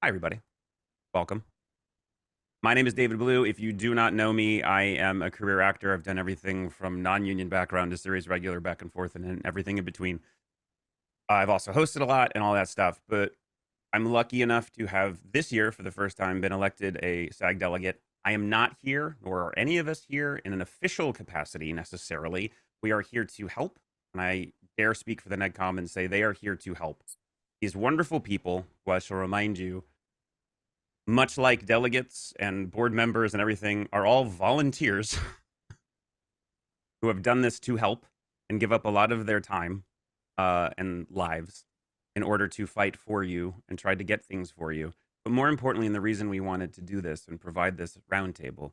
Hi, everybody. Welcome. My name is David Blue. If you do not know me, I am a career actor. I've done everything from non-union background to series regular back and forth and everything in between. I've also hosted a lot and all that stuff, but I'm lucky enough to have this year, for the first time, been elected a SAG delegate. I am not here, nor are any of us here in an official capacity necessarily. We are here to help, and I dare speak for the NEGCOM and say they are here to help. These wonderful people, who I shall remind you, much like delegates and board members and everything, are all volunteers who have done this to help and give up a lot of their time and lives in order to fight for you and try to get things for you. But more importantly, and the reason we wanted to do this and provide this roundtable,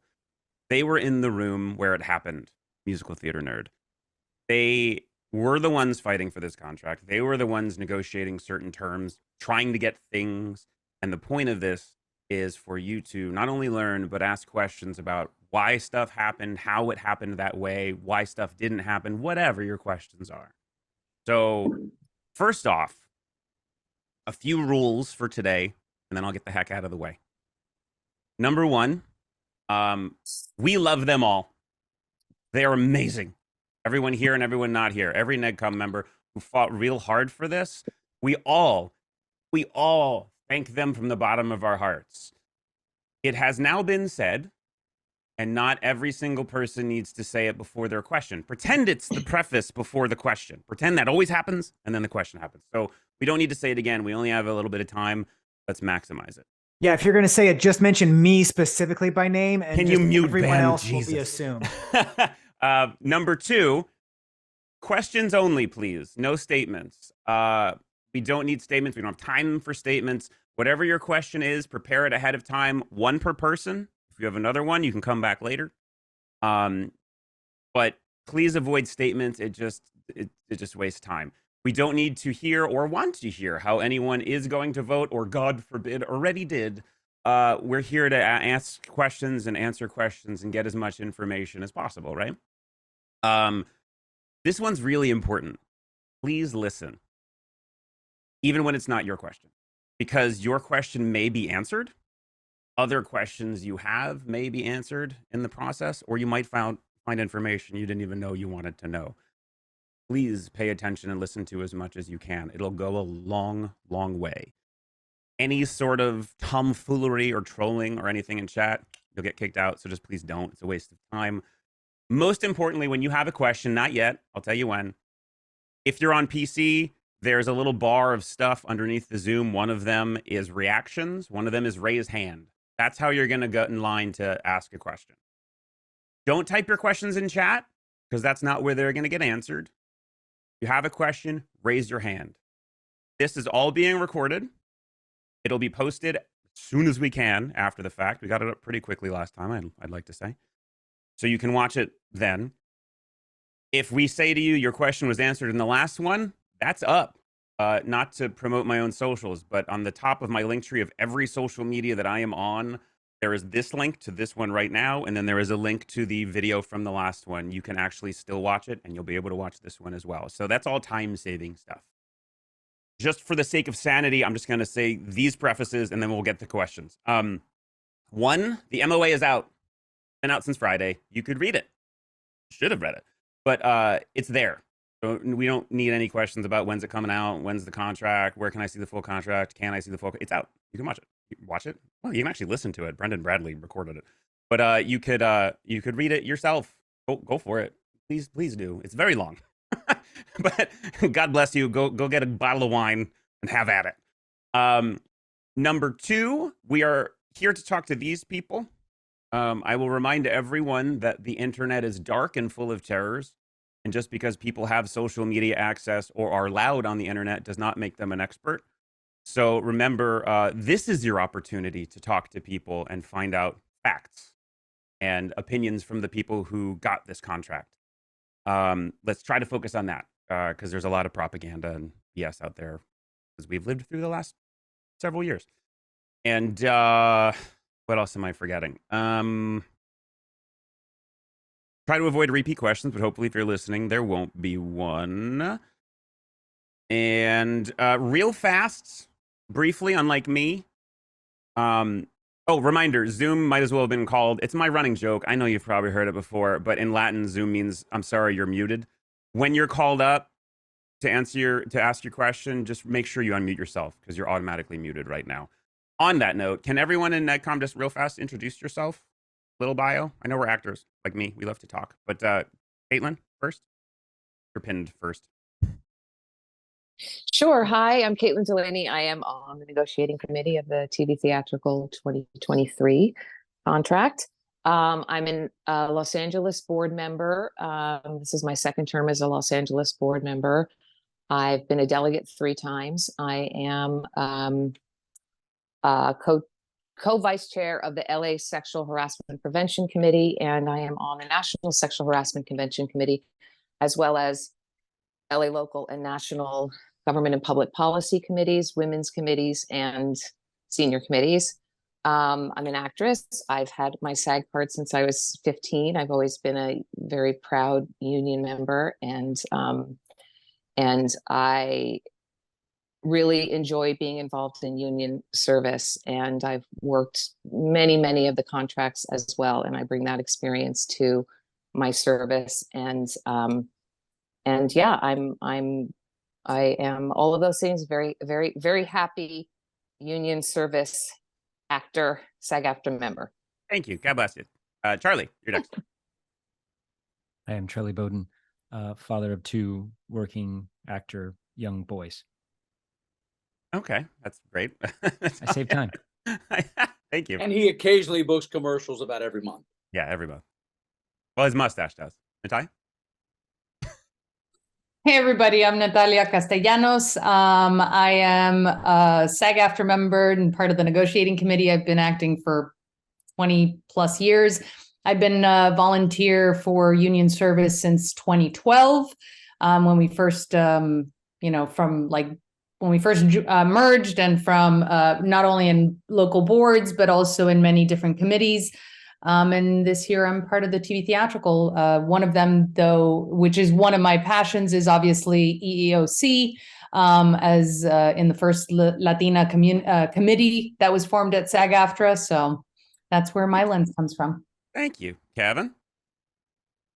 they were in the room where it happened, musical theater nerd. They were the ones fighting for this contract. They were the ones negotiating certain terms, trying to get things. And the point of this is for you to not only learn, but ask questions about why stuff happened, how it happened that way, why stuff didn't happen, whatever your questions are. So first off, a few rules for today, and then I'll get the heck out of the way. Number one, we love them all. They are amazing. Everyone here and everyone not here, every NEGCOM member who fought real hard for this, we all thank them from the bottom of our hearts. It has now been said, and not every single person needs to say it before their question. Pretend it's the preface before the question. Pretend that always happens, and then the question happens. So we don't need to say it again. We only have a little bit of time. Let's maximize it. Yeah, if you're going to say it, just mention me specifically by name, and Can you mute everyone Ben? else Jesus. will be assumed. Number two, questions only, please. No statements. We don't need statements. We don't have time for statements. Whatever your question is, prepare it ahead of time. One per person. If you have another one, you can come back later. But please avoid statements. It just wastes time. We don't need to hear or want to hear how anyone is going to vote, or God forbid, already did. We're here to ask questions and answer questions and get as much information as possible, right? This one's really important. Please listen, even when it's not your question, because your question may be answered. Other questions you have may be answered in the process, or you might find information you didn't even know you wanted to know. Please pay attention and listen to as much as you can. It'll go a long, long way. Any sort of tomfoolery or trolling or anything in chat, you'll get kicked out, so just please don't. It's a waste of time. Most importantly, when you have a question, not yet, I'll tell you when. If you're on PC, there's a little bar of stuff underneath the Zoom. One of them is reactions. One of them is raise hand. That's how you're going to get in line to ask a question. Don't type your questions in chat, because that's not where they're going to get answered. If you have a question, raise your hand. This is all being recorded. It'll be posted as soon as we can after the fact. We got it up pretty quickly last time, I'd like to say. So you can watch it then. If we say to you, your question was answered in the last one, that's up. Not to promote my own socials, but on the top of my link tree of every social media that I am on, there is this link to this one right now, and then there is a link to the video from the last one. You can actually still watch it, and you'll be able to watch this one as well. So that's all time-saving stuff. Just for the sake of sanity, I'm just going to say these prefaces, and then we'll get to questions. One, the MOA is out. Been out since Friday. You could read it. Should have read it. But it's there. So we don't need any questions about when's it coming out, when's the contract, where can I see the full contract, can I see the full... It's out. You can watch it. Watch it? Well, you can actually listen to it. Brendan Bradley recorded it. But you could read it yourself. Go for it. Please do. It's very long. But God bless you. Go get a bottle of wine and have at it. Number two, we are here to talk to these people. I will remind everyone that the internet is dark and full of terrors. And just because people have social media access or are loud on the internet does not make them an expert. So remember, this is your opportunity to talk to people and find out facts and opinions from the people who got this contract. Let's try to focus on that, because there's a lot of propaganda and BS out there, as we've lived through the last several years. And what else am I forgetting? Try to avoid repeat questions, but hopefully if you're listening, there won't be one. And real fast, briefly, unlike me, Oh, reminder, Zoom might as well have been called. It's my running joke. I know you've probably heard it before, but in Latin, Zoom means I'm sorry, you're muted. When you're called up to ask your question, just make sure you unmute yourself because you're automatically muted right now. On that note, can everyone in NetCom just real fast introduce yourself? Little bio. I know we're actors like me. We love to talk. But Caitlin first. You're pinned first. Sure. Hi, I'm Caitlin Dulany. I am on the negotiating committee of the TV Theatrical 2023 contract. I'm a Los Angeles board member. This is my second term as a Los Angeles board member. I've been a delegate 3 times. I am co-vice chair of the LA Sexual Harassment Prevention Committee, and I am on the National Sexual Harassment Convention Committee, as well as LA local and national government and public policy committees, women's committees, and senior committees. I'm an actress. I've had my SAG part since I was 15. I've always been a very proud union member, and I really enjoy being involved in union service. And I've worked many of the contracts as well, and I bring that experience to my service. And yeah, I am all of those things. Very happy union service actor, SAG-AFTRA member. Thank you. God bless you. Charlie, you're next. I am Charlie Bodin, father of 2 working actor young boys. Okay, that's great. I save time. Thank you. And he occasionally books commercials about every month. Yeah, every month. Well, his mustache does. Natalia? Hey everybody, I'm Natalia Castellanos. I am a SAG-AFTRA member and part of the negotiating committee. I've been acting for 20 plus years. I've been a volunteer for union service since 2012, when we first, when we first merged, and from not only in local boards, but also in many different committees. And this year I'm part of the TV Theatrical. One of them, though, which is one of my passions, is obviously EEOC, as in the first Latina committee that was formed at SAG-AFTRA. So that's where my lens comes from. Thank you. Kevin?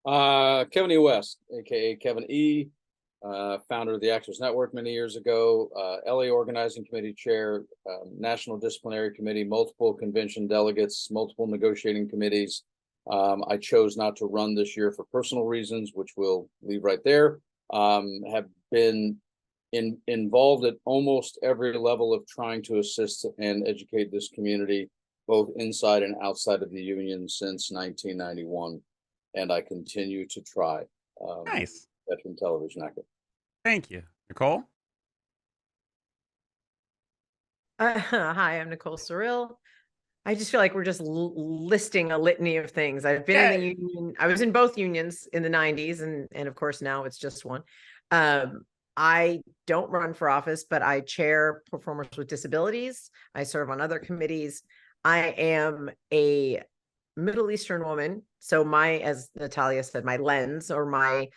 Kevin E. West, aka Kevin E., founder of the Actors Network many years ago, LA Organizing Committee Chair, National Disciplinary Committee, multiple convention delegates, multiple negotiating committees. I chose not to run this year for personal reasons, which we'll leave right there. Have been involved at almost every level of trying to assist and educate this community, both inside and outside of the union, since 1991. And I continue to try. Nice. Veteran television actor. Thank you. Nicole? Hi, I'm Nicole Cyrille. I just feel like we're just listing a litany of things. I've been in the union. I was in both unions in the 90s, and of course now it's just one. I don't run for office, but I chair Performers with Disabilities. I serve on other committees. I am a Middle Eastern woman. So as Natalia said, my lens or my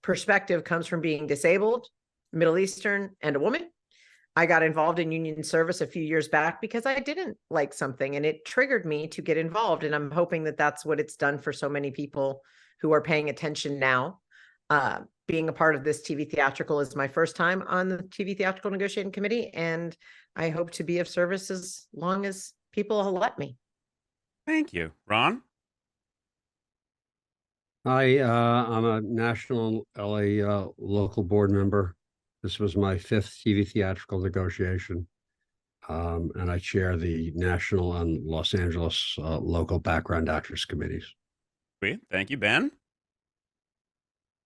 perspective comes from being disabled, Middle Eastern, and a woman. I got involved in union service a few years back because I didn't like something, and it triggered me to get involved. And I'm hoping that that's what it's done for so many people who are paying attention now. Being a part of this TV Theatrical is my first time on the TV Theatrical Negotiating Committee, and I hope to be of service as long as people will let me. Thank you. Ron? Hi, I'm a national LA local board member. This was my 5th TV Theatrical negotiation. And I chair the National and Los Angeles local background actors committees. Great. Thank you. Ben?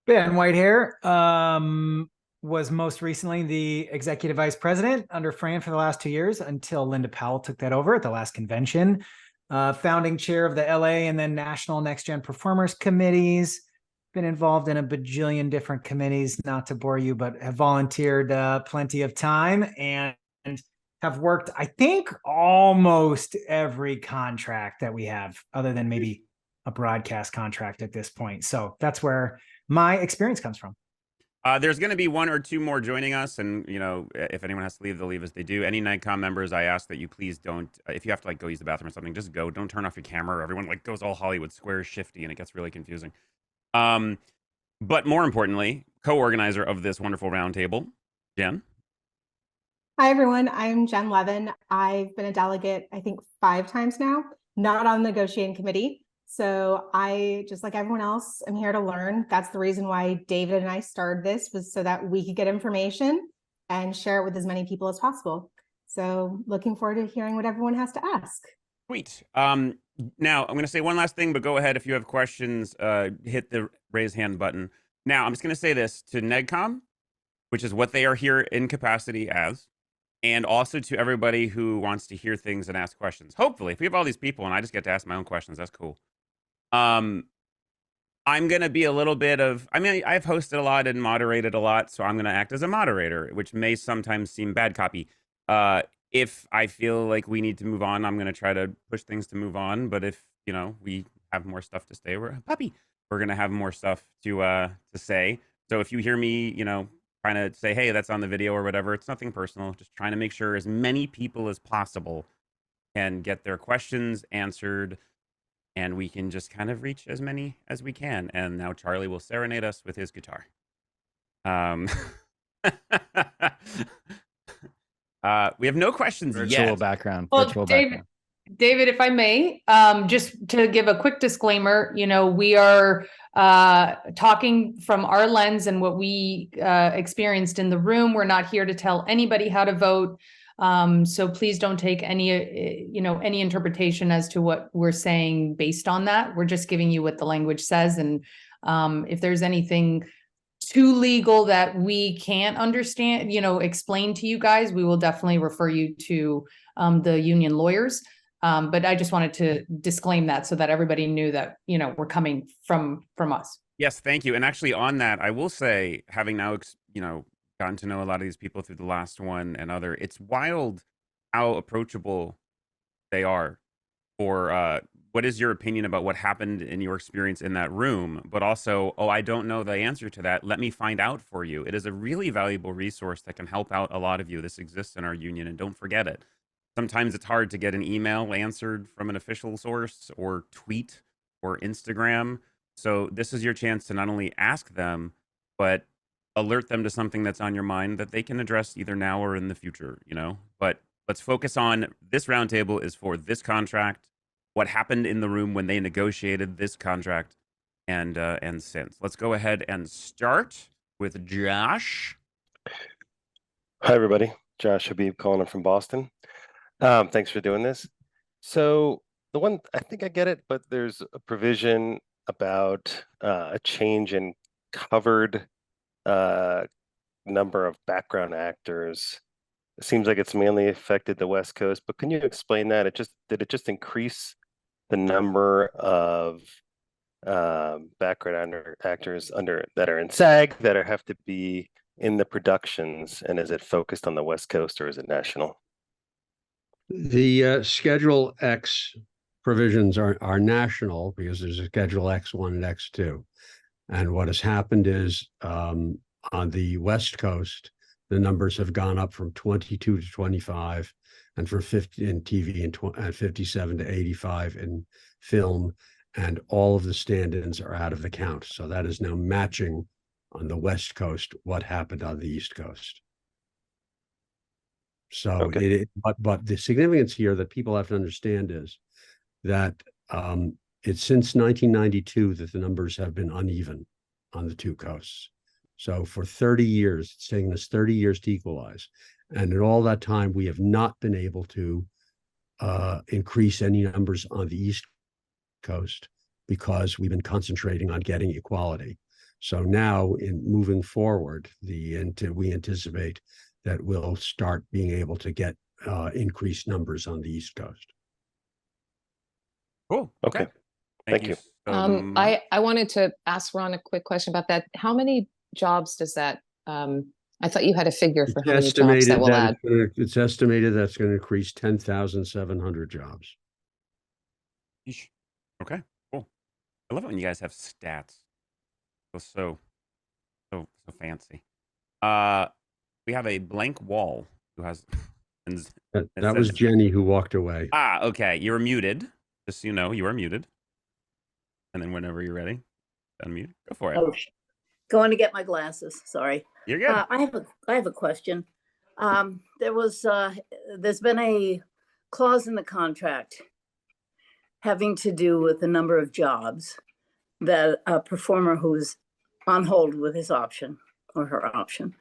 Ben Whitehair was most recently the executive vice president under Fran for the last 2 years until Linda Powell took that over at the last convention. Founding chair of the LA and then National Next Gen Performers committees. Been involved in a bajillion different committees, not to bore you, but have volunteered plenty of time and have worked, I think, almost every contract that we have, other than maybe a broadcast contract at this point. So that's where my experience comes from. There's going to be 1 or 2 more joining us, and you know, if anyone has to leave, they'll leave as they do. Any NIGCOM members, I ask that you please don't. If you have to like go use the bathroom or something, just go. Don't turn off your camera. Everyone like goes all Hollywood Squares shifty, and it gets really confusing. But more importantly, co-organizer of this wonderful roundtable, Jen. Hi, everyone. I'm Jen Levin. I've been a delegate, I think 5 times now, not on the negotiating committee. So I, just like everyone else, I'm here to learn. That's the reason why David and I started this, was so that we could get information and share it with as many people as possible. So looking forward to hearing what everyone has to ask. Sweet. Now I'm going to say one last thing, but go ahead if you have questions. Hit the raise hand button. Now I'm just going to say this to NEGCOM, which is what they are here in capacity as, and also to everybody who wants to hear things and ask questions. Hopefully, if we have all these people and I just get to ask my own questions, that's cool. I'm going to be a little bit of, I mean, I've hosted a lot and moderated a lot, so I'm going to act as a moderator, which may sometimes seem bad copy. If I feel like we need to move on, I'm going to try to push things to move on. But if, you know, we have more stuff to say, we're going to have more stuff to say. So if you hear me, you know, trying to say, hey, that's on the video or whatever, it's nothing personal. Just trying to make sure as many people as possible can get their questions answered, and we can just kind of reach as many as we can. And now Charlie will serenade us with his guitar. We have no questions Virtual yet. background. Well, Virtual David, background. David, if I may, just to give a quick disclaimer, you know, we are talking from our lens and what we experienced in the room. We're not here to tell anybody how to vote. So please don't take any, you know, any interpretation as to what we're saying based on that. We're just giving you what the language says. And if there's anything too legal that we can't understand, you know, explain to you guys, we will definitely refer you to the union lawyers. But I just wanted to disclaim that so that everybody knew that, you know, we're coming from us. Yes, thank you. And actually on that, I will say, having now, you know, gotten to know a lot of these people through the last one and other, it's wild how approachable they are for what is your opinion about what happened in your experience in that room, but also, oh, I don't know the answer to that. Let me find out for you. It is a really valuable resource that can help out a lot of you. This exists in our union, and don't forget it. Sometimes it's hard to get an email answered from an official source or tweet or Instagram. So this is your chance to not only ask them, but alert them to something that's on your mind that they can address either now or in the future, you know? But let's focus on this roundtable is for this contract, what happened in the room when they negotiated this contract, and since. Let's go ahead and start with Josh. Hi, everybody. Josh Habib calling in from Boston. Thanks for doing this. So the one, I think I get it, but there's a provision about a change in covered number of background actors. It seems like it's mainly affected the West Coast, but can you explain that? Did it just increase the number of background actors that are in SAG that have to be in the productions, and is it focused on the West Coast or is it national? The Schedule X provisions are national because there's a Schedule X1 and X2. And what has happened is on the West Coast, the numbers have gone up from 22 to 25, and from 50 in TV and 57 to 85 in film, and all of the stand-ins are out of the count. So that is now matching on the West Coast what happened on the East Coast. So, okay. But the significance here that people have to understand is that it's since 1992 that the numbers have been uneven on the two coasts. So for 30 years, it's taken us 30 years to equalize. And in all that time, we have not been able to increase any numbers on the East Coast because we've been concentrating on getting equality. So now in moving forward, we anticipate that we'll start being able to get increased numbers on the East Coast. Cool. Okay. Thank you. I wanted to ask Ron a quick question about that. How many jobs does that, I thought you had a figure for how many jobs that will add. It's estimated that's going to increase 10,700 jobs. Okay, cool. I love it when you guys have stats. So So fancy. We have a blank wall who has. That was Jenny who walked away. Okay. You're muted. Just so you know, you are muted. And then whenever you're ready, unmute. Go for it. Oh, going to get my glasses. Sorry. You're good. I have a question. There's been a clause in the contract having to do with the number of jobs that a performer who's on hold with his option or her option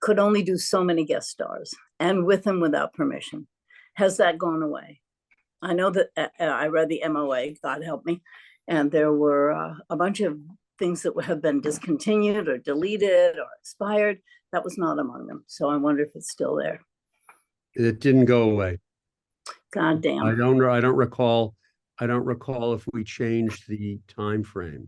could only do so many guest stars, and with and without permission. Has that gone away? I know that I read the MOA, God help me, and there were a bunch of things that have been discontinued or deleted or expired. That was not among them. So I wonder if it's still there. It didn't go away. God damn. I don't recall if we changed the time frame.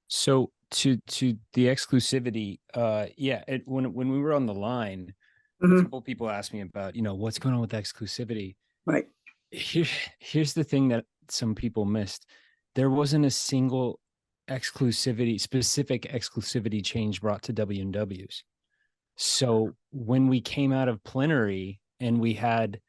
So to the exclusivity, when we were on the line, a couple people asked me about, what's going on with exclusivity. Right. Here's the thing that some people missed. There wasn't a single specific exclusivity change brought to W&Ws. So when we came out of plenary and we had,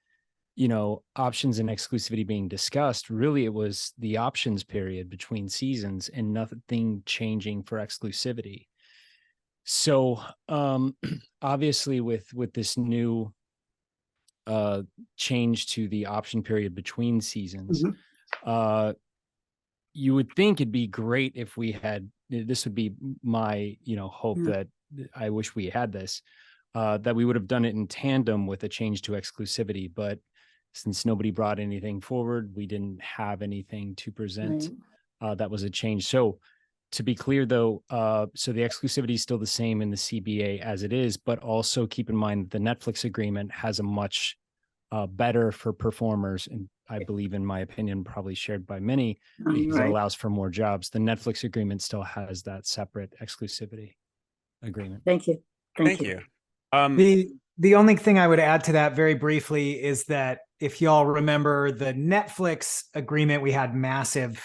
options and exclusivity being discussed, really it was the options period between seasons and nothing changing for exclusivity. So obviously with this new change to the option period between seasons, you would think it'd be great if we had, this would be my, hope that I wish we had this, that we would have done it in tandem with a change to exclusivity. But since nobody brought anything forward, we didn't have anything to present. That was a change. So to be clear though, so the exclusivity is still the same in the CBA as it is, but also keep in mind the Netflix agreement has a much better for performers, and I believe, in my opinion, probably shared by many, because it allows for more jobs. The Netflix agreement still has that separate exclusivity agreement. Thank you. Thank you. The only thing I would add to that very briefly is that if y'all remember the Netflix agreement, we had massive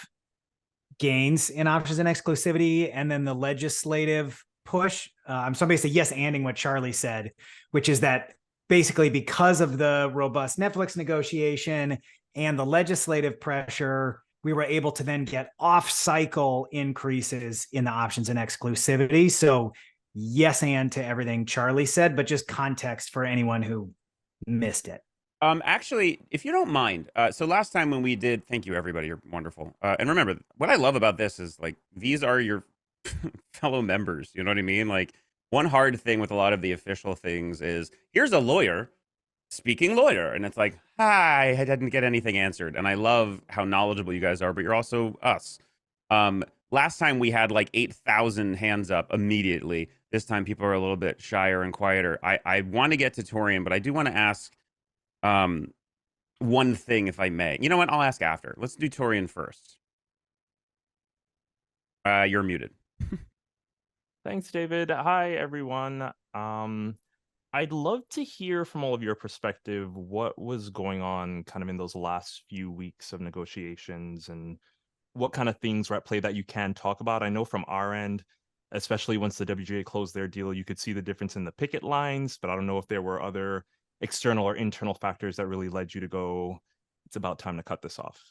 gains in options and exclusivity, and then the legislative push. So basically yes-anding what Charlie said, which is that basically because of the robust Netflix negotiation and the legislative pressure, we were able to then get off-cycle increases in the options and exclusivity. So yes, and to everything Charlie said, but just context for anyone who missed it. Actually, if you don't mind, so last time when we did, thank you everybody, you're wonderful. And remember, what I love about this is like, these are your fellow members, you know what I mean? Like, one hard thing with a lot of the official things is, here's a lawyer speaking lawyer. And it's like, hi, I didn't get anything answered. And I love how knowledgeable you guys are, but you're also us. Last time we had like 8,000 hands up immediately. This time people are a little bit shyer and quieter. I want to get to Torian, but I do want to ask one thing, if I may. You know what? I'll ask after. Let's do Torian first. You're muted. Thanks, David. Hi, everyone. I'd love to hear from all of your perspective what was going on kind of in those last few weeks of negotiations and what kind of things were at play that you can talk about. I know from our end, especially once the WGA closed their deal, you could see the difference in the picket lines, but I don't know if there were other external or internal factors that really led you to go, it's about time to cut this off.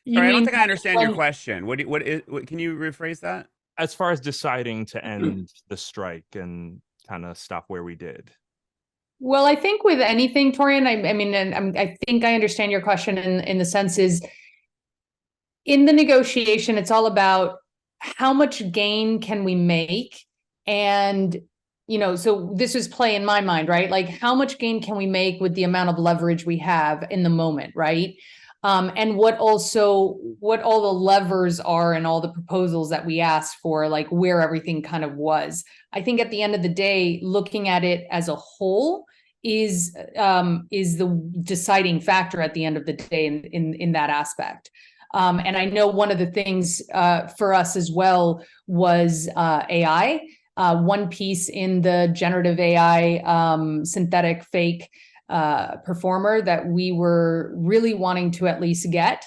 Sorry, I don't think I understand your question. What can you rephrase that? As far as deciding to end the strike and kind of stop where we did. Well, I think with anything, Torian, I mean, and I think I understand your question in the sense is, in the negotiation, it's all about how much gain can we make? And, so this is play in my mind, right? Like, how much gain can we make with the amount of leverage we have in the moment, right? And what all the levers are and all the proposals that we asked for, like where everything kind of was. I think at the end of the day, looking at it as a whole is the deciding factor at the end of the day in that aspect. And I know one of the things for us as well was AI. One piece in the generative AI synthetic fake performer that we were really wanting to at least get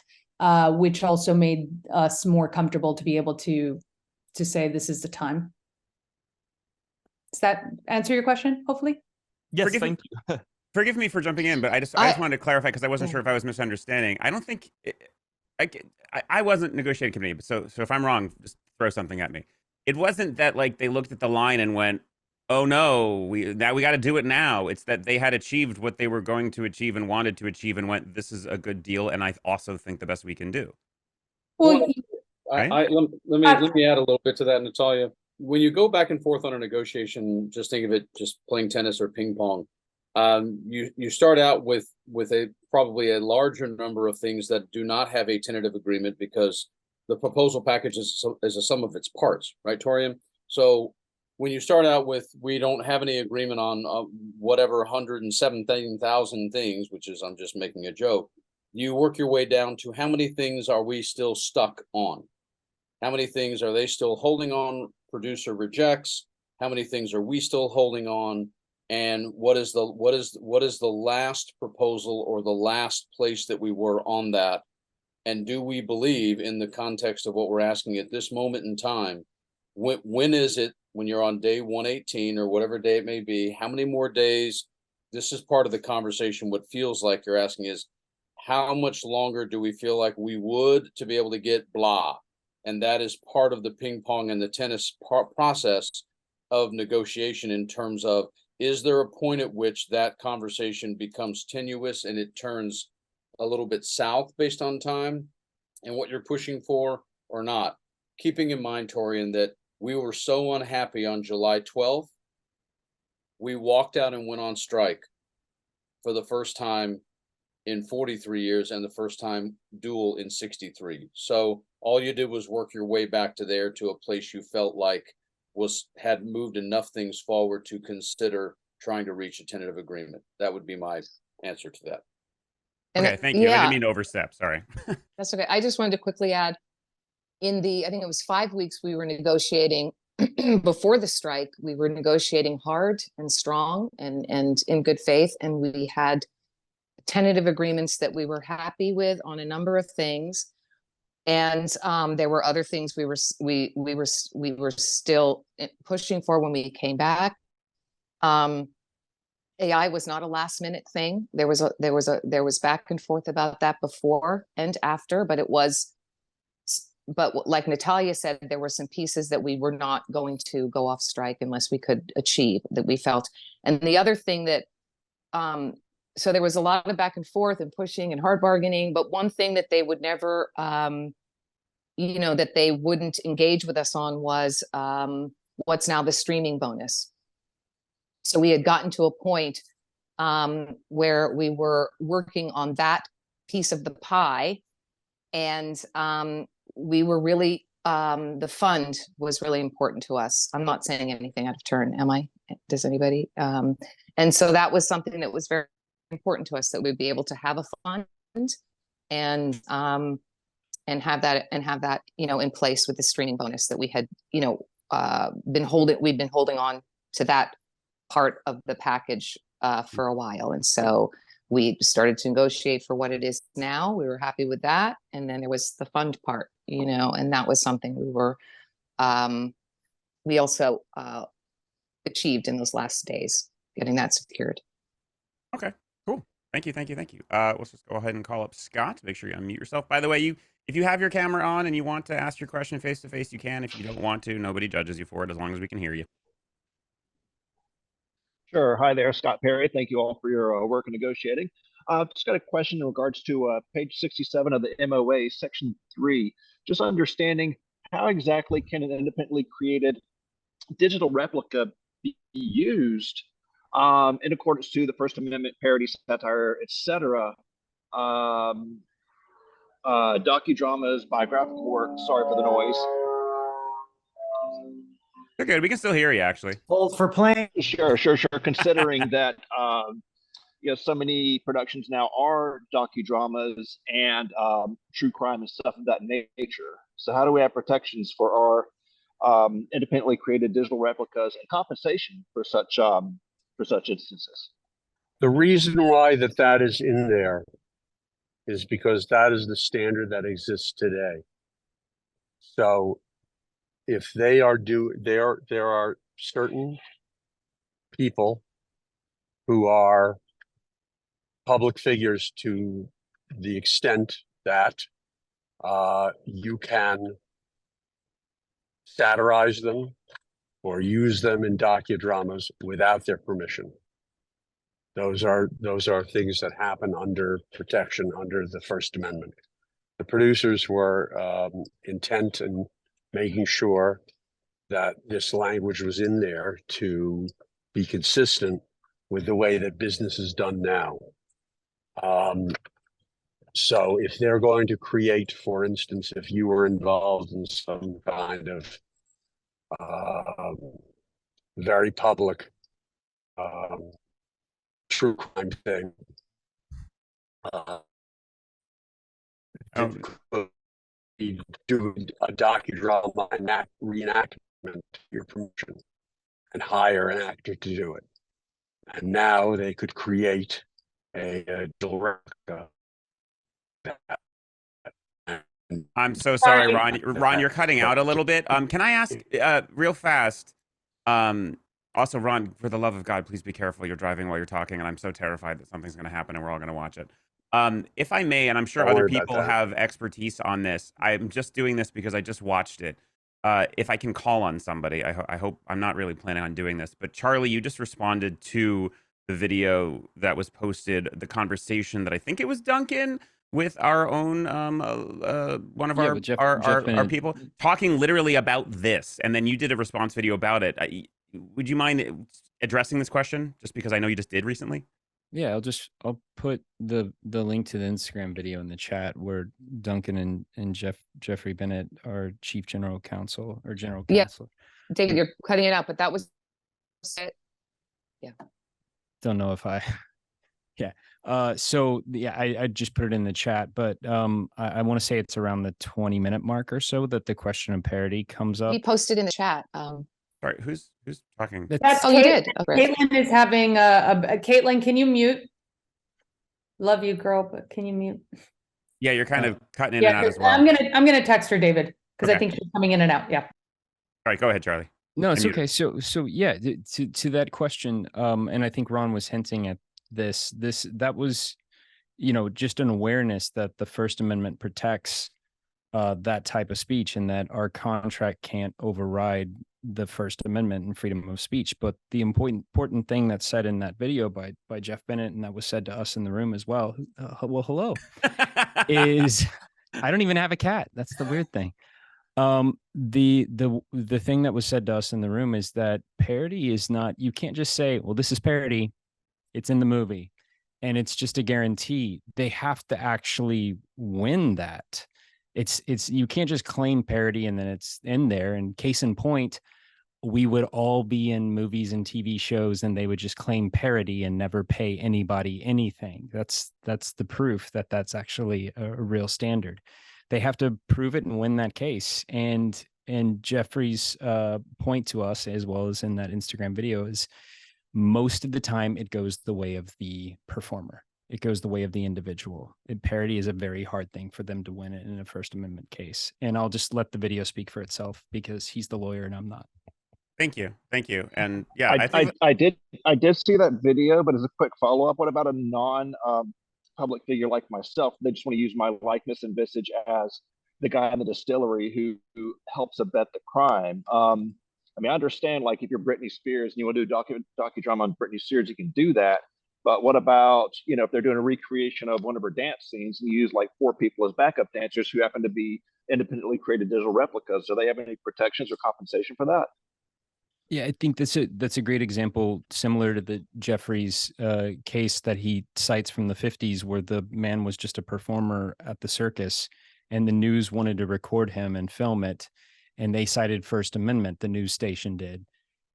which also made us more comfortable to be able to say this is the time. Does that answer your question, hopefully? Yes, thank you. Forgive me for jumping in, but I just wanted to clarify because I wasn't sure if I was misunderstanding. I don't think I wasn't negotiating committee, but so if I'm wrong, just throw something at me. It wasn't that like they looked at the line and went, "Oh no, we got to do it now." It's that they had achieved what they were going to achieve and wanted to achieve, and went, "This is a good deal," and I also think the best we can do. Well, let me add a little bit to that, Natalia. When you go back and forth on a negotiation, just think of it just playing tennis or ping pong. You start out with probably a larger number of things that do not have a tentative agreement because the proposal package is a sum of its parts, right, Torian? So when you start out with we don't have any agreement on whatever 117,000 things, which is I'm just making a joke, you work your way down to how many things are we still stuck on? How many things are they still holding on? Producer rejects. How many things are we still holding on? And what is the last proposal or the last place that we were on that? And do we believe in the context of what we're asking at this moment in time? When is it when you're on day 118 or whatever day it may be? How many more days? This is part of the conversation. What feels like you're asking is how much longer do we feel like we would to be able to get blah? And that is part of the ping pong and the tennis process of negotiation in terms of, is there a point at which that conversation becomes tenuous and it turns a little bit south based on time and what you're pushing for or not? Keeping in mind, Torian, that we were so unhappy on July 12th, we walked out and went on strike for the first time in 43 years and the first time dual in 63. So all you did was work your way back to there to a place you felt like had moved enough things forward to consider trying to reach a tentative agreement. That would be my answer to that. Okay, thank you. I didn't mean to overstep. Sorry. That's okay. I just wanted to quickly add, I think it was 5 weeks we were negotiating before the strike. We were negotiating hard and strong and in good faith, and we had tentative agreements that we were happy with on a number of things. And there were other things we were still pushing for when we came back. AI was not a last minute thing. There was back and forth about that before and after, but like Natalia said, there were some pieces that we were not going to go off strike unless we could achieve that we felt. And the other thing that, so there was a lot of back and forth and pushing and hard bargaining, but one thing that they would never, that they wouldn't engage with us on was what's now the streaming bonus. So we had gotten to a point where we were working on that piece of the pie, and we were really, the fund was really important to us. I'm not saying anything out of turn, am I? Does anybody? And so that was something that was very important to us, that we'd be able to have a fund and have that in place with the streaming bonus that we had been holding on to that part of the package for a while. And so we started to negotiate for what it is now. We were happy with that. And then there was the fund part, and that was something we also achieved in those last days, getting that secured. Okay, cool. Thank you. Let's just go ahead and call up Scott. Make sure you unmute yourself. By the way, if you have your camera on and you want to ask your question face to face, you can. If you don't want to, nobody judges you for it as long as we can hear you. Sure. Hi there, Scott Perry. Thank you all for your work in negotiating. Just got a question in regards to page 67 of the MOA, section 3. Just understanding how exactly can an independently created digital replica be used in accordance to the First Amendment, parody, satire, etc. Docudramas, biographical work. Sorry for the noise. They're good. We can still hear you, actually. Hold for playing. Sure. Considering that, so many productions now are docudramas and true crime and stuff of that nature. So how do we have protections for our independently created digital replicas and compensation for such instances? The reason why that is in there is because that is the standard that exists today. So if there are certain people who are public figures to the extent that you can satirize them or use them in docudramas without their permission. Those are things that happen under protection under the First Amendment. The producers were intent in making sure that this language was in there to be consistent with the way that business is done now. So if they're going to create, for instance, if you were involved in some kind of very public true crime thing, do a docudrama and reenactment your permission and hire an actor to do it. And now they could create a replica. I'm so sorry, Ron. Ron, you're cutting out a little bit. Can I ask real fast? Also, Ron, for the love of God, please be careful. You're driving while you're talking, and I'm so terrified that something's going to happen and we're all going to watch it. If I may, and I'm sure other people have expertise on this, I'm just doing this because I just watched it. If I can call on somebody, I hope, I'm not really planning on doing this, but Charlie, you just responded to the video that was posted, the conversation that I think it was Duncan with our own one of our people talking literally about this, and then you did a response video about it. Would you mind addressing this question, just because I know you just did recently? Yeah, I'll put the link to the Instagram video in the chat where Duncan and Jeffrey Bennett, our chief general counsel or general counsel. Yeah, David, you're cutting it out, but that was it. Yeah. Don't know if I. Yeah. So yeah, I just put it in the chat, but I want to say it's around the 20-minute mark or so that the question of parody comes up. He posted in the chat. Sorry, who's talking? That's you did. Okay. Caitlin is having a Caitlin, can you mute? Love you, girl, but can you mute? Yeah, you're kind of cutting in and out as well. I'm gonna text her, David, because I think she's coming in and out. Yeah. All right, go ahead, Charlie. No, it's okay. So yeah, to that question, and I think Ron was hinting at this that was, just an awareness that the First Amendment protects that type of speech, and that our contract can't override the First Amendment and freedom of speech. But the important thing that's said in that video by Jeff Bennett, and that was said to us in the room as well, hello, is I don't even have a cat. That's the weird thing. The thing that was said to us in the room is that parody is not, you can't just say, well, this is parody, it's in the movie, and it's just a guarantee. They have to actually win that. It's you can't just claim parody and then it's in there. And case in point, we would all be in movies and TV shows and they would just claim parody and never pay anybody anything. That's the proof that that's actually a real standard. They have to prove it and win that case. And Jeffrey's point to us, as well as in that Instagram video, is most of the time it goes the way of the performer. It goes the way of the individual. Parody is a very hard thing for them to win it in a First Amendment case. And I'll just let the video speak for itself because he's the lawyer and I'm not. Thank you. And yeah, I did see that video, but as a quick follow-up, what about a non-public figure like myself? They just want to use my likeness and visage as the guy in the distillery who helps abet the crime. I mean, I understand, like, if you're Britney Spears and you want to do a docudrama on Britney Spears, you can do that. But what about, if they're doing a recreation of one of her dance scenes and you use like 4 people as backup dancers who happen to be independently created digital replicas? Do they have any protections or compensation for that? Yeah, I think that's a great example, similar to the Jeffrey's case that he cites from the 50s, where the man was just a performer at the circus and the news wanted to record him and film it. And they cited First Amendment, the news station did.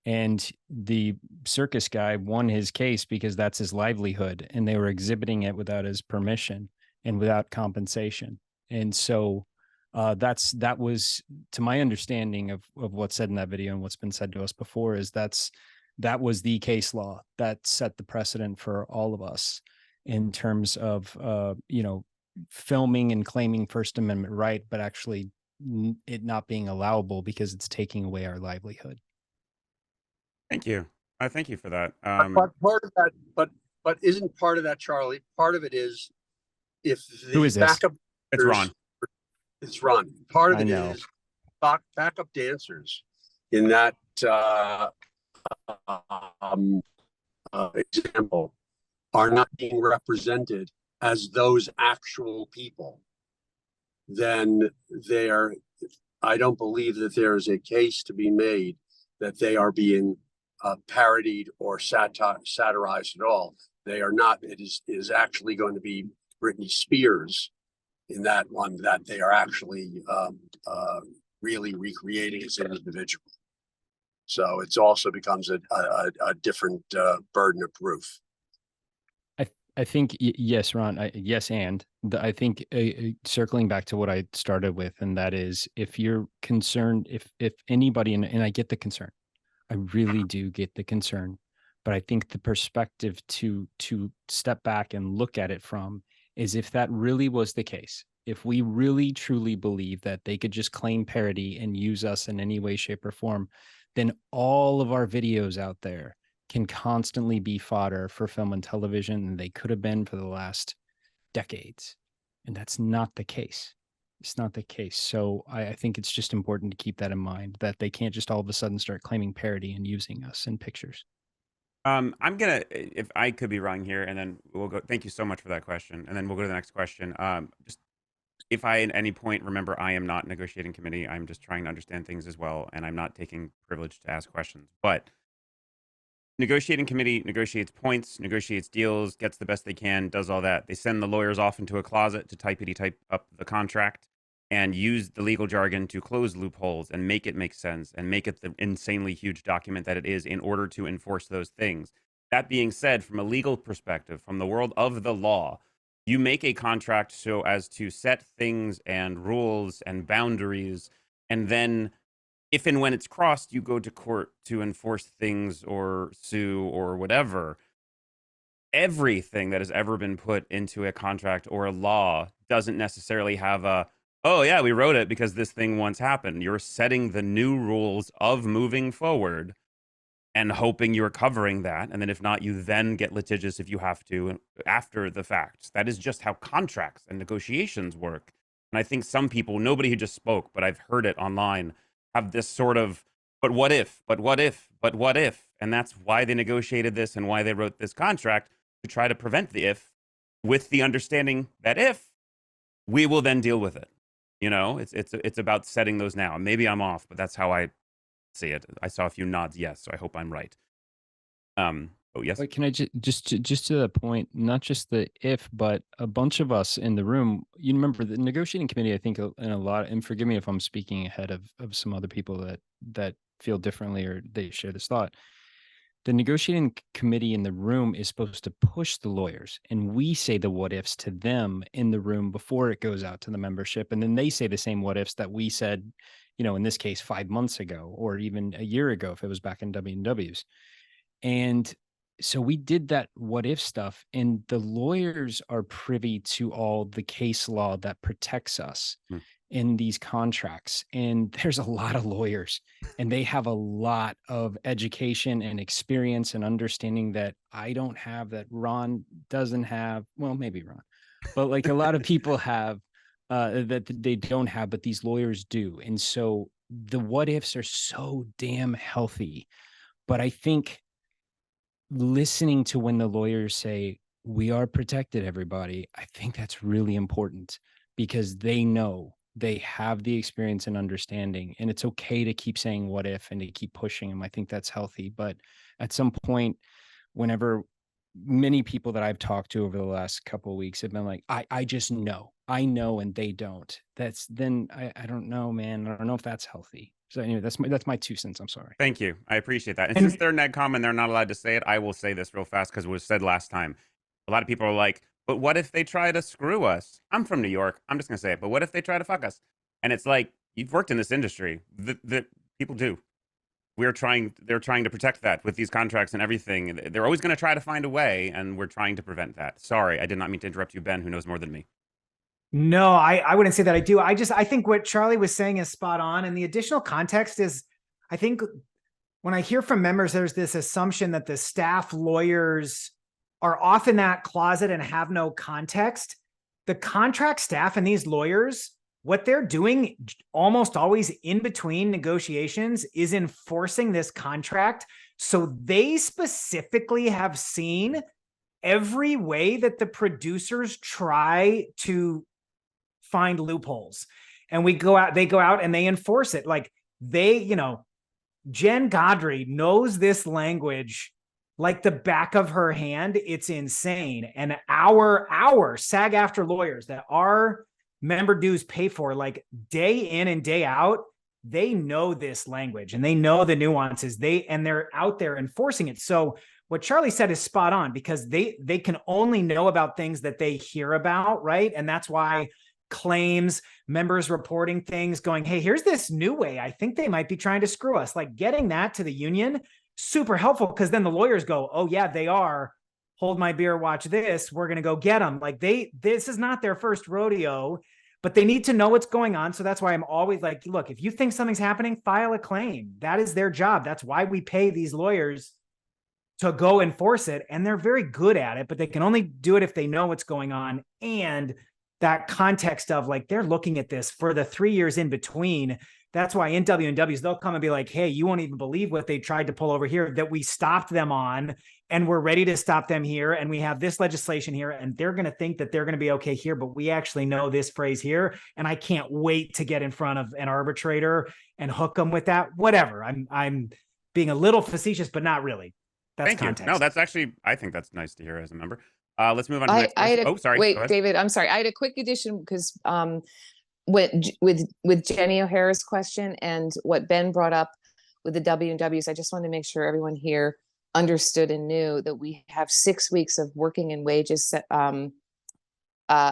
And the circus guy won his case because that's his livelihood, and they were exhibiting it without his permission and without compensation. And so that was, to my understanding of what's said in that video and what's been said to us before, is that was the case law that set the precedent for all of us in terms of filming and claiming First Amendment right, but actually it not being allowable because it's taking away our livelihood. Thank you. Thank you for that. But part of that, but isn't part of that, Charlie? Part of it is if the Who is this? backup. It's Ron. It's Ron. Part of I it know. is backup dancers in that example are not being represented as those actual people. Then I don't believe that there is a case to be made that they are being parodied or satirized at all. They are not. It is actually going to be Britney Spears in that one, that they are actually really recreating as an individual. So it also becomes a different burden of proof. I think yes, Ron. Yes, and I think circling back to what I started with, and that is, if you're concerned, if anybody, and I get the concern, I really do get the concern, but I think the perspective to step back and look at it from is, if that really was the case, if we really truly believe that they could just claim parody and use us in any way, shape, or form, then all of our videos out there can constantly be fodder for film and television, and they could have been for the last decades. And that's not the case. It's not the case. So I think it's just important to keep that in mind, that they can't just all of a sudden start claiming parody and using us in pictures. I'm gonna, if I could be wrong here, and then we'll go. Thank you so much for that question, and then we'll go to the next question. Just if I at any point remember, I am not negotiating committee. I'm just trying to understand things as well, and I'm not taking privilege to ask questions. But negotiating committee negotiates points, negotiates deals, gets the best they can, does all that. They send the lawyers off into a closet to type up the contract and use the legal jargon to close loopholes and make it make sense and make it the insanely huge document that it is in order to enforce those things. That being said, from a legal perspective, from the world of the law, you make a contract so as to set things and rules and boundaries, and then if and when it's crossed, you go to court to enforce things or sue or whatever. Everything that has ever been put into a contract or a law doesn't necessarily have a, oh yeah, we wrote it because this thing once happened. You're setting the new rules of moving forward and hoping you're covering that. And then if not, you then get litigious if you have to after the fact. That is just how contracts and negotiations work. And I think some people, nobody who just spoke, but I've heard it online, have this sort of, but what if, but what if, but what if? And that's why they negotiated this and why they wrote this contract, to try to prevent the if, with the understanding that if, we will then deal with it. You know, it's about setting those now. Maybe I'm off, but that's how I see it. I saw a few nods yes, so I hope I'm right. Oh yes. But can I just to the point, not just the if, but a bunch of us in the room, you remember the negotiating committee, I think in a lot, and forgive me if I'm speaking ahead of some other people that feel differently or they share this thought. The negotiating committee in the room is supposed to push the lawyers, and we say the what ifs to them in the room before it goes out to the membership. And then they say the same what ifs that we said, you know, in this case, 5 months ago, or even a year ago, if it was back in W&Ws. And so we did that what if stuff, and the lawyers are privy to all the case law that protects us in these contracts. And there's a lot of lawyers, and they have a lot of education and experience and understanding that I don't have, that Ron doesn't have. Well, maybe Ron, but like a lot of people have that they don't have, but these lawyers do. And so the what ifs are so damn healthy. But I think listening to when the lawyers say, we are protected, everybody, I think that's really important, because they know, they have the experience and understanding, and it's okay to keep saying what if and to keep pushing them. I think that's healthy. But at some point, whenever many people that I've talked to over the last couple of weeks have been like, I just know, I know, and they don't, that's then I don't know, man. I don't know if that's healthy. So anyway, that's my 2 cents. I'm sorry. Thank you. I appreciate that. And since they're NEDCOM and they're not allowed to say it, I will say this real fast because it was said last time. A lot of people are like, but what if they try to screw us? I'm from New York. I'm just going to say it. But what if they try to fuck us? And it's like, you've worked in this industry. The people do. They're trying to protect that with these contracts and everything. They're always going to try to find a way, and we're trying to prevent that. Sorry, I did not mean to interrupt you, Ben, who knows more than me. No, I wouldn't say that I do. I think what Charlie was saying is spot on. And the additional context is, I think when I hear from members, there's this assumption that the staff lawyers are off in that closet and have no context. The contract staff and these lawyers, what they're doing almost always in between negotiations is enforcing this contract. So they specifically have seen every way that the producers try to find loopholes, and they go out and they enforce it. Like Jen Godry knows this language like the back of her hand. It's insane. And our SAG-AFTRA lawyers that our member dues pay for, like day in and day out, they know this language and they know the nuances. They're out there enforcing it. So what Charlie said is spot on, because they can only know about things that they hear about, right? And that's why claims, members reporting things, going, hey, here's this new way, I think they might be trying to screw us. Like getting that to the union, super helpful, because then the lawyers go, oh yeah, they are. Hold my beer, watch this. We're going to go get them. Like this is not their first rodeo, but they need to know what's going on. So that's why I'm always like, look, if you think something's happening, file a claim. That is their job. That's why we pay these lawyers to go enforce it. And they're very good at it, but they can only do it if they know what's going on. And that context of like, they're looking at this for the 3 years in between. That's why in W&Ws, they'll come and be like, hey, you won't even believe what they tried to pull over here that we stopped them on, and we're ready to stop them here. And we have this legislation here, and they're going to think that they're going to be okay here, but we actually know this phrase here. And I can't wait to get in front of an arbitrator and hook them with that. Whatever. I'm being a little facetious, but not really. That's Thank context. you. No, that's actually, I think that's nice to hear as a member. Let's move on to the next question. Oh, sorry. Wait, David, I'm sorry. I had a quick addition because with Jenny O'Hara's question and what Ben brought up with the W&Ws, I just wanted to make sure everyone here understood and knew that we have 6 weeks of working and wages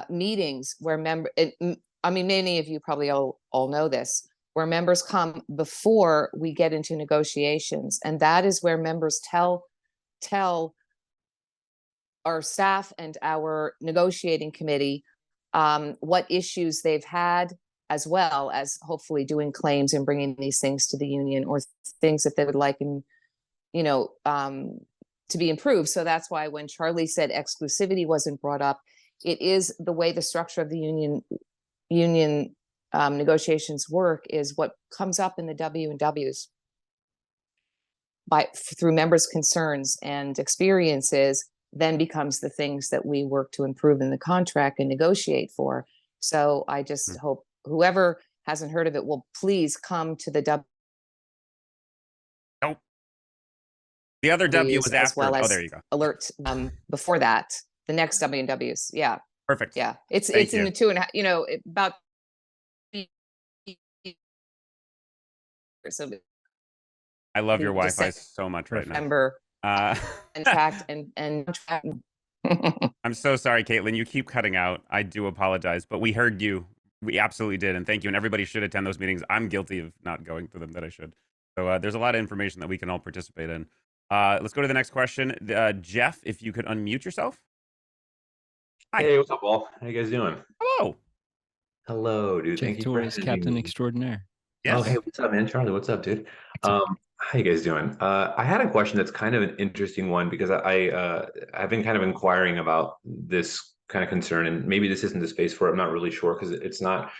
meetings where many of you probably all know this, where members come before we get into negotiations. And that is where members tell our staff and our negotiating committee what issues they've had, as well as hopefully doing claims and bringing these things to the union, or things that they would like to be improved. So that's why when Charlie said exclusivity wasn't brought up, it is the way the structure of the union negotiations work is what comes up in the W&Ws through members' concerns and experiences, then becomes the things that we work to improve in the contract and negotiate for. So I just hope whoever hasn't heard of it will please come to the W. Nope. The other W was after. Well, oh, there you go. Alert before that, the next W&Ws. Yeah. Perfect. Yeah. It's Thank in you. the 2.5, about. So I love your just Wi-Fi so much right now. remember contract and I'm so sorry, Caitlin. You keep cutting out. I do apologize, but we heard you. We absolutely did, and thank you. And everybody should attend those meetings. I'm guilty of not going to them that I should. So there's a lot of information that we can all participate in. Let's go to the next question. Jeff, if you could unmute yourself. Hi. Hey, what's up, all? How you guys doing? Hello. Hello, dude. Jeff Thank you for Torres, having Captain me. Extraordinaire. Yes. Oh, hey, what's up, man? Charlie, what's up, dude? How you guys doing? I had a question that's kind of an interesting one, because I've been kind of inquiring about this kind of concern, and maybe this isn't the space for it. I'm not really sure, because it's not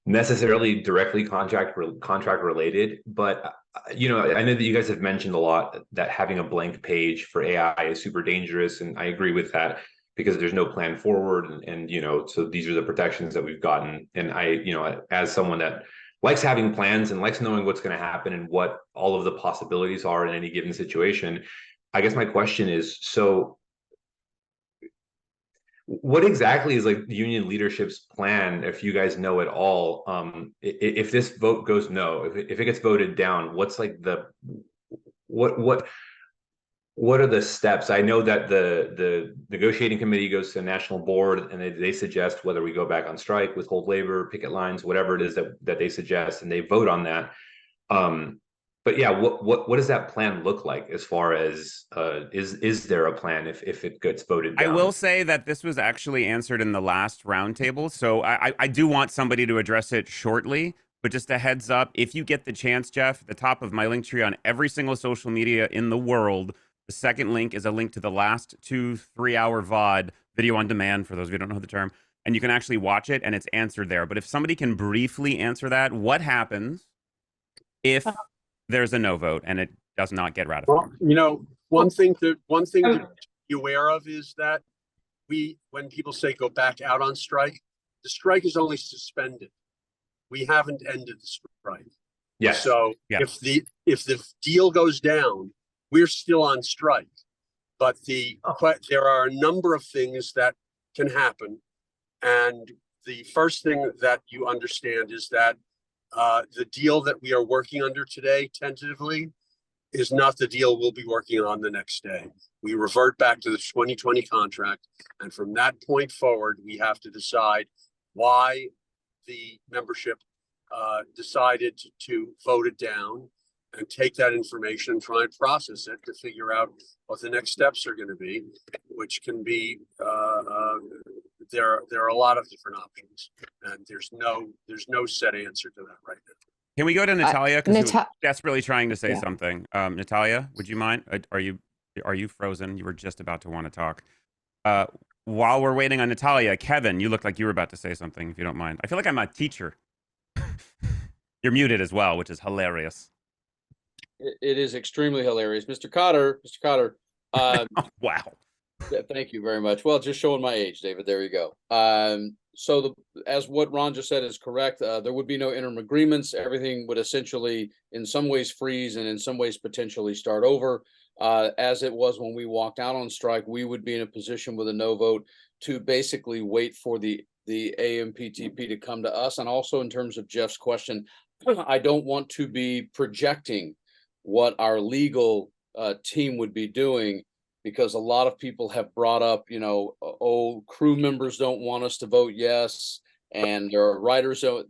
necessarily directly contract related, but I know that you guys have mentioned a lot that having a blank page for AI is super dangerous, and I agree with that, because there's no plan forward, and so these are the protections that we've gotten. And I as someone that likes having plans and likes knowing what's going to happen and what all of the possibilities are in any given situation, I guess my question is, so what exactly is like the union leadership's plan, if you guys know at all? If this vote goes no, if it gets voted down, what's like what are the steps? I know that the negotiating committee goes to the national board, and they suggest whether we go back on strike, withhold labor, picket lines, whatever it is that they suggest, and they vote on that. But yeah, what does that plan look like as far as is there a plan if it gets voted down? I will say that this was actually answered in the last roundtable, so I do want somebody to address it shortly. But just a heads up, if you get the chance, Jeff, at the top of my link tree on every single social media in the world, the second link is a link to the last 2-3 hour VOD, video on demand, for those of you who don't know the term, and you can actually watch it and it's answered there. But if somebody can briefly answer that, what happens if there's a no vote and it does not get ratified? Well, you know, one thing to be aware of is that when people say go back out on strike, the strike is only suspended. We haven't ended the strike. Yes. So yes. if the deal goes down, we're still on strike. But there are a number of things that can happen. And the first thing that you understand is that the deal that we are working under today, tentatively, is not the deal we'll be working on the next day. We revert back to the 2020 contract. And from that point forward, we have to decide why the membership decided to vote it down, and take that information and try and process it to figure out what the next steps are going to be, which can be there are a lot of different options, and there's no set answer to that right now. Can we go to Natalia? Because desperately trying to say something. Natalia, would you mind? Are you frozen? You were just about to want to talk. While we're waiting on Natalia, Kevin, you look like you were about to say something, if you don't mind. I feel like I'm a teacher. You're muted as well, which is hilarious. It is extremely hilarious. Mr. Cotter. Wow. Thank you very much. Well, just showing my age, David. There you go. So as what Ron just said is correct, there would be no interim agreements. Everything would essentially, in some ways, freeze and in some ways potentially start over. As it was when we walked out on strike, we would be in a position with a no vote to basically wait for the AMPTP to come to us. And also in terms of Jeff's question, I don't want to be projecting what our legal team would be doing, because a lot of people have brought up, crew members don't want us to vote yes, and there are writers. So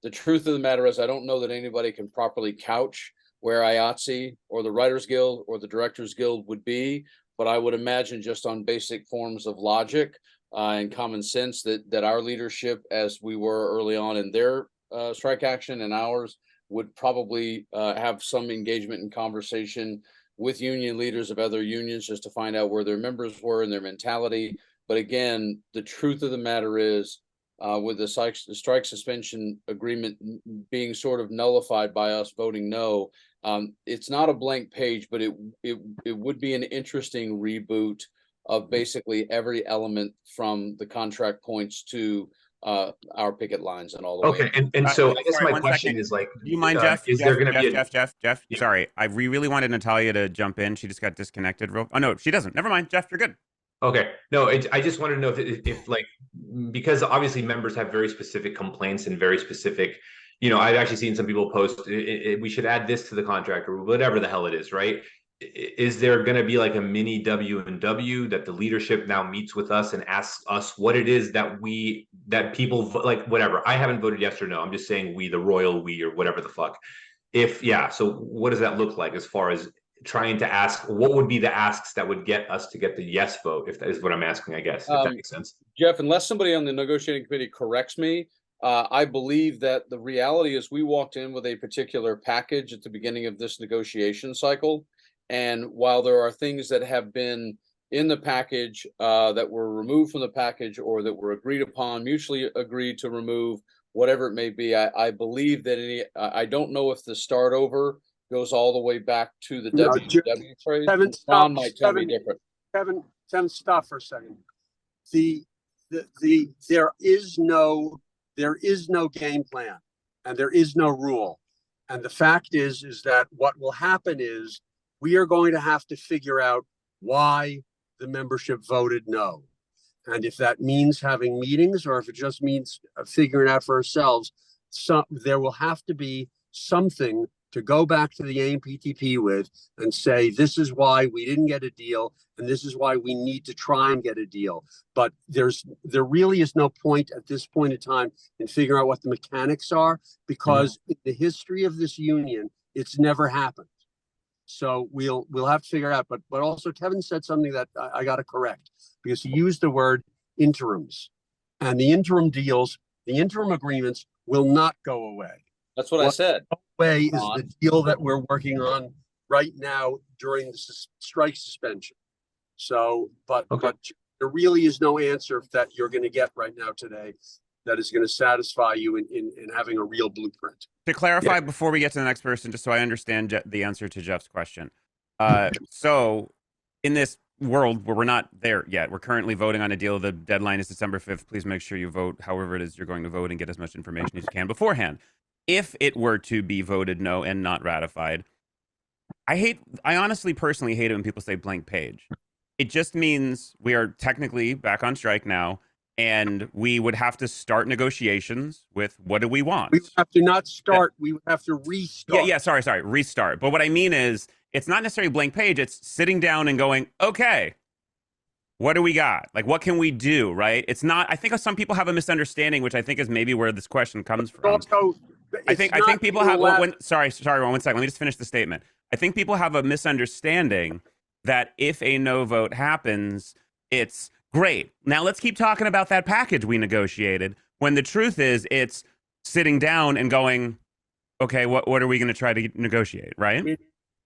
the truth of the matter is, I don't know that anybody can properly couch where IATSE or the Writers Guild or the Directors Guild would be, but I would imagine just on basic forms of logic and common sense that our leadership, as we were early on in their strike action and ours, would probably have some engagement and conversation with union leaders of other unions just to find out where their members were and their mentality. But again, the truth of the matter is, with the strike suspension agreement being sort of nullified by us voting no, it's not a blank page, but it would be an interesting reboot of basically every element from the contract points to our picket lines and all the way. Okay, and so I guess my question is like, do you mind, Jeff? Is there going to be Jeff? Yeah. Sorry, we really wanted Natalia to jump in. She just got disconnected. Oh no, she doesn't. Never mind, Jeff. You're good. Okay, no, I just wanted to know if like, because obviously members have very specific complaints and very specific, I've actually seen some people post, we should add this to the contract or whatever the hell it is, right? Is there going to be like a mini W&W that the leadership now meets with us and asks us what it is that people like, whatever. I haven't voted yes or no. I'm just saying we, the royal we, or whatever the fuck. So what does that look like as far as trying to ask, what would be the asks that would get us to get the yes vote, if that is what I'm asking, I guess, if that makes sense. Jeff, unless somebody on the negotiating committee corrects me, I believe that the reality is we walked in with a particular package at the beginning of this negotiation cycle. And while there are things that have been in the package that were removed from the package or that were agreed upon, mutually agreed to remove, whatever it may be, I believe that I don't know if the start over goes all the way back to the WW phrase. Kevin, Ron might tell me different. Kevin, stop for a second. There is no game plan and there is no rule. And the fact is that what will happen is we are going to have to figure out why the membership voted no. And if that means having meetings or if it just means figuring out for ourselves, there will have to be something to go back to the AMPTP with and say, this is why we didn't get a deal, and this is why we need to try and get a deal. But there really is no point at this point in time in figuring out what the mechanics are, because in the history of this union, It's never happened. So we'll have to figure it out. But also Kevin said something that I got to correct, because he used the word interims, and the interim deals, the interim agreements will not go away. That's what I said. Way is the deal that we're working on right now during the strike suspension. So, but there really is no answer that you're going to get right now today that is going to satisfy you in having a real blueprint. To clarify, before we get to the next person, just so I understand the answer to Jeff's question. So in this world where we're not there yet, we're currently voting on a deal. The deadline is December 5th. Please make sure you vote however it is you're going to vote and get as much information as you can beforehand. If it were to be voted no and not ratified, I honestly personally hate it when people say blank page. It just means we are technically back on strike now, and we would have to start negotiations with what do we want? We would have to not start, we would have to restart. Yeah, sorry, restart. But what I mean is, it's not necessarily a blank page, it's sitting down and going, okay, what do we got? Like, what can we do, right? It's not, I think some people have a misunderstanding, which I think is maybe where this question comes from. Also, I think people have, sorry, one second, let me just finish the statement. I think people have a misunderstanding that if a no vote happens, it's great. Now let's keep talking about that package we negotiated, when the truth is it's sitting down and going, okay, what are we going to try to negotiate, right?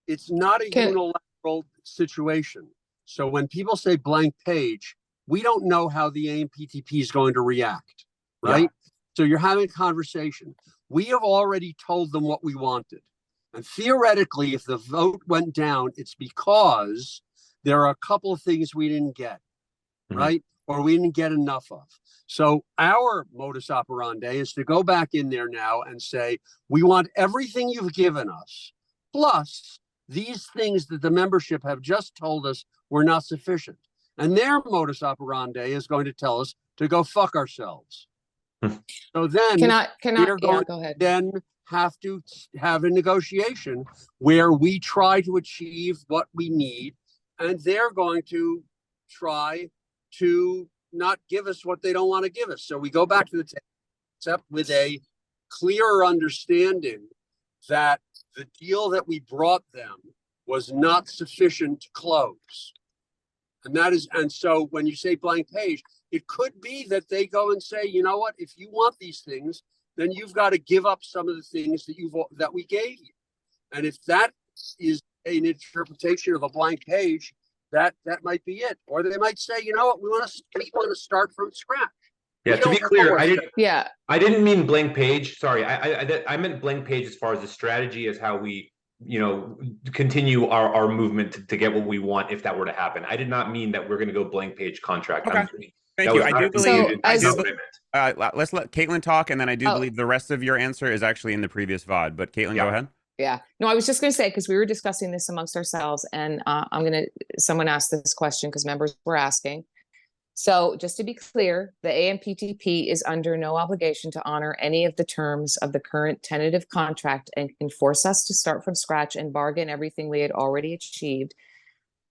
It's not a unilateral situation. So when people say blank page, we don't know how the AMPTP is going to react, right? Yeah. So you're having a conversation. We have already told them what we wanted. And theoretically, if the vote went down, it's because there are a couple of things we didn't get, right? Or we didn't get enough of. So our modus operandi is to go back in there now and say, we want everything you've given us, plus these things that the membership have just told us were not sufficient. And their modus operandi is going to tell us to go fuck ourselves. So then we're going to then have to have a negotiation where we try to achieve what we need, and they're going to try to not give us what they don't want to give us. So we go back to the table, except with a clearer understanding that the deal that we brought them was not sufficient to close. And so when you say blank page, it could be that they go and say, you know what, if you want these things, then you've got to give up some of the things that we gave you. And if that is an interpretation of a blank page, that might be it. Or they might say, you know what, we want to start from scratch. Yeah, to be clear, I didn't mean blank page. Sorry, I meant blank page as far as the strategy, as how we, continue our movement to get what we want if that were to happen. I did not mean that we're going to go blank page contract. Okay. Thank you. I do believe. Let's let Caitlin talk, and then I do believe the rest of your answer is actually in the previous VOD. But Caitlin, go ahead. Yeah. No, I was just going to say, because we were discussing this amongst ourselves, and someone asked this question because members were asking. So just to be clear, the AMPTP is under no obligation to honor any of the terms of the current tentative contract and can force us to start from scratch and bargain everything we had already achieved.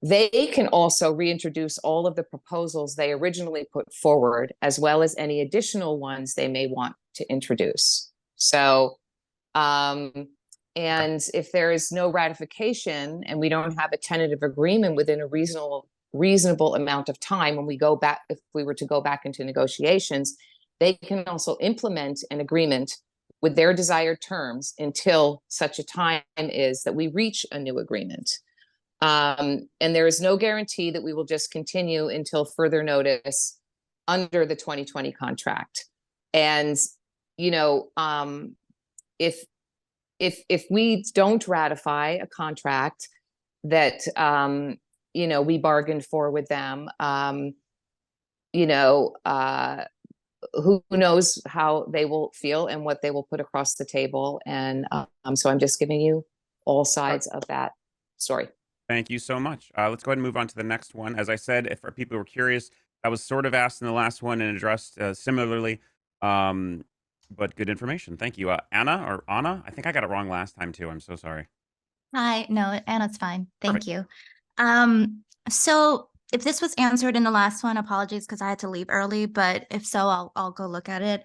They can also reintroduce all of the proposals they originally put forward, as well as any additional ones they may want to introduce. So, and if there is no ratification and we don't have a tentative agreement within a reasonable amount of time, when we go back, if we were to go back into negotiations, they can also implement an agreement with their desired terms until such a time is that we reach a new agreement. And there is no guarantee that we will just continue until further notice under the 2020 contract. And, if we don't ratify a contract that, we bargained for with them, who knows how they will feel and what they will put across the table. And so I'm just giving you all sides of that story. Thank you so much. Let's go ahead and move on to the next one. As I said, if our people were curious, that was sort of asked in the last one and addressed similarly, but good information. Thank you. Anna? I think I got it wrong last time too. I'm so sorry. Hi, no, Anna's fine. Thank you. So if this was answered in the last one, apologies because I had to leave early, but if so, I'll go look at it.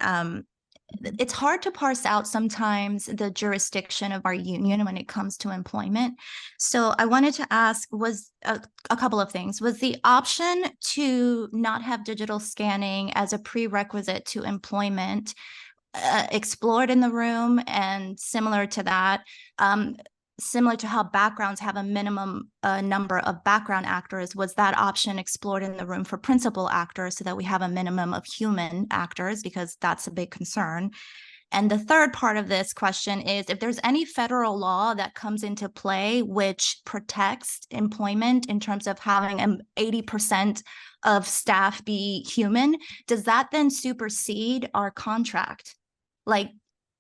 it's hard to parse out sometimes the jurisdiction of our union when it comes to employment. So I wanted to ask, was a couple of things. Was the option to not have digital scanning as a prerequisite to employment explored in the room? And similar to that, similar to how backgrounds have a minimum number of background actors, was that option explored in the room for principal actors so that we have a minimum of human actors, because that's a big concern? And the third part of this question is if there's any federal law that comes into play which protects employment in terms of having 80% of staff be human, does that then supersede our contract? Like,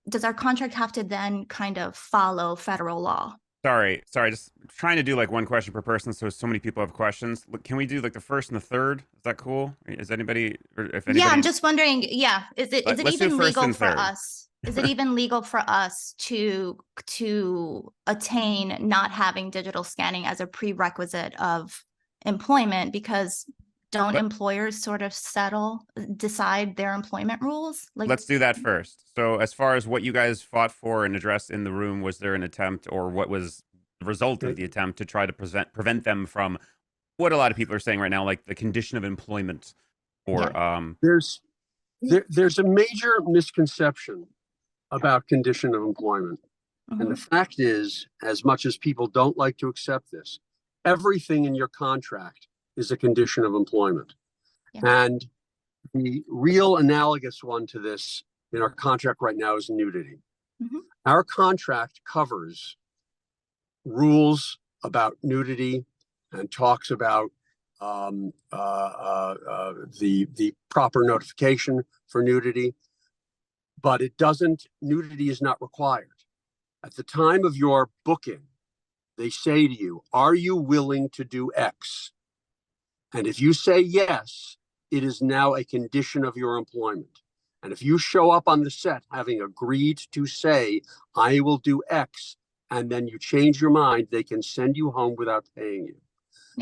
does our contract have to then kind of follow federal law? Sorry, just trying to do like one question per person, so many people have questions. Can we do like the first and the third? Is that cool? Is anybody, or if anybody? Yeah, I'm just wondering, yeah, is it even legal for us? Is it even legal for us to attain not having digital scanning as a prerequisite of employment? Because don't employers sort of decide their employment rules? Like, let's do that first. So as far as what you guys fought for and addressed in the room, was there an attempt, or what was the result of the attempt to try to prevent them from what a lot of people are saying right now, like the condition of employment? Or there's a major misconception about condition of employment. And the fact is, as much as people don't like to accept this, everything in your contract is a condition of employment. And the real analogous one to this in our contract right now is nudity. Our contract covers rules about nudity and talks about the proper notification for nudity, but it doesn't, nudity is not required. At the time of your booking, they say to you, are you willing to do X? And if you say yes, it is now a condition of your employment. And if you show up on the set having agreed to say, I will do X, and then you change your mind, they can send you home without paying you.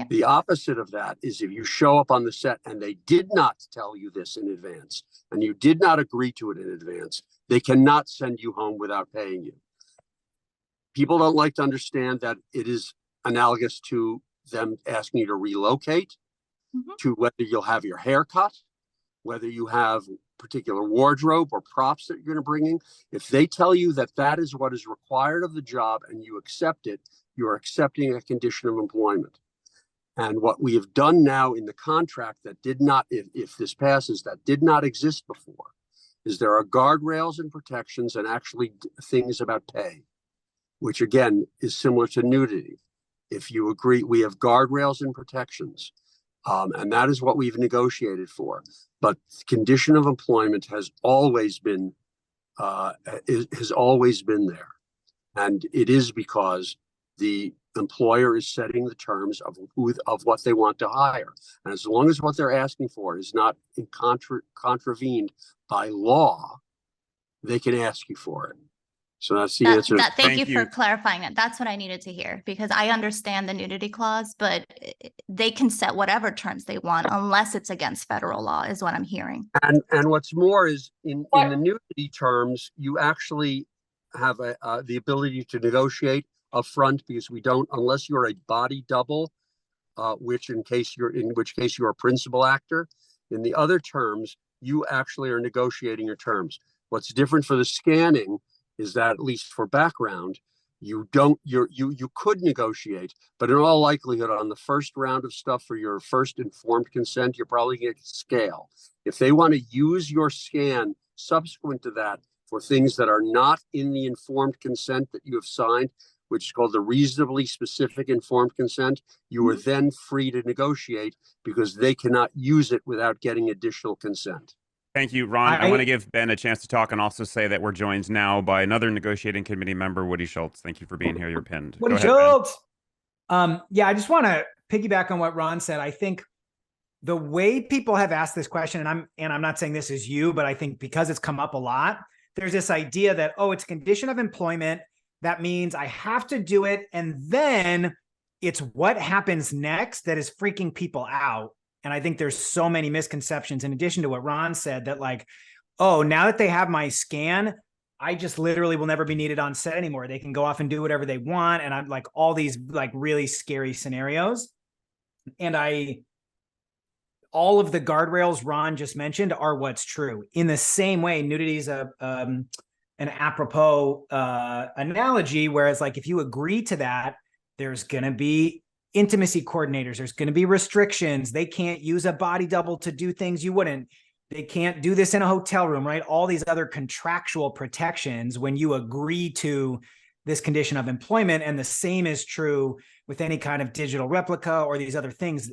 The opposite of that is if you show up on the set and they did not tell you this in advance, and you did not agree to it in advance, they cannot send you home without paying you. People don't like to understand that it is analogous to them asking you to relocate, to whether you'll have your hair cut, whether you have particular wardrobe or props that you're going to bring in. If they tell you that that is what is required of the job and you accept it, you're accepting a condition of employment. And what we have done now in the contract that did not, if this passes, that did not exist before, is there are guardrails and protections and actually things about pay, which again is similar to nudity. If you agree, we have guardrails and protections. And that is what we've negotiated for. But condition of employment has always been there, and it is because the employer is setting the terms of what they want to hire. And as long as what they're asking for is not contravened by law, they can ask you for it. So that's the answer. Thank you for clarifying that. That's what I needed to hear, because I understand the nudity clause, but they can set whatever terms they want unless it's against federal law, is what I'm hearing. And what's more is in the nudity terms, you actually have the ability to negotiate upfront, because we don't, unless you're a body double, in which case you're a principal actor. In the other terms, you actually are negotiating your terms. What's different for the scanning is that, at least for background, you could negotiate, but in all likelihood on the first round of stuff for your first informed consent, you're probably going to scale. If they want to use your scan subsequent to that for things that are not in the informed consent that you have signed, which is called the reasonably specific informed consent, you are then free to negotiate, because they cannot use it without getting additional consent. Thank you, Ron. I want to give Ben a chance to talk and also say that we're joined now by another negotiating committee member, Woody Schultz. Thank you for being here. You're pinned. Woody Schultz. Yeah, I just want to piggyback on what Ron said. I think the way people have asked this question, and I'm not saying this is you, but I think because it's come up a lot, there's this idea that, oh, it's a condition of employment. That means I have to do it. And then it's what happens next that is freaking people out. And I think there's so many misconceptions, in addition to what Ron said, that like, oh, now that they have my scan, I just literally will never be needed on set anymore. They can go off and do whatever they want. And I'm like all these like really scary scenarios. And all of the guardrails Ron just mentioned are what's true. In the same way, nudity is an apropos analogy, whereas like if you agree to that, there's going to be intimacy coordinators, there's going to be restrictions. They can't use a body double to do things you wouldn't. They can't do this in a hotel room, right? All these other contractual protections when you agree to this condition of employment. And the same is true with any kind of digital replica or these other things.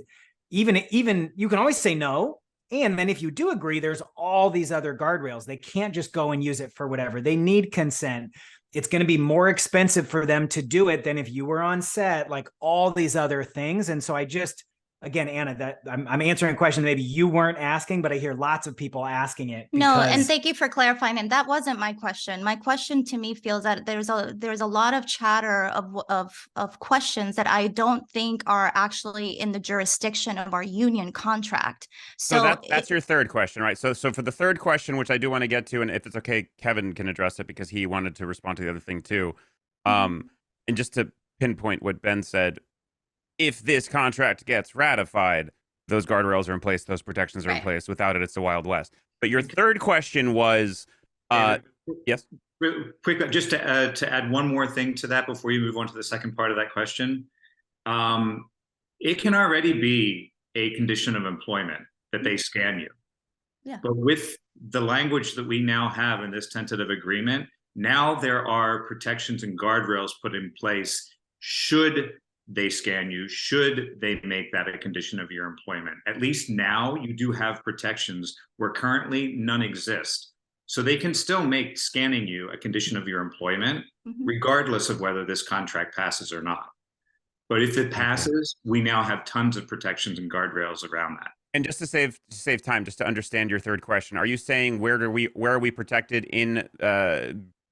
Even you can always say no. And then if you do agree, there's all these other guardrails. They can't just go and use it for whatever. They need consent. It's going to be more expensive for them to do it than if you were on set, like all these other things. And so I just, again, Anna, that I'm answering a question maybe you weren't asking, but I hear lots of people asking it. No, and thank you for clarifying. And that wasn't my question. My question to me feels that there's a lot of chatter of questions that I don't think are actually in the jurisdiction of our union contract. So that's your third question, right? So for the third question, which I do want to get to, and if it's okay, Kevin can address it because he wanted to respond to the other thing too. And just to pinpoint what Ben said, if this contract gets ratified, those guardrails are in place, those protections are in place. Without it, it's the Wild West. But your third question was, yes? Quick, just to add one more thing to that before you move on to the second part of that question. It can already be a condition of employment that they scan you. Yeah. But with the language that we now have in this tentative agreement, now there are protections and guardrails put in place should they scan you, should they make that a condition of your employment. At least now you do have protections where currently none exist. So they can still make scanning you a condition of your employment, regardless of whether this contract passes or not. But if it passes, we now have tons of protections and guardrails around that. And just to save time, just to understand your third question, are you saying where are we protected in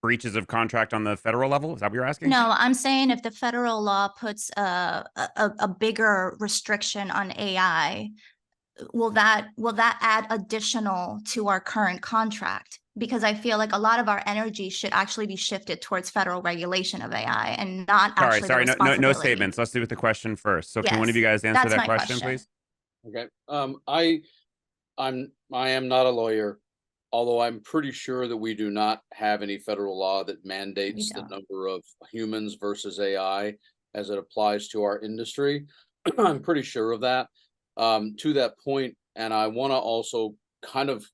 breaches of contract on the federal level? Is that what you're asking? No, I'm saying if the federal law puts a bigger restriction on AI, will that add additional to our current contract? Because I feel like a lot of our energy should actually be shifted towards federal regulation of AI and not actually. Sorry, no statements. Let's do with the question first. So can one of you guys answer that question, please? Okay. I am not a lawyer, although I'm pretty sure that we do not have any federal law that mandates the number of humans versus AI as it applies to our industry. I'm pretty sure of that. To that point, and I want to also kind of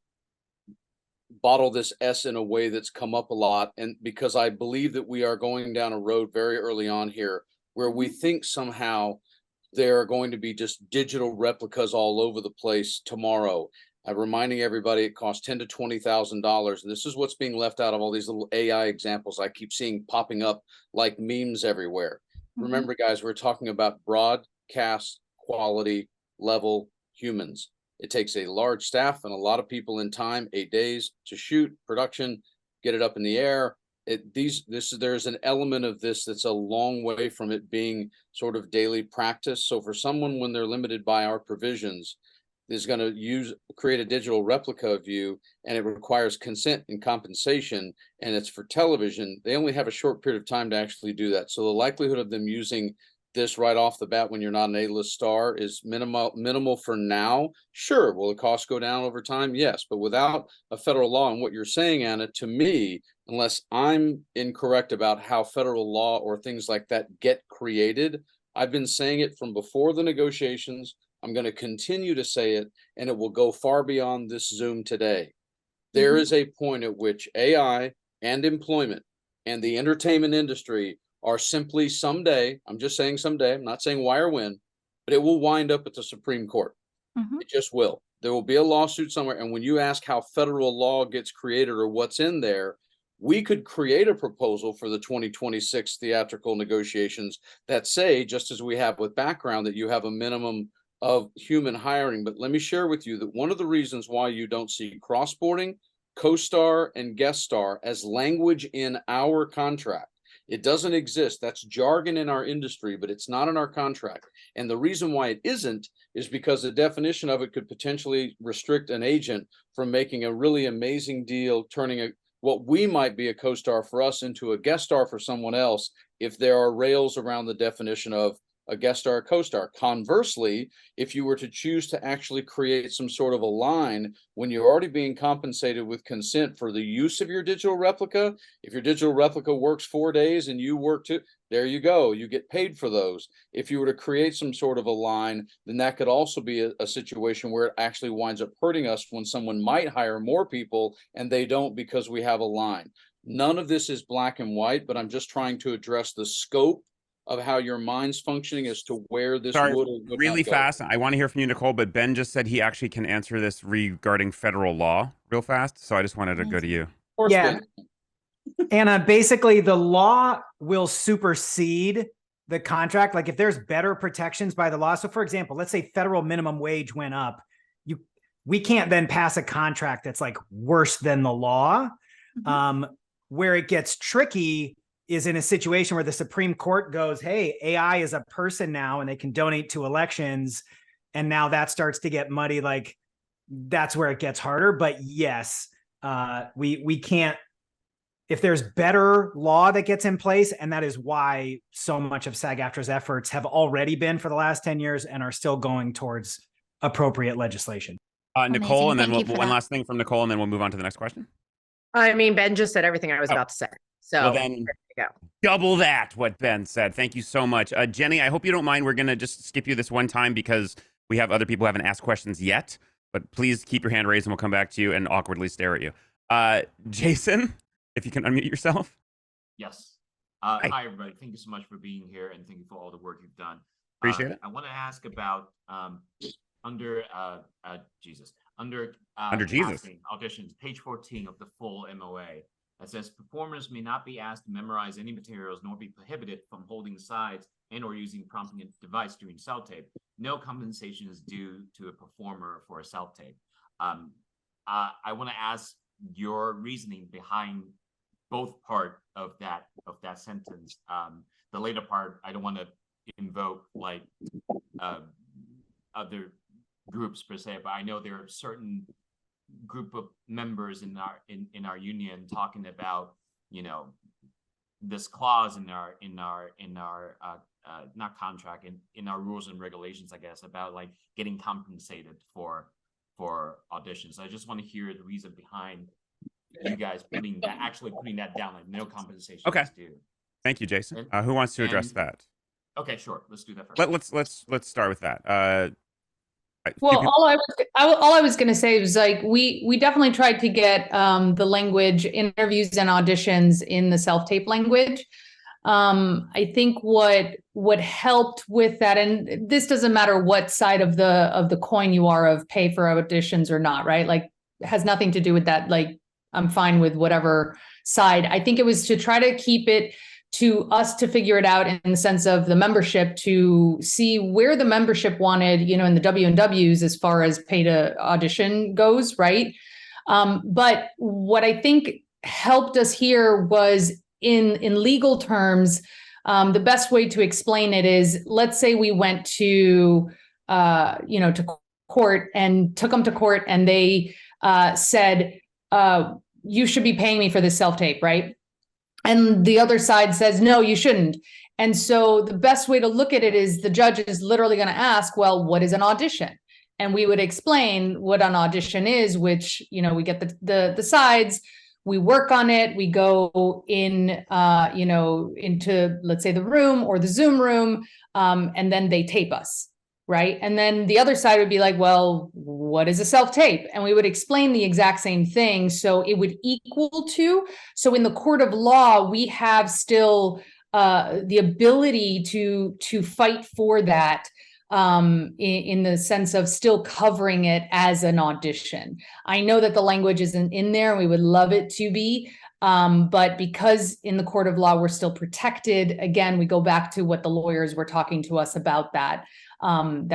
bottle this S in a way that's come up a lot, and because I believe that we are going down a road very early on here where we think somehow there are going to be just digital replicas all over the place tomorrow. I'm reminding everybody it costs $10,000 to $20,000, and this is what's being left out of all these little AI examples I keep seeing popping up like memes everywhere. Remember, guys, we're talking about broadcast quality level humans. It takes a large staff and a lot of people in time, 8 days to shoot, production, get it up in the air. There's an element of this that's a long way from it being sort of daily practice. So for someone, when they're limited by our provisions, is going to create a digital replica of you, and it requires consent and compensation, and it's for television, they only have a short period of time to actually do that. So the likelihood of them using this right off the bat when you're not an A-list star is minimal for now. Sure, will the cost go down over time? Yes, but without a federal law, and what you're saying, Anna, to me, unless I'm incorrect about how federal law or things like that get created, I've been saying it from before the negotiations. I'm going to continue to say it, and it will go far beyond this Zoom today. There is a point at which AI and employment and the entertainment industry are simply someday, I'm just saying someday, I'm not saying why or when, but it will wind up at the Supreme Court. It just will. There will be a lawsuit somewhere. And when you ask how federal law gets created or what's in there, we could create a proposal for the 2026 theatrical negotiations that say, just as we have with background, that you have a minimum of human hiring. But let me share with you that one of the reasons why you don't see crossboarding, co-star, and guest star as language in our contract It doesn't exist. That's jargon in our industry, but it's not in our contract. And the reason why it isn't is because the definition of it could potentially restrict an agent from making a really amazing deal, turning what we might be a co-star for us into a guest star for someone else, if there are rails around the definition of a guest star, a co-star. Conversely, if you were to choose to actually create some sort of a line when you're already being compensated with consent for the use of your digital replica, if your digital replica works 4 days and you work 2, there you go, you get paid for those. If you were to create some sort of a line, then that could also be a situation where it actually winds up hurting us when someone might hire more people and they don't because we have a line. None of this is black and white, but I'm just trying to address the scope of how your mind's functioning as to where this would or would really not go. fast. I want to hear from you, Nicole, but Ben just said he actually can answer this regarding federal law real fast. So I just wanted to go to you. Yeah. Anna, basically the law will supersede the contract. Like if there's better protections by the law. So for example, let's say federal minimum wage went up. We can't then pass a contract that's like worse than the law. Where it gets tricky is in a situation where the Supreme Court goes, hey, AI is a person now and they can donate to elections. And now that starts to get muddy. Like that's where it gets harder. But yes, we can't, if there's better law that gets in place, and that is why so much of SAG-AFTRA's efforts have already been for the last 10 years and are still going towards appropriate legislation. Nicole, and then one last thing from Nicole, and then we'll move on to the next question. I mean, Ben just said everything I was about to say. So well, then there you go. Double that what Ben said. Thank you so much. Jenny, I hope you don't mind. We're going to just skip you this one time because we have other people who haven't asked questions yet. But please keep your hand raised and we'll come back to you and awkwardly stare at you. Jason, if you can unmute yourself. Yes. Hi, everybody. Thank you so much for being here and thank you for all the work you've done. Appreciate it. I want to ask about under Jesus, casting, auditions, page 14 of the full MOA. That says performers may not be asked to memorize any materials nor be prohibited from holding sides and or using prompting device during self-tape. No compensation is due to a performer for a self-tape. I want to ask your reasoning behind both part of that sentence. The later part, I don't want to invoke like other groups per se, but I know there are certain group of members in our union talking about, you know, this clause in our not contract, in our rules and regulations, I guess, about like getting compensated for auditions. I just want to hear the reason behind you guys putting that down, like no compensation is due. Thank you, Jason. Who wants to address that? Okay, sure. Let's do that first. Let's start with that. Well, all I was going to say was like we definitely tried to get the language interviews and auditions in the self-tape language. I think what helped with that, and this doesn't matter what side of the coin you are of pay for auditions or not, right? Like it has nothing to do with that. Like I'm fine with whatever side. I think it was to try to keep it to us to figure it out in the sense of the membership, to see where the membership wanted, you know, in the W&Ws as far as pay to audition goes, right? But what I think helped us here was in legal terms, the best way to explain it is, let's say we went to court and took them to court and they said, you should be paying me for this self-tape, right? And the other side says, no, you shouldn't. And so the best way to look at it is the judge is literally going to ask, well, what is an audition? And we would explain what an audition is, which, you know, we get the sides, we work on it, we go in, into, let's say, the room or the Zoom room, and then they tape us. Right. And then the other side would be like, well, what is a self-tape? And we would explain the exact same thing. So it would equal to. So in the court of law, we have still the ability to fight for that in the sense of still covering it as an audition. I know that the language isn't in there. We would love it to be. But because in the court of law, we're still protected. Again, we go back to what the lawyers were talking to us about that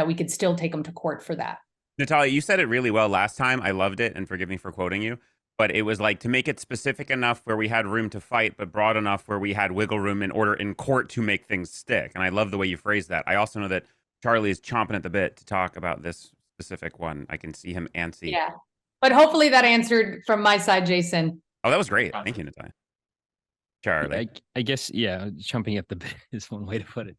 we could still take them to court for that. Natalia, you said it really well last time. I loved it, and forgive me for quoting you. but it was like to make it specific enough where we had room to fight, but broad enough where we had wiggle room in order in court to make things stick. And I love the way you phrased that. I also know that Charlie is chomping at the bit to talk about this specific one. I can see him antsy. Yeah, but hopefully that answered from my side, Jason. Oh, that was great. Thank you, Natalia. Charlie. I guess, yeah, chomping at the bit is one way to put it.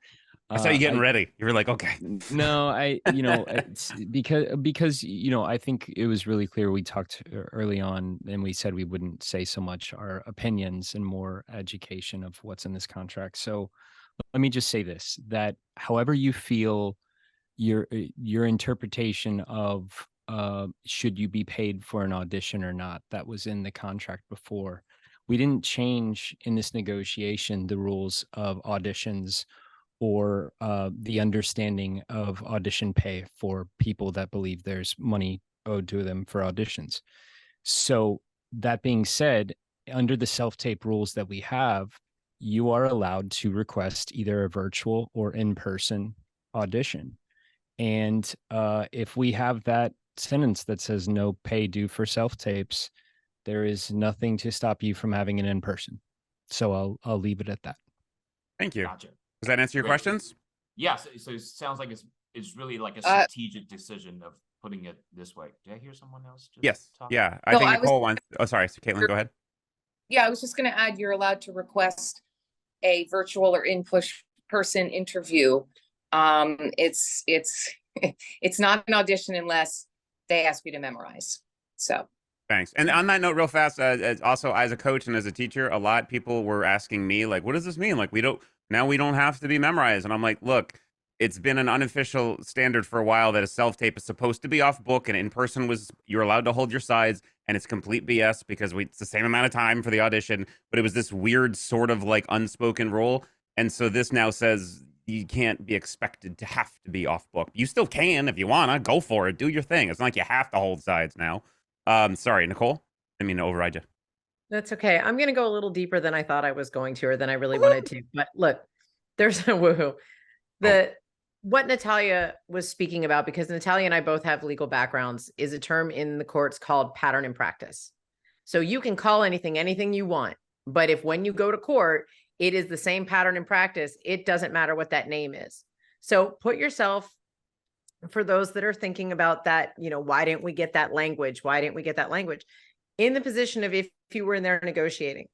I saw you getting ready. You were like, okay. No, it's because, I think it was really clear. We talked early on and we said we wouldn't say so much our opinions and more education of what's in this contract. So let me just say this, that however you feel your interpretation of should you be paid for an audition or not, that was in the contract before. We didn't change in this negotiation the rules of auditions or the understanding of audition pay for people that believe there's money owed to them for auditions. So that being said, under the self-tape rules that we have, you are allowed to request either a virtual or in-person audition. And if we have that sentence that says no pay due for self-tapes, there is nothing to stop you from having an in-person. So I'll leave it at that. Thank you. Gotcha. Does that answer your questions? Yes. So it sounds like it's really like a strategic decision of putting it this way. Did I hear someone else? Yes. Talk? Yeah. I think Nicole wants. Oh, sorry. So Caitlin, go ahead. Yeah, I was just going to add, you're allowed to request a virtual or in-person interview. It's not an audition unless they ask you to memorize. So. Thanks. And on that note, real fast, also as a coach and as a teacher, a lot of people were asking me, like, what does this mean? Like, we don't have to be memorized. And I'm like, look, it's been an unofficial standard for a while that a self-tape is supposed to be off book, and in person you're allowed to hold your sides, and it's complete BS because it's the same amount of time for the audition, but it was this weird sort of like unspoken rule. And so this now says you can't be expected to have to be off book. You still can if you want to. Go for it. Do your thing. It's not like you have to hold sides now. Sorry, Nicole. I mean, to override you. That's okay. I'm going to go a little deeper than I thought I was going to, or than I really wanted to. But look, there's a woohoo. What Natalia was speaking about, because Natalia and I both have legal backgrounds, is a term in the courts called pattern and practice. So you can call anything you want, but if when you go to court, it is the same pattern and practice, it doesn't matter what that name is. So put yourself, for those that are thinking about that, why didn't we get that language? Why didn't we get that language? In the position of if you were in there negotiating,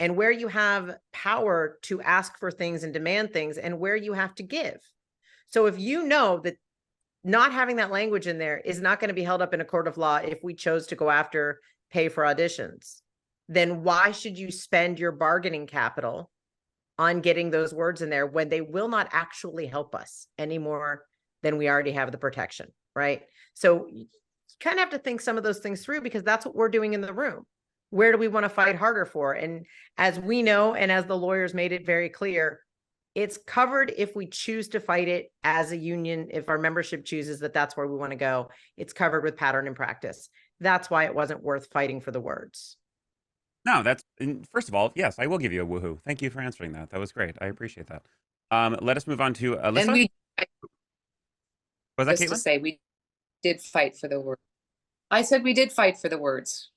and where you have power to ask for things and demand things, and where you have to give. So if you know that not having that language in there is not going to be held up in a court of law if we chose to go after pay for auditions, then why should you spend your bargaining capital on getting those words in there when they will not actually help us any more than we already have the protection, right? So you kind of have to think some of those things through, because that's what we're doing in the room. Where do we want to fight harder for? And as we know, and as the lawyers made it very clear, it's covered if we choose to fight it as a union. If our membership chooses that that's where we want to go, it's covered with pattern and practice. That's why it wasn't worth fighting for the words. No, first of all, yes, I will give you a woohoo. Thank you for answering that. That was great. I appreciate that. Let us move on to Alyssa. Was that just Caitlin? to say, we did fight for the word. I said we did fight for the words.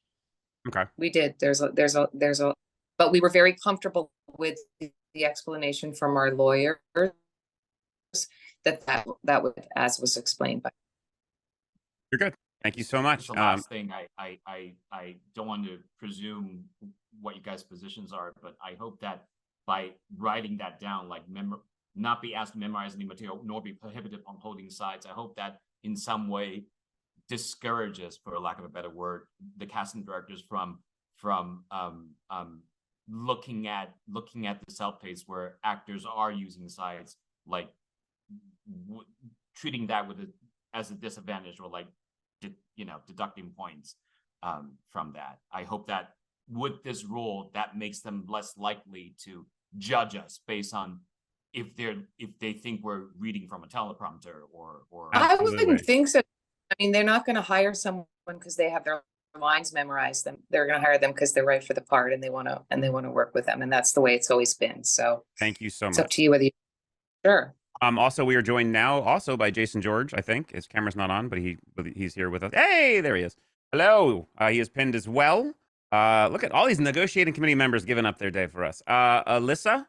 Okay. We did. But we were very comfortable with the explanation from our lawyer that would, as was explained by. You're good. Thank you so much. The last thing, I don't want to presume what you guys' positions are, but I hope that by writing that down, like not be asked to memorize any material, nor be prohibited from holding sides, I hope that in some way discourages, for lack of a better word, the casting directors from looking at the self-tapes where actors are using sides, like treating that as a disadvantage, or like deducting points from that. I hope that with this rule, that makes them less likely to judge us based on if they think we're reading from a teleprompter or. I wouldn't think so. I mean, they're not going to hire someone because they have their lines memorized. They're going to hire them because they're right for the part and they want to work with them, and that's the way it's always been. So thank you so much. It's up to you whether you. Sure. Also, we are joined now also by Jason George. I think his camera's not on, but he's here with us. Hey, there he is. Hello. He is pinned as well. Look at all these negotiating committee members giving up their day for us. Alyssa,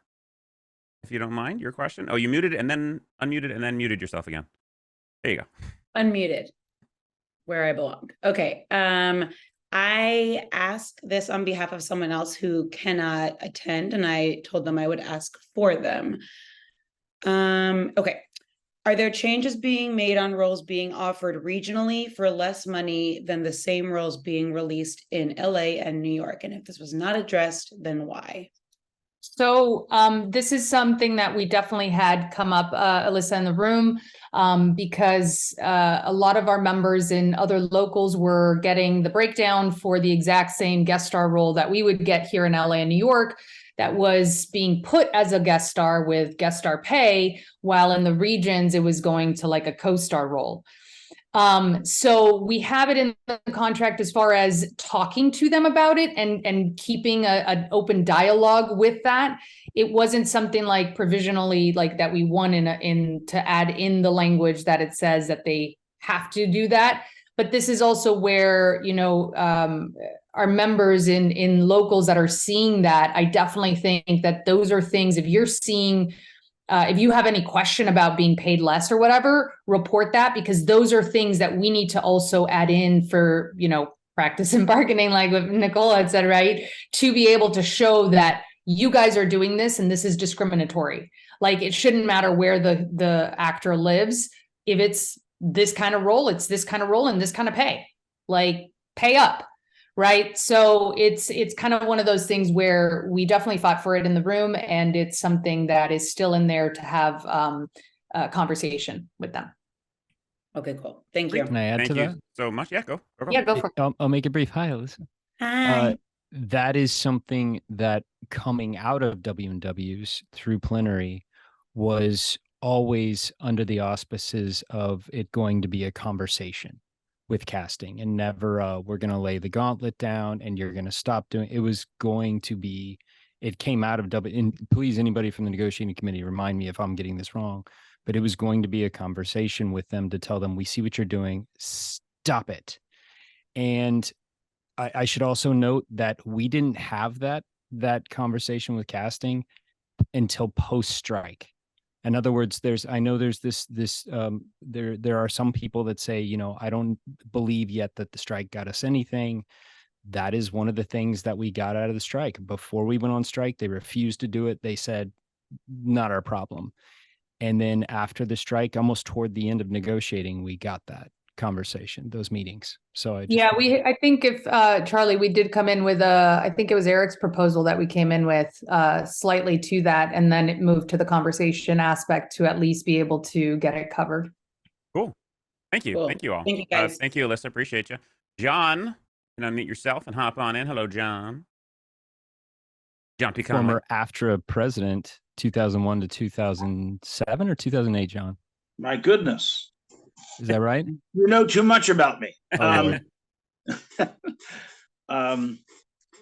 if you don't mind, your question. Oh, you muted and then unmuted and then muted yourself again. There you go. Unmuted, where I belong. Okay. I asked this on behalf of someone else who cannot attend, and I told them I would ask for them. Okay. Are there changes being made on roles being offered regionally for less money than the same roles being released in LA and New York? And if this was not addressed, then why? So this is something that we definitely had come up, Alyssa, in the room, because a lot of our members in other locals were getting the breakdown for the exact same guest star role that we would get here in LA and New York, that was being put as a guest star with guest star pay, while in the regions it was going to like a co-star role. So we have it in the contract as far as talking to them about it and keeping an open dialogue with that. It wasn't something like provisionally like that we want in to add in the language that it says that they have to do that. But this is also where, you know, our members in locals that are seeing that, I definitely think that those are things, if you're seeing, if you have any question about being paid less or whatever, report that, because those are things that we need to also add in for, you know, practice and bargaining, like what Nicole had said, right? To be able to show that you guys are doing this and this is discriminatory. Like, it shouldn't matter where the actor lives. If it's this kind of role, it's this kind of role and this kind of pay. Like, pay up. Right. So it's kind of one of those things where we definitely fought for it in the room, and it's something that is still in there to have a conversation with them. Okay, cool. Thank you. Can I add to Thank that? you so much. Yeah, go. Yeah, go for it. I'll make it brief. Hi, Alyssa. Hi. That is something that coming out of W&Ws through plenary was always under the auspices of it going to be a conversation with casting, and never we're going to lay the gauntlet down and you're going to stop doing it. Was going to be, it came out of and please, anybody from the negotiating committee, remind me if I'm getting this wrong, but it was going to be a conversation with them to tell them, we see what you're doing, stop it. And I should also note that we didn't have that conversation with casting until post-strike. In other words, there are some people that say, you know, I don't believe yet that the strike got us anything. That is one of the things that we got out of the strike. Before we went on strike, they refused to do it. They said, not our problem. And then after the strike, almost toward the end of negotiating, we got that conversation, those meetings. So I think if Charlie, we did come in with I think it was Eric's proposal that we came in with slightly to that, and then it moved to the conversation aspect to at least be able to get it covered. Cool. Thank you. Cool. Thank you all. Thank you, guys. Thank you, Alyssa. Appreciate you. John, can unmute yourself and hop on in. Hello, John. John P. Conley. former AFTRA president, 2001 to 2007 or 2008, John? My goodness. Is that right? You know too much about me.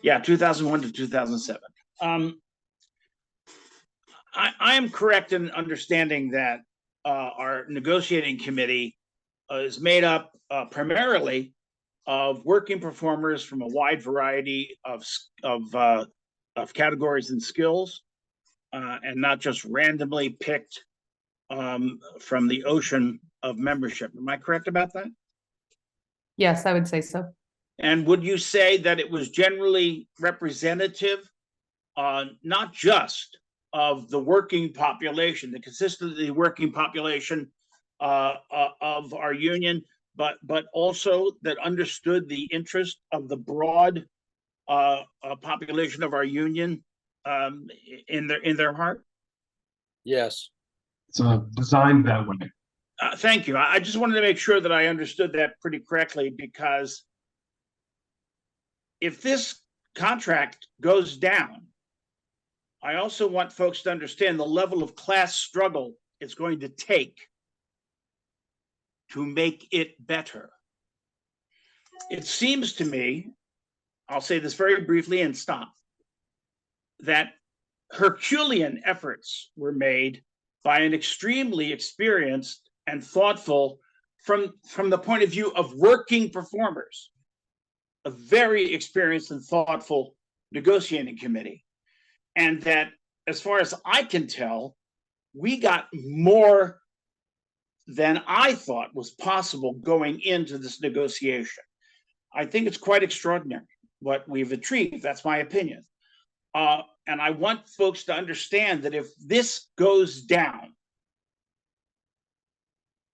Yeah, 2001 to 2007. I am correct in understanding that our negotiating committee is made up primarily of working performers from a wide variety of categories and skills, and not just randomly picked from the ocean of membership. Am I correct about that? Yes, I would say so. And would you say that it was generally representative, not just of the working population, the consistently working population of our union, but also that understood the interest of the broad population of our union in their heart? Yes. It's designed that way. Thank you. I just wanted to make sure that I understood that pretty correctly, because if this contract goes down, I also want folks to understand the level of class struggle it's going to take to make it better. It seems to me, I'll say this very briefly and stop, that Herculean efforts were made by an extremely experienced and thoughtful, from the point of view of working performers, a very experienced and thoughtful negotiating committee. And that, as far as I can tell, we got more than I thought was possible going into this negotiation. I think it's quite extraordinary what we've achieved. That's my opinion. And I want folks to understand that if this goes down,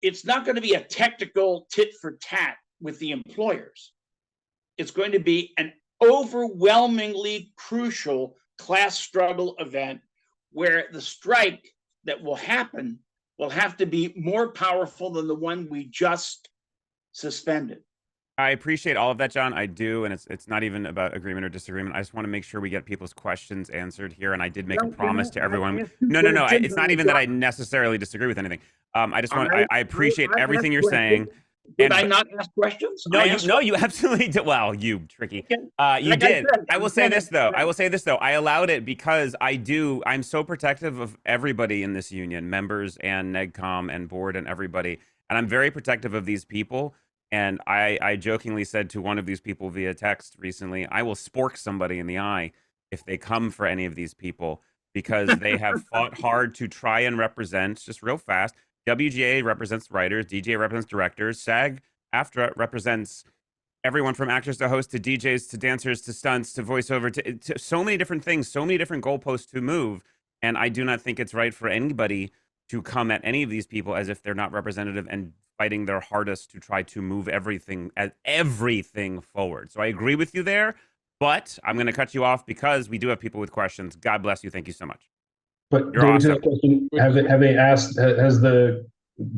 it's not going to be a technical tit for tat with the employers. It's going to be an overwhelmingly crucial class struggle event where the strike that will happen will have to be more powerful than the one we just suspended. I appreciate all of that, John. I do, and it's not even about agreement or disagreement. I just want to make sure we get people's questions answered here, and I did make a promise to everyone. No. It's not even that I necessarily disagree with anything. I just want. I appreciate everything you're saying. Did I not ask questions? No, you absolutely did. Well, you tricky. You did. I will say this though. I allowed it because I'm so protective of everybody in this union, members and NEGCOM and board and everybody, and I'm very protective of these people. And I jokingly said to one of these people via text recently, I will spork somebody in the eye if they come for any of these people, because they have fought hard to try and represent, just real fast. WGA represents writers, DGA represents directors, SAG-AFTRA represents everyone from actors to hosts to DJs to dancers to stunts to voiceover to so many different things, so many different goalposts to move. And I do not think it's right for anybody to come at any of these people as if they're not representative and fighting their hardest to try to move everything forward. So I agree with you there, but I'm going to cut you off because we do have people with questions. God bless you. Thank you so much. But You're David, awesome. to that question, have they asked? Has the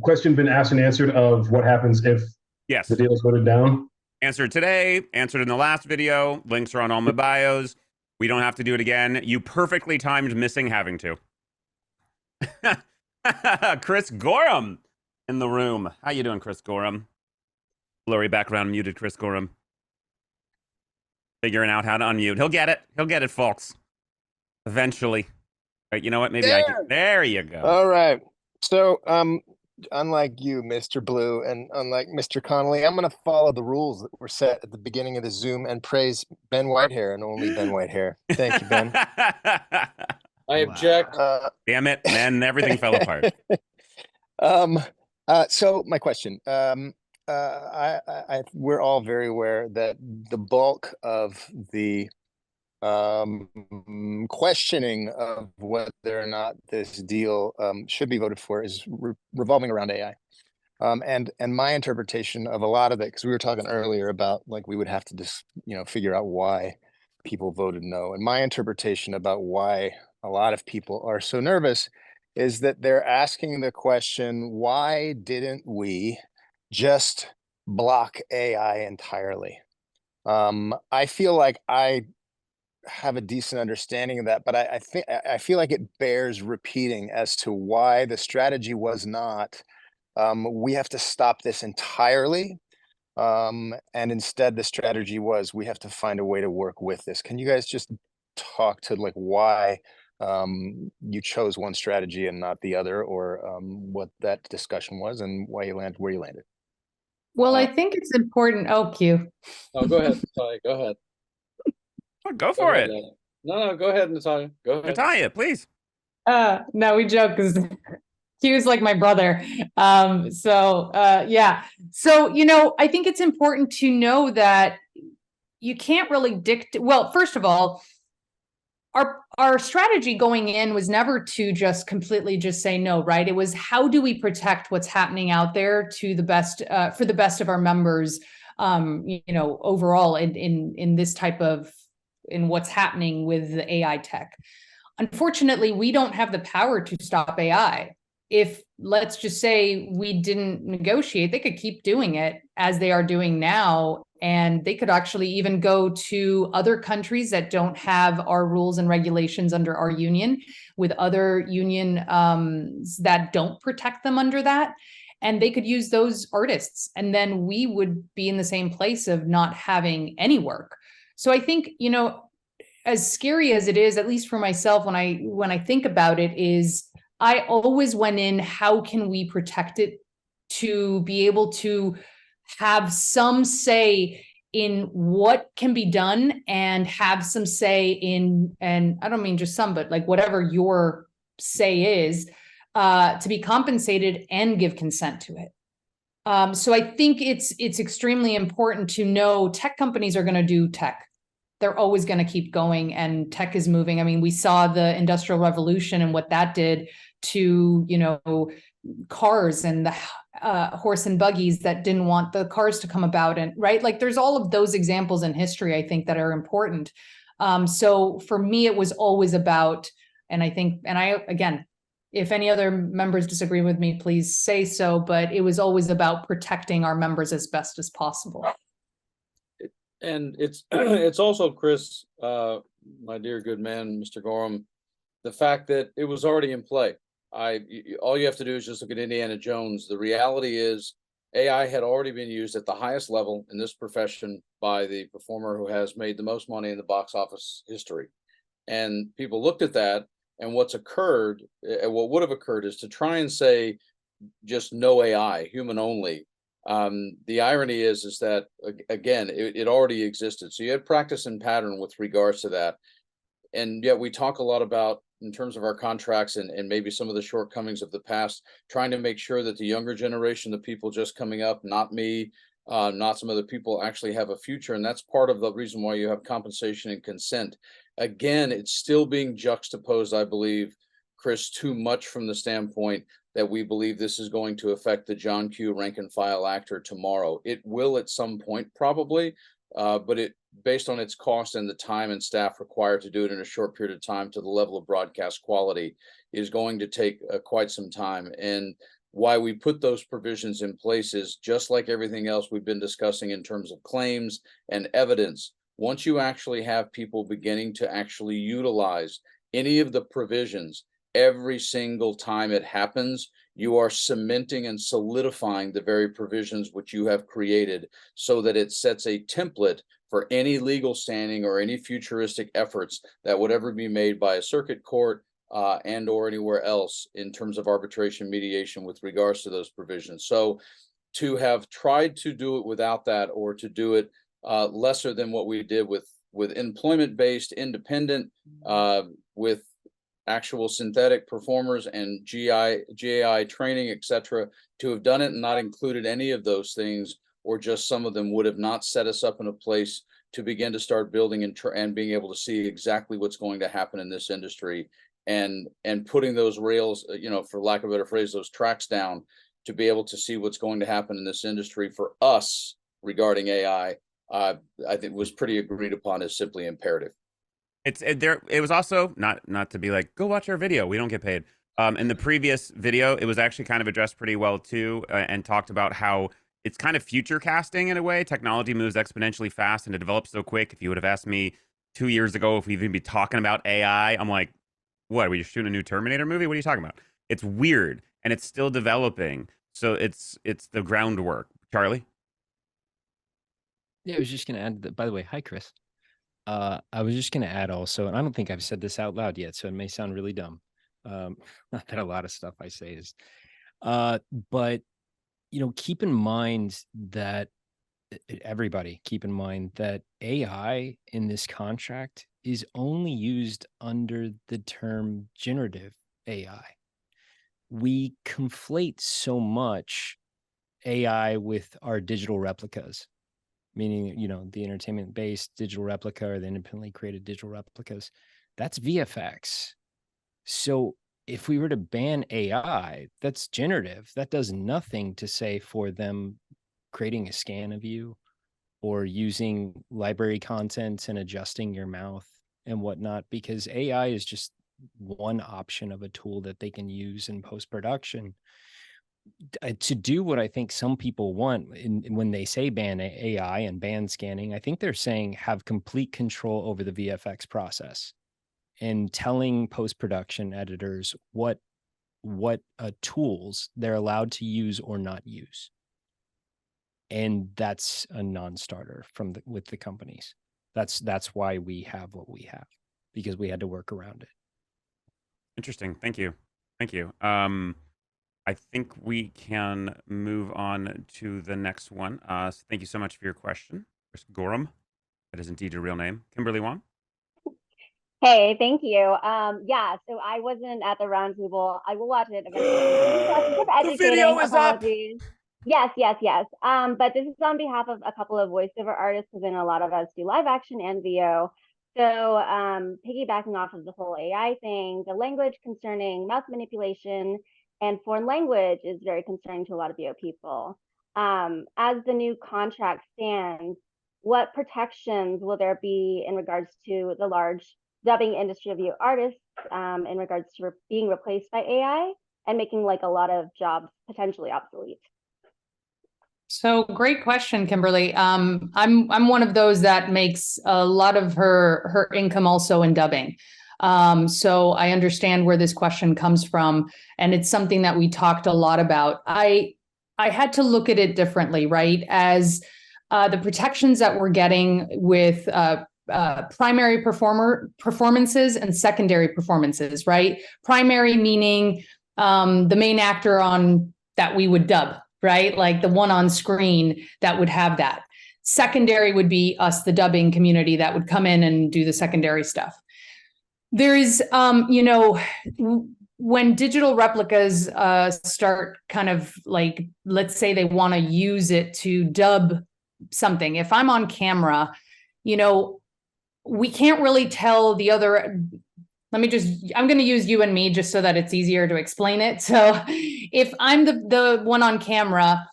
question been asked and answered of what happens if the deal is voted down? Answered today. Answered in the last video. Links are on all my bios. We don't have to do it again. You perfectly timed missing having to. Chris Gorham in the room. How you doing, Chris Gorham? Blurry background muted Chris Gorham. Figuring out how to unmute. He'll get it. He'll get it, folks. Eventually. Right, you know what? Maybe I can. There you go. All right. So, unlike you, Mr. Blue, and unlike Mr. Connolly, I'm going to follow the rules that were set at the beginning of the Zoom and praise Ben Whitehair and only Ben Whitehair. Thank you, Ben. I object. Damn it, man! Everything fell apart. So my question, we're all very aware that the bulk of the questioning of whether or not this deal should be voted for is revolving around AI. And my interpretation of a lot of it, because we were talking earlier about like we would have to just figure out why people voted no, and my interpretation about why a lot of people are so nervous is that they're asking the question, why didn't we just block AI entirely? I feel like I have a decent understanding of that, but I feel like it bears repeating as to why the strategy was not, we have to stop this entirely. And instead the strategy was, we have to find a way to work with this. Can you guys just talk to like why you chose one strategy and not the other, or what that discussion was and why you landed where you landed? Well, I think it's important. Oh, Q. Oh, go ahead, Natalia. Go ahead. Go for it. No, go ahead, Natalia. Go ahead. Natalia, please. No, we joke because Q's like my brother. Yeah. So, I think it's important to know that you can't really dictate. Well, first of all, our strategy going in was never to just completely just say no, right? It was, how do we protect what's happening out there to the best, for the best of our members, overall in this type of, in what's happening with the AI tech. Unfortunately, we don't have the power to stop AI. If, let's just say, we didn't negotiate, they could keep doing it as they are doing now. And they could actually even go to other countries that don't have our rules and regulations under our union, with other union that don't protect them under that. And they could use those artists. And then we would be in the same place of not having any work. So I think, as scary as it is, at least for myself, when I think about it, is I always went in, how can we protect it to be able to have some say in what can be done and have some say in, and I don't mean just some, but like whatever your say is, to be compensated and give consent to it. So I think it's extremely important to know tech companies are going to do tech. They're always going to keep going, and tech is moving. I mean, we saw the Industrial Revolution and what that did to, you know, cars and the horse and buggies that didn't want the cars to come about, and right, like there's all of those examples in history, I think, that are important. So for me, it was always about, and I think, and I, again, if any other members disagree with me, please say so, but it was always about protecting our members as best as possible. And it's also, Chris, my dear good man, Mr. Gorham, the fact that it was already in play. All you have to do is just look at Indiana Jones. The reality is AI had already been used at the highest level in this profession by the performer who has made the most money in the box office history. And people looked at that, and what's occurred, what would have occurred, is to try and say just no AI, human only. The irony is that, again, it already existed. So you had practice and pattern with regards to that. And yet we talk a lot about, in terms of our contracts and maybe some of the shortcomings of the past, trying to make sure that the younger generation, the people just coming up, not me, not some other people, actually have a future. And that's part of the reason why you have compensation and consent. Again, it's still being juxtaposed, I believe, Chris, too much from the standpoint that we believe this is going to affect the John Q. rank and file actor tomorrow. It will at some point, probably, but it, based on its cost and the time and staff required to do it in a short period of time to the level of broadcast quality, is going to take quite some time. And why we put those provisions in place is just like everything else we've been discussing in terms of claims and evidence. Once you actually have people beginning to actually utilize any of the provisions, every single time it happens, you are cementing and solidifying the very provisions which you have created, so that it sets a template for any legal standing or any futuristic efforts that would ever be made by a circuit court and or anywhere else in terms of arbitration mediation with regards to those provisions. So to have tried to do it without that, or to do it lesser than what we did with employment-based, independent, with actual synthetic performers and GAI training, etc., to have done it and not included any of those things, or just some of them, would have not set us up in a place to begin to start building and being able to see exactly what's going to happen in this industry, and putting those rails, you know, for lack of a better phrase, those tracks down to be able to see what's going to happen in this industry for us regarding AI. I think was pretty agreed upon as simply imperative. It was also not to be like, go watch our video, we don't get paid. In the previous video, it was actually kind of addressed pretty well too, and talked about how it's kind of future casting in a way. Technology moves exponentially fast and it develops so quick. If you would have asked me 2 years ago if we'd even be talking about AI, I'm like, what, are we just shooting a new Terminator movie? What are you talking about? It's weird, and it's still developing. So it's the groundwork. Charlie? Yeah, I was just going to add that, by the way, hi, Chris. I was just going to add also, and I don't think I've said this out loud yet, so it may sound really dumb. Not that a lot of stuff I say is, but, you know, keep in mind that everybody keep in mind that AI in this contract is only used under the term generative AI. We conflate so much AI with our digital replicas, meaning, you know, the entertainment-based digital replica or the independently created digital replicas. That's VFX. So if we were to ban AI, that's generative. That does nothing to say for them creating a scan of you or using library content and adjusting your mouth and whatnot, because AI is just one option of a tool that they can use in post-production to do what I think some people want when they say ban AI and ban scanning. I think they're saying have complete control over the VFX process and telling post-production editors what tools they're allowed to use or not use. And that's a non-starter with the companies. That's why we have what we have, because we had to work around it. Interesting. Thank you. I think we can move on to the next one. So thank you so much for your question. Gorham. That is indeed your real name. Kimberly Wong. Hey, thank you. Yeah, so I wasn't at the roundtable. I will watch it eventually. The video is apologies. Yes. But this is on behalf of a couple of voiceover artists, because then a lot of us do live action and VO. So piggybacking off of the whole AI thing, the language concerning mouth manipulation and foreign language is very concerning to a lot of VO people. As the new contract stands, what protections will there be in regards to the large dubbing industry of VO artists in regards to being replaced by AI and making like a lot of jobs potentially obsolete? So great question, Kimberly. I'm one of those that makes a lot of her income also in dubbing. So I understand where this question comes from, and it's something that we talked a lot about. I had to look at it differently, right? As the protections that we're getting with primary performances and secondary performances, right? Primary meaning the main actor on that we would dub, right? Like the one on screen that would have that. Secondary would be us, the dubbing community, that would come in and do the secondary stuff. There is, when digital replicas start kind of like, let's say they want to use it to dub something. If I'm on camera, we can't really tell the other. I'm going to use you and me just so that it's easier to explain it. So if I'm the one on camera,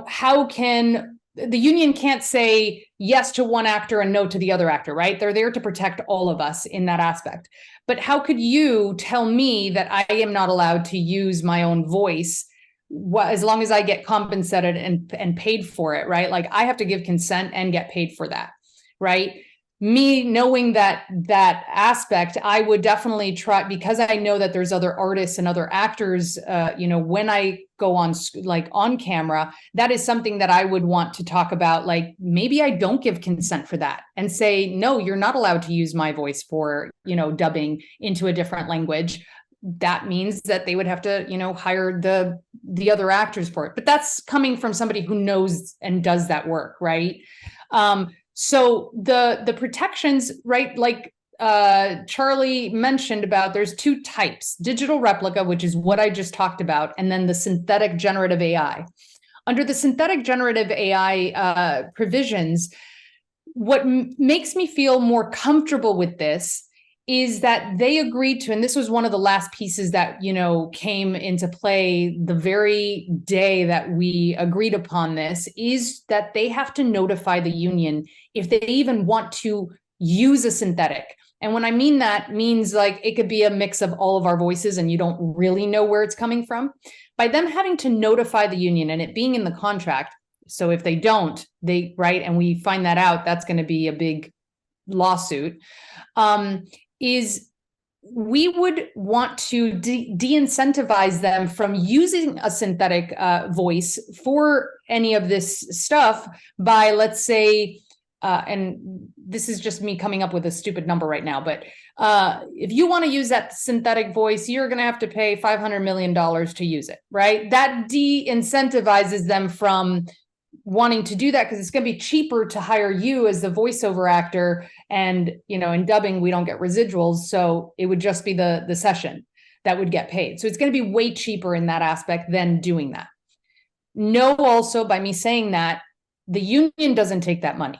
how can the union can't say yes to one actor and no to the other actor, right? They're there to protect all of us in that aspect. But how could you tell me that I am not allowed to use my own voice as long as I get compensated and paid for it, right? Like I have to give consent and get paid for that, right? Me knowing that aspect, I would definitely try, because I know that there's other artists and other actors, when I go on camera, that is something that I would want to talk about. Like maybe I don't give consent for that and say, no, you're not allowed to use my voice for, dubbing into a different language. That means that they would have to, hire the other actors for it. But that's coming from somebody who knows and does that work, right? So the protections, right, like Charlie mentioned about, there's two types: digital replica, which is what I just talked about, and then the synthetic generative AI. Under the synthetic generative AI provisions, what makes me feel more comfortable with this is that they agreed to, and this was one of the last pieces that, came into play the very day that we agreed upon this, is that they have to notify the union if they even want to use a synthetic. And when I mean that, means like it could be a mix of all of our voices and you don't really know where it's coming from. By them having to notify the union and it being in the contract, so if they don't, and we find that out, that's going to be a big lawsuit, is we would want to de-incentivize them from using a synthetic voice for any of this stuff by, let's say, and this is just me coming up with a stupid number right now, but if you want to use that synthetic voice, you're going to have to pay $500 million to use it, right? That de-incentivizes them from wanting to do that, because it's going to be cheaper to hire you as the voiceover actor, and in dubbing we don't get residuals, so it would just be the session that would get paid. So it's going to be way cheaper in that aspect than doing that. No, also by me saying that, the union doesn't take that money.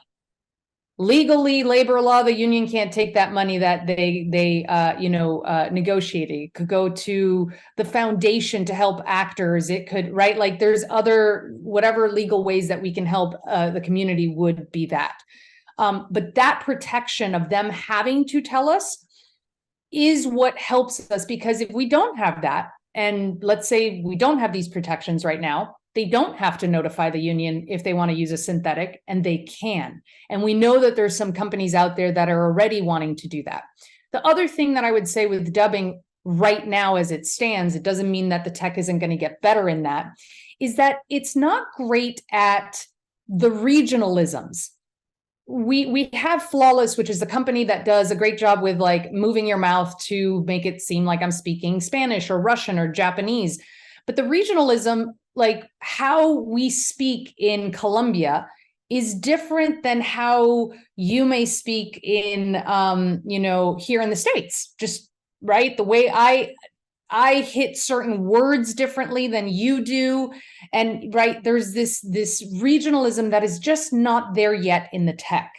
Legally, labor law, the union can't take that money that they negotiated. It could go to the foundation to help actors. It could, right? Like there's other, whatever legal ways that we can help the community would be that. But that protection of them having to tell us is what helps us, because if we don't have that, and let's say we don't have these protections right now, they don't have to notify the union if they want to use a synthetic, and they can. And we know that there's some companies out there that are already wanting to do that. The other thing that I would say with dubbing right now as it stands, it doesn't mean that the tech isn't going to get better in that, is that it's not great at the regionalisms. We have Flawless, which is the company that does a great job with like moving your mouth to make it seem like I'm speaking Spanish or Russian or Japanese. But the regionalism, like how we speak in Colombia, is different than how you may speak in, here in the States, just right. The way I hit certain words differently than you do. And right, there's this regionalism that is just not there yet in the tech.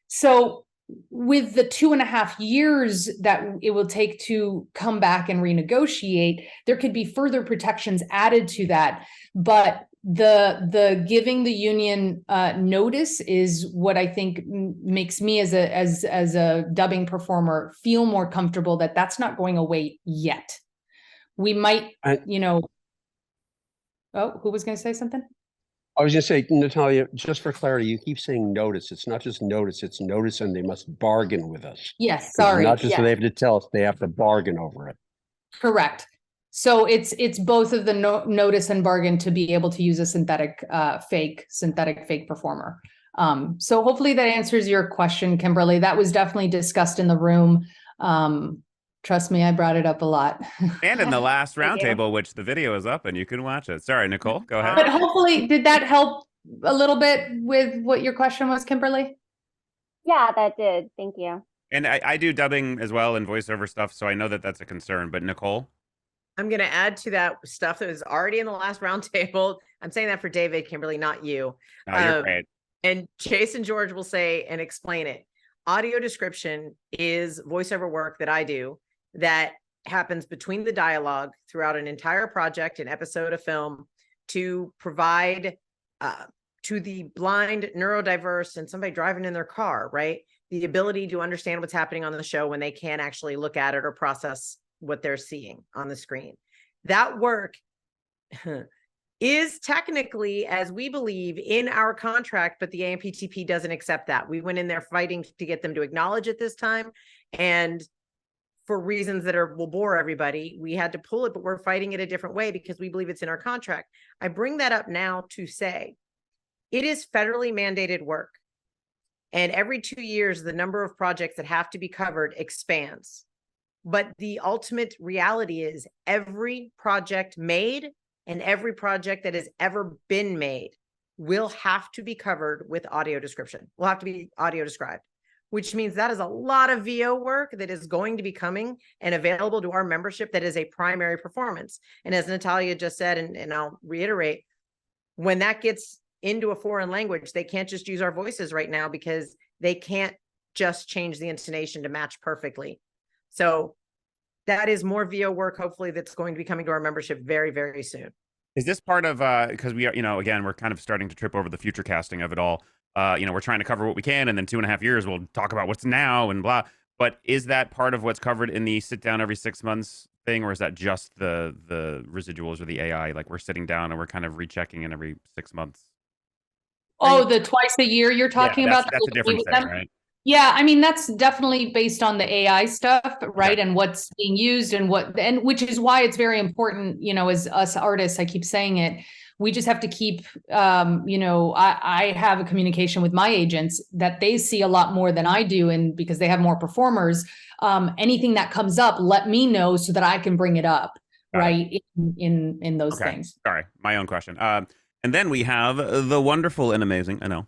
So with the 2.5 years that it will take to come back and renegotiate, there could be further protections added to that. But the giving the union notice is what I think makes me as a dubbing performer feel more comfortable that that's not going away yet. We might, oh, who was going to say something? I was just saying, Natalia, just for clarity, you keep saying notice. It's not just notice, it's notice and they must bargain with us. Yes, sorry. It's not just yeah. that they have to tell us, they have to bargain over it. Correct. So it's both of the notice and bargain to be able to use a synthetic fake performer. So hopefully that answers your question, Kimberly. That was definitely discussed in the room. Trust me, I brought it up a lot. And in the last roundtable, which the video is up and you can watch it. Sorry, Nicole, go ahead. But hopefully, did that help a little bit with what your question was, Kimberly? Yeah, that did. Thank you. And I do dubbing as well and voiceover stuff, so I know that that's a concern. But Nicole? I'm going to add to that stuff that was already in the last roundtable. I'm saying that for David, Kimberly, not you. Oh, you're great. And Jason George will say and explain it. Audio description is voiceover work that I do that happens between the dialogue throughout an entire project, an episode of film, to provide to the blind, neurodiverse, and somebody driving in their car, right? The ability to understand what's happening on the show when they can't actually look at it or process what they're seeing on the screen. That work is technically, as we believe, in our contract, but the AMPTP doesn't accept that. We went in there fighting to get them to acknowledge it this time. And for reasons that will bore everybody, we had to pull it, but we're fighting it a different way because we believe it's in our contract. I bring that up now to say it is federally mandated work. And every 2 years, the number of projects that have to be covered expands. But the ultimate reality is every project made and every project that has ever been made will have to be covered with audio description, will have to be audio described, which means that is a lot of VO work that is going to be coming and available to our membership that is a primary performance. And as Natalia just said, and I'll reiterate, when that gets into a foreign language, they can't just use our voices right now because they can't just change the intonation to match perfectly. So that is more VO work, hopefully, that's going to be coming to our membership very, very soon. Is this part of, because we are, again, we're kind of starting to trip over the future casting of it all. We're trying to cover what we can, and then 2.5 years, we'll talk about what's now and blah. But is that part of what's covered in the sit down every 6 months thing, or is that just the residuals or the AI? Like we're sitting down and we're kind of rechecking in every 6 months? Oh, the twice a year you're talking about? That's a different thing, right? Yeah, I mean, that's definitely based on the AI stuff, right? Okay. And what's being used and which is why it's very important, as us artists, I keep saying it, we just have to keep, I have a communication with my agents that they see a lot more than I do. And because they have more performers, anything that comes up, let me know so that I can bring it up, right? In those things. Sorry, my own question. And then we have the wonderful and amazing, I know,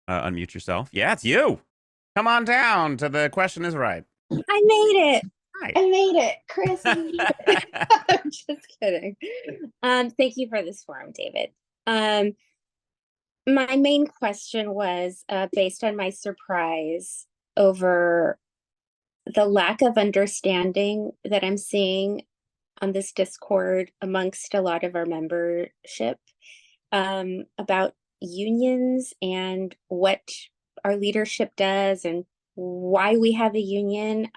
unmute yourself. Yeah, it's you. Come on down to The Question Is Right. I made it. Hi. I made it, Chris. I made it. I'm just kidding. Thank you for this forum, David. My main question was based on my surprise over the lack of understanding that I'm seeing on this Discord amongst a lot of our membership about unions and what our leadership does and why we have a union.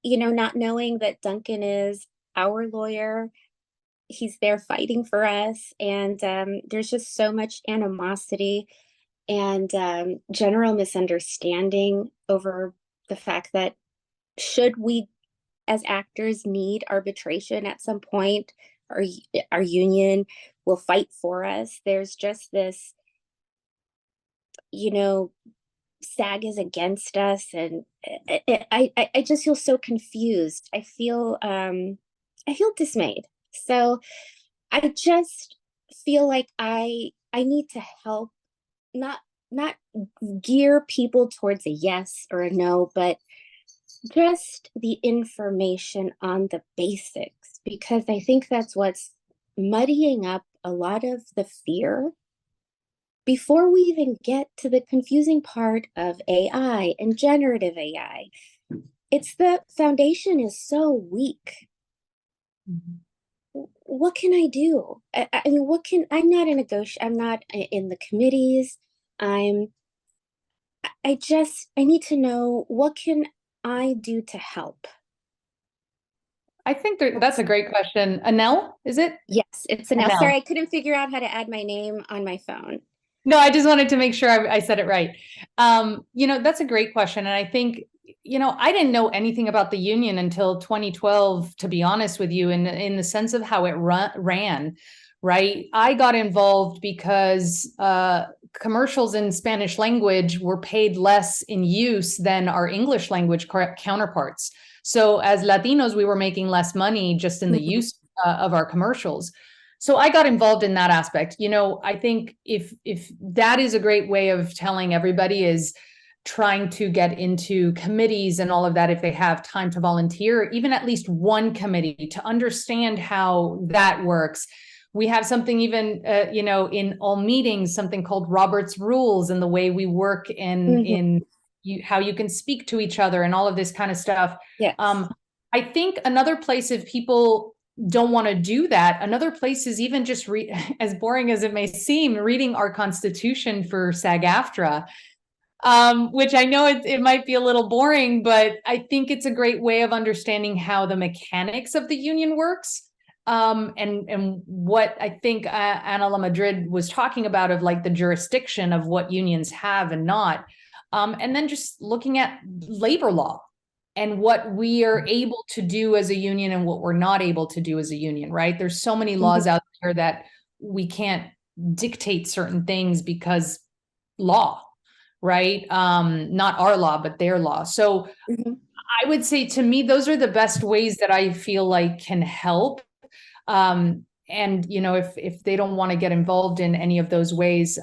Not knowing that Duncan is our lawyer, he's there fighting for us, and there's just so much animosity and general misunderstanding over the fact that should we as actors need arbitration at some point, our union will fight for us. There's just this, SAG is against us, and I just feel so confused. I feel dismayed. So I just feel like I need to help not gear people towards a yes or a no, but just the information on the basics, because I think that's what's muddying up a lot of the fear before we even get to the confusing part of AI and generative AI. It's the foundation is so weak. What can I do? I mean, I'm not I'm not in the committees. I need to know, what can I do to help? I think that's a great question. Anel, is it? Yes, it's Anel. Anel. Sorry, I couldn't figure out how to add my name on my phone. No, I just wanted to make sure I said it right. That's a great question. And I think, I didn't know anything about the union until 2012, to be honest with you, in the sense of how it ran, right? I got involved because commercials in Spanish language were paid less in use than our English language counterparts. So as Latinos, we were making less money just in the use of our commercials. So I got involved in that aspect. I think if that is a great way of telling everybody, is trying to get into committees and all of that, if they have time to volunteer, even at least one committee, to understand how that works. We have something even, in all meetings, something called Robert's Rules, and the way we work in how you can speak to each other and all of this kind of stuff. Yes. I think another place, if people don't want to do that, another place is even just as boring as it may seem, reading our Constitution for SAG-AFTRA, which I know it might be a little boring, but I think it's a great way of understanding how the mechanics of the union works. And what I think Ana La Madrid was talking about, of like the jurisdiction of what unions have and not. And then just looking at labor law and what we are able to do as a union and what we're not able to do as a union, right? There's so many laws out there that we can't dictate certain things because law, right? Not our law, but their law. So I would say, to me, those are the best ways that I feel like can help. And, if they don't want to get involved in any of those ways,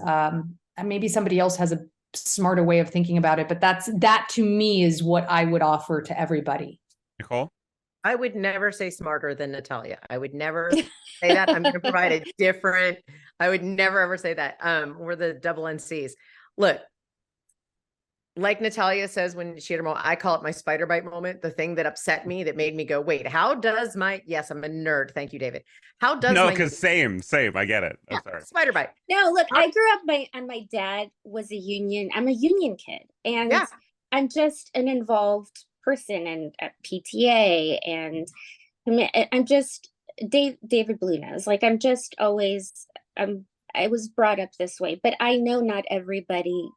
maybe somebody else has a smarter way of thinking about it, but that to me is what I would offer to everybody. Nicole? I would never say smarter than Natalia. I would never say that. I'm going to provide a different, I would never ever say that. We're the double NCs. Look, like Natalia says, when she had her moment, I call it my spider bite moment, the thing that upset me, that made me go, wait, how does yes, I'm a nerd. Thank you, David. How does No, because same. I get it. I'm sorry. Spider bite. No, look, I grew up, my dad was a union. I'm a union kid, and I'm just an involved person, and at PTA, and I'm just David Blue knows. Like, I'm just always, I was brought up this way, but I know not everybody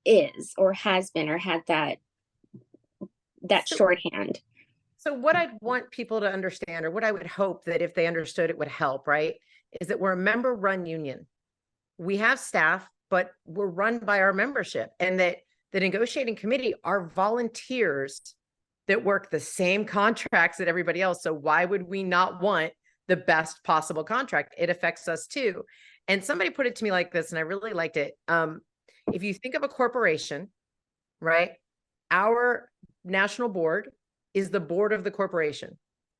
is or has been or had that shorthand. So what I'd want people to understand, or what I would hope that if they understood it would help, right, is that we're a member-run union. We have staff, but we're run by our membership, and that the negotiating committee are volunteers that work the same contracts that everybody else. So why would we not want the best possible contract? It affects us too. And somebody put it to me like this, and I really liked it. If you think of a corporation, right, our national board is the board of the corporation.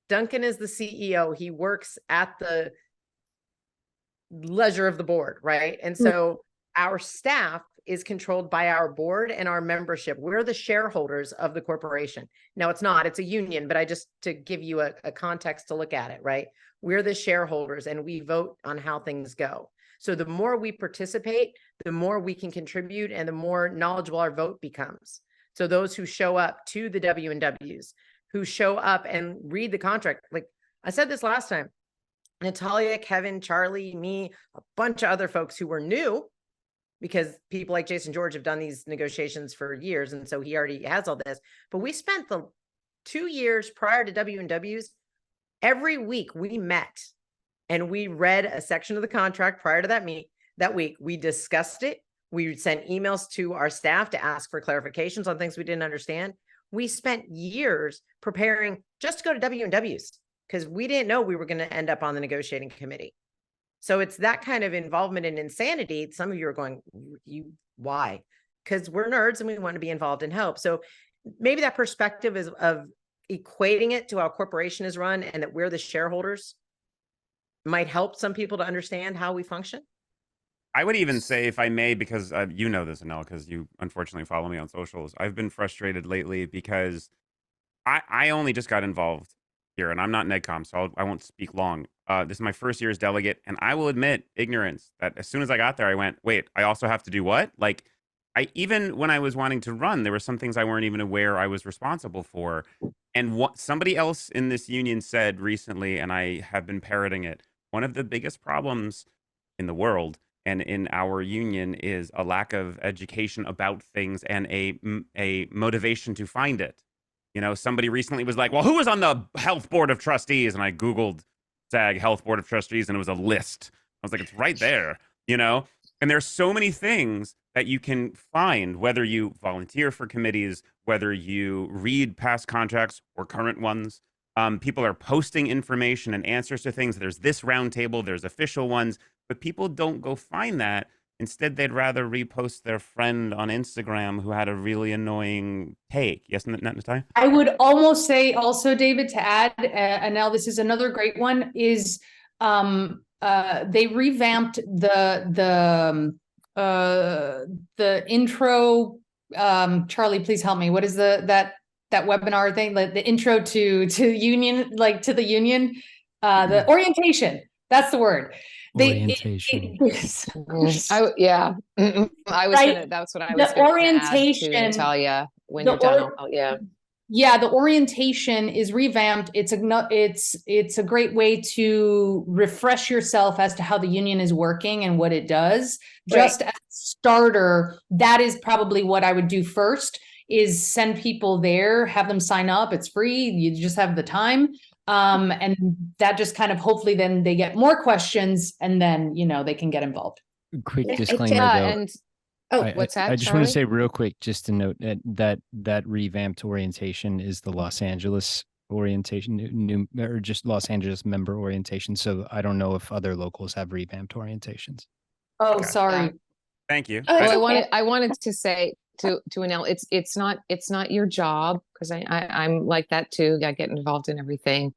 Duncan is the CEO. He works at the leisure of the board, right? And so our staff is controlled by our board and our membership. We're the shareholders of the corporation. Now, it's a union, but to give you a context to look at it, right? We're the shareholders, and we vote on how things go. So the more we participate, the more we can contribute, and the more knowledgeable our vote becomes. So those who show up to the W&Ws, who show up and read the contract, like I said this last time, Natalia, Kevin, Charlie, me, a bunch of other folks who were new, because people like Jason George have done these negotiations for years, and so he already has all this. But we spent the 2 years prior to W&Ws, every week we met and we read a section of the contract prior to that week. We discussed it. We sent emails to our staff to ask for clarifications on things we didn't understand. We spent years preparing just to go to W&Ws, because we didn't know we were going to end up on the negotiating committee. So it's that kind of involvement and insanity. Some of you are going, why? Because we're nerds and we want to be involved and help. So maybe that perspective is of equating it to how a corporation is run and that we're the shareholders might help some people to understand how we function. I would even say, if I may, because you know this, Anel, because you unfortunately follow me on socials, I've been frustrated lately because I only just got involved here, and I'm not NEDCOM, so I won't speak long. This is my first year as delegate, and I will admit ignorance that as soon as I got there, I went, wait, I also have to do what? Like, even when I was wanting to run, there were some things I weren't even aware I was responsible for. And what somebody else in this union said recently, and I have been parroting it, one of the biggest problems in the world and in our union is a lack of education about things and a motivation to find it. You know, somebody recently was like, well, who was on the health board of trustees? And I Googled SAG health board of trustees, and it was a list. I was like, it's right there, you know? And there's so many things that you can find, whether you volunteer for committees, whether you read past contracts or current ones. People are posting information and answers to things. There's this roundtable, there's official ones, but people don't go find that. Instead, they'd rather repost their friend on Instagram who had a really annoying take. Yes, Natalia? I would almost say also, David, to add, and now this is another great one, is they revamped the intro. Charlie, please help me. What is that webinar thing? The intro to union, like to the union, the orientation. That's the word. Orientation. That's what I was the orientation, add to Natalia, when you're done. Yeah, the orientation is revamped. It's a great way to refresh yourself as to how the union is working and what it does. Just as a starter, that is probably what I would do first, is send people there, have them sign up. It's free. You just have the time. And that just kind of, hopefully then they get more questions, and then, you know, they can get involved. Quick disclaimer though. What's that? I just want to say real quick, just to note that revamped orientation is the Los Angeles orientation, or just Los Angeles member orientation. So I don't know if other locals have revamped orientations. Oh, Okay. sorry. Thank you. I wanted to say to Anel, it's not your job, because I'm like that too. I get involved in everything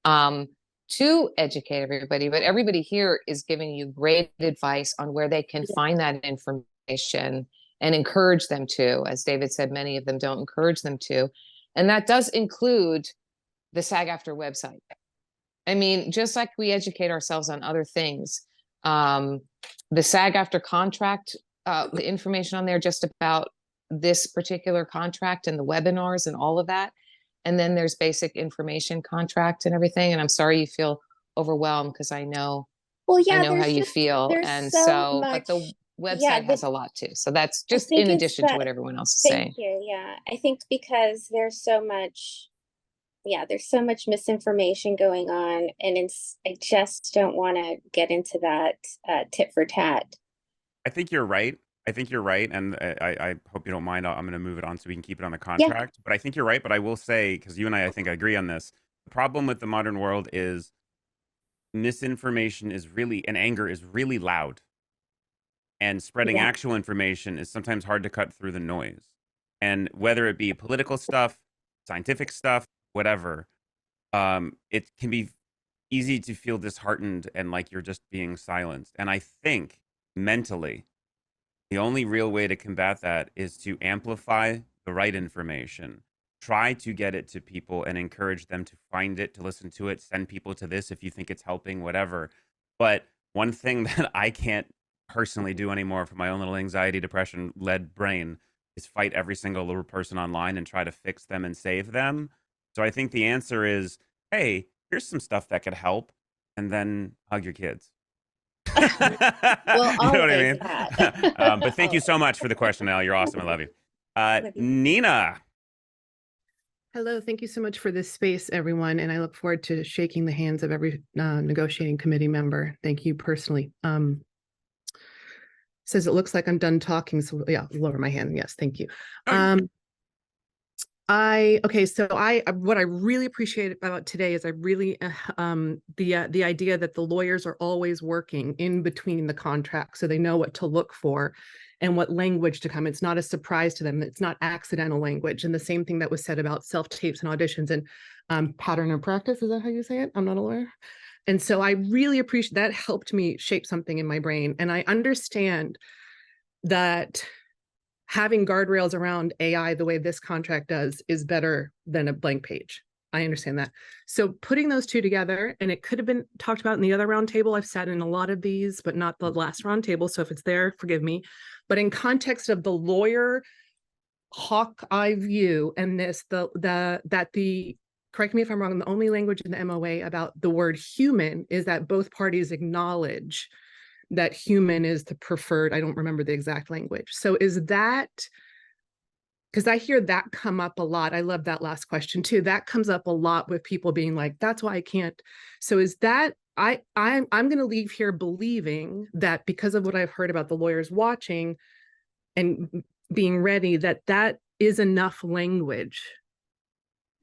to educate everybody, but everybody here is giving you great advice on where they can find that information and encourage them to. As David said, many of them don't encourage them to, and that does include the SAG-AFTRA website. I mean, just like we educate ourselves on other things, the SAG-AFTRA contract, the information on there just about this particular contract and the webinars and all of that. And then there's basic information contract and everything. And I'm sorry you feel overwhelmed, because I know, I know how you feel. And so, but the website has a lot too. So that's just in addition to what everyone else is saying. Thank you. Yeah. I think because there's so much misinformation going on, and I just don't want to get into that tit for tat. I think you're right. And I hope you don't mind. I'm going to move it on so we can keep it on the contract. But I think you're right. But I will say, because you and I think, agree on this, the problem with the modern world is misinformation is really, and anger is really loud. And spreading actual information is sometimes hard to cut through the noise. And whether it be political stuff, scientific stuff, whatever, it can be easy to feel disheartened and like you're just being silenced. And I think mentally, the only real way to combat that is to amplify the right information. Try to get it to people and encourage them to find it, to listen to it, send people to this if you think it's helping, whatever. But one thing that I can't personally do anymore for my own little anxiety, depression led brain is fight every single little person online and try to fix them and save them. So I think the answer is, hey, here's some stuff that could help, and then hug your kids. Well, you know what I mean? But thank you so much for the question, Al. You're awesome. I love you. Nina. Hello. Thank you so much for this space, everyone. And I look forward to shaking the hands of every negotiating committee member. Thank you personally. Says it looks like I'm done talking. So yeah, lower my hand. Yes, thank you. what I really appreciate about today is I really the idea that the lawyers are always working in between the contracts, so they know what to look for and what language to come. It's not a surprise to them. It's not accidental language. And the same thing that was said about self-tapes and auditions and pattern and practice. Is that how you say it? I'm not a lawyer. And so I really appreciate that. Helped me shape something in my brain. And I understand that having guardrails around AI the way this contract does is better than a blank page. I understand that. So putting those two together, and it could have been talked about in the other roundtable. I've sat in a lot of these, but not the last roundtable. So if it's there, forgive me. But in context of the lawyer hawk eye view and this, correct me if I'm wrong, the only language in the MOA about the word human is that both parties acknowledge that human is the preferred. I don't remember the exact language. So is that, because I hear that come up a lot. I love that last question too. That comes up a lot with people being like, that's why I can't. So is that, I'm going to leave here believing that because of what I've heard about the lawyers watching and being ready, that is enough language,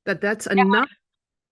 that's enough.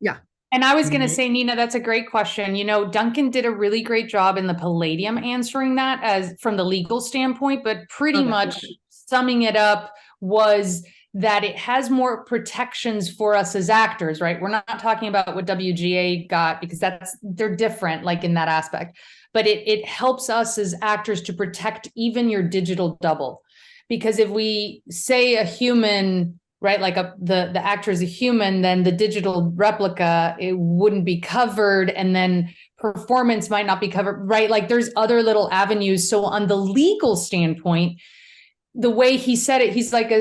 Yeah. And I was going to say, Nina, that's a great question. You know, Duncan did a really great job in the Palladium answering that as from the legal standpoint, but pretty much summing it up was that it has more protections for us as actors, right? We're not talking about what WGA got because they're different, like in that aspect, but it helps us as actors to protect even your digital double. Because if we say a human, right, like the actor is a human, then the digital replica, it wouldn't be covered, and then performance might not be covered, right? Like there's other little avenues. So on the legal standpoint, the way he said it, he's like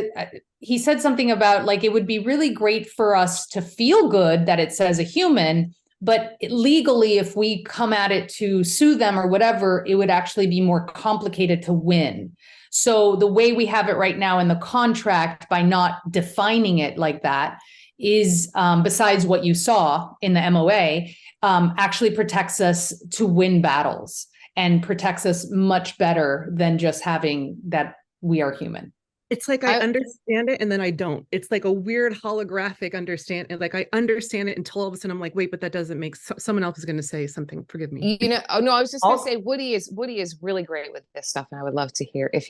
he said something about like, it would be really great for us to feel good that it says a human, but legally, if we come at it to sue them or whatever, it would actually be more complicated to win. So the way we have it right now in the contract, by not defining it like that, is besides what you saw in the MOA, actually protects us to win battles and protects us much better than just having that we are human. It's like I understand it and then I don't. It's like a weird holographic understand. Like I understand it until all of a sudden I'm like, wait, but that doesn't make someone else is going to say something. Forgive me. You know, oh no, I was just going to say Woody is really great with this stuff, and I would love to hear if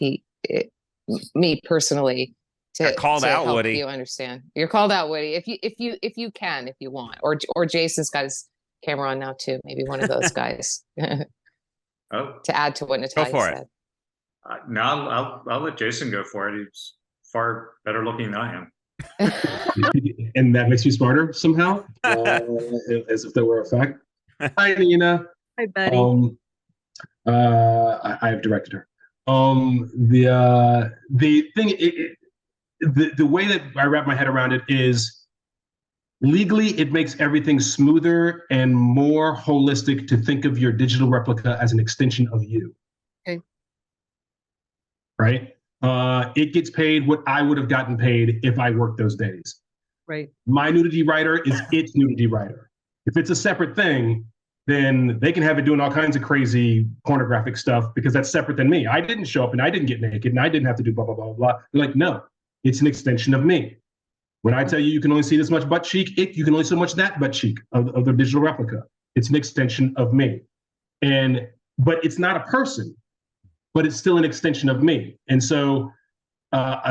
me personally, to called out, help Woody. You understand. You're called out, Woody. If you can, if you want, or Jason's got his camera on now too. Maybe one of those guys. To add to what Natalia said. No, I'll let Jason go for it. He's far better looking than I am. And that makes you smarter somehow, as if that were a fact. Hi, Nina. Hi, buddy. I have directed her. The thing, the way that I wrap my head around it is legally, it makes everything smoother and more holistic to think of your digital replica as an extension of you. Okay. Right? It gets paid what I would have gotten paid if I worked those days. Right. My nudity writer is its nudity writer. If it's a separate thing, then they can have it doing all kinds of crazy pornographic stuff because that's separate than me. I didn't show up and I didn't get naked and I didn't have to do blah, blah, blah, blah. Like, no, it's an extension of me. When I tell you you can only see this much butt cheek, you can only see so much that butt cheek of the digital replica. It's an extension of me. But it's not a person, but it's still an extension of me. And so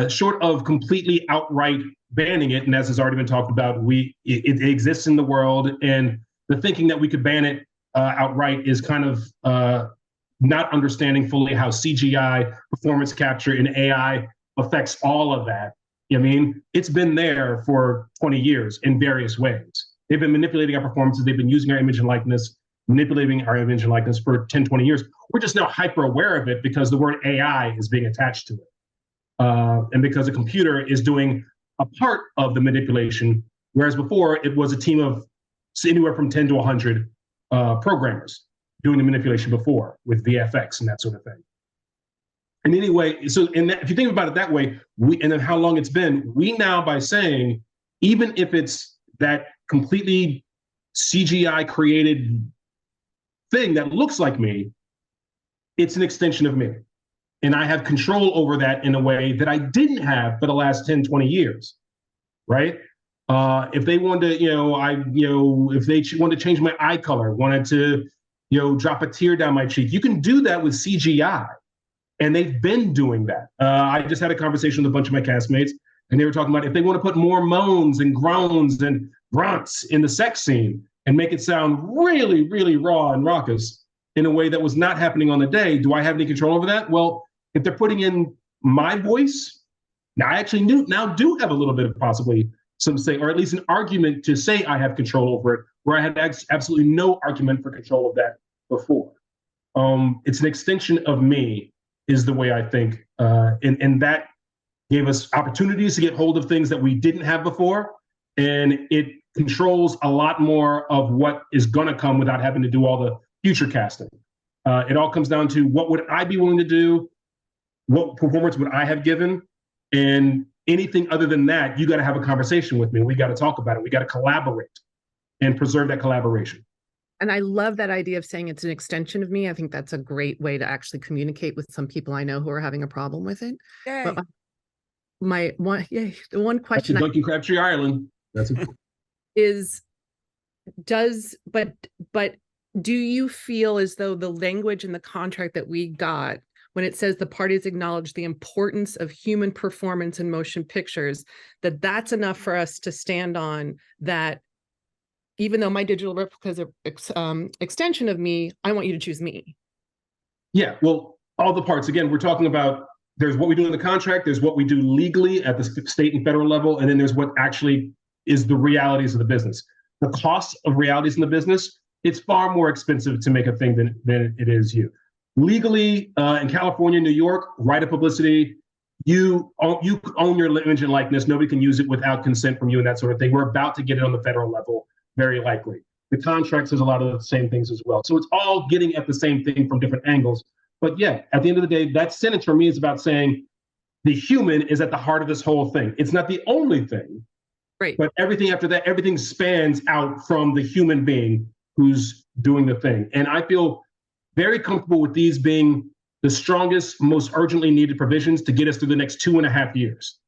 short of completely outright banning it, and as has already been talked about, it exists in the world, and the thinking that we could ban it outright is kind of not understanding fully how CGI, performance capture, and AI affects all of that. I mean, it's been there for 20 years in various ways. They've been manipulating our performances. They've been using our image and likeness, manipulating our image and likeness for 10, 20 years. We're just now hyper aware of it because the word AI is being attached to it. And because a computer is doing a part of the manipulation, whereas before it was a team of anywhere from 10 to 100 programmers doing the manipulation before with VFX and that sort of thing. And anyway, so if you think about it that way, and then how long it's been, we now, by saying, even if it's that completely CGI created thing that looks like me, it's an extension of me. And I have control over that in a way that I didn't have for the last 10, 20 years. right? If they wanted to, if they wanted to change my eye color, wanted to, drop a tear down my cheek, you can do that with CGI. And they've been doing that. I just had a conversation with a bunch of my castmates, and they were talking about if they want to put more moans and groans and grunts in the sex scene and make it sound really, really raw and raucous in a way that was not happening on the day, do I have any control over that? Well, if they're putting in my voice, now I actually do have a little bit of possibly some say, or at least an argument to say I have control over it, where I had absolutely no argument for control of that before. It's an extension of me, is the way I think. And that gave us opportunities to get hold of things that we didn't have before. And it controls a lot more of what is going to come without having to do all the future casting. It all comes down to what would I be willing to do? What performance would I have given? And anything other than that, you got to have a conversation with me. We got to talk about it. We got to collaborate and preserve that collaboration. And I love that idea of saying it's an extension of me. I think that's a great way to actually communicate with some people I know who are having a problem with it. Yay. But the one question Duncan Crabtree, Ireland. That's it. But do you feel as though the language in the contract that we got, when it says the parties acknowledge the importance of human performance in motion pictures, that's enough for us to stand on, that even though my digital replica is an extension of me, I want you to choose me? Yeah, well, all the parts. Again, we're talking about, there's what we do in the contract, there's what we do legally at the state and federal level, and then there's what actually is the realities of the business. The cost of realities in the business, it's far more expensive to make a thing than it is you. Legally, in California, New York, right of publicity, you own your image and likeness. Nobody can use it without consent from you and that sort of thing. We're about to get it on the federal level, very likely. The contract says a lot of the same things as well. So it's all getting at the same thing from different angles. But yeah, at the end of the day, that sentence for me is about saying the human is at the heart of this whole thing. It's not the only thing, right? But everything after that, everything spans out from the human being who's doing the thing. And I feel very comfortable with these being the strongest, most urgently needed provisions to get us through the next 2.5 years.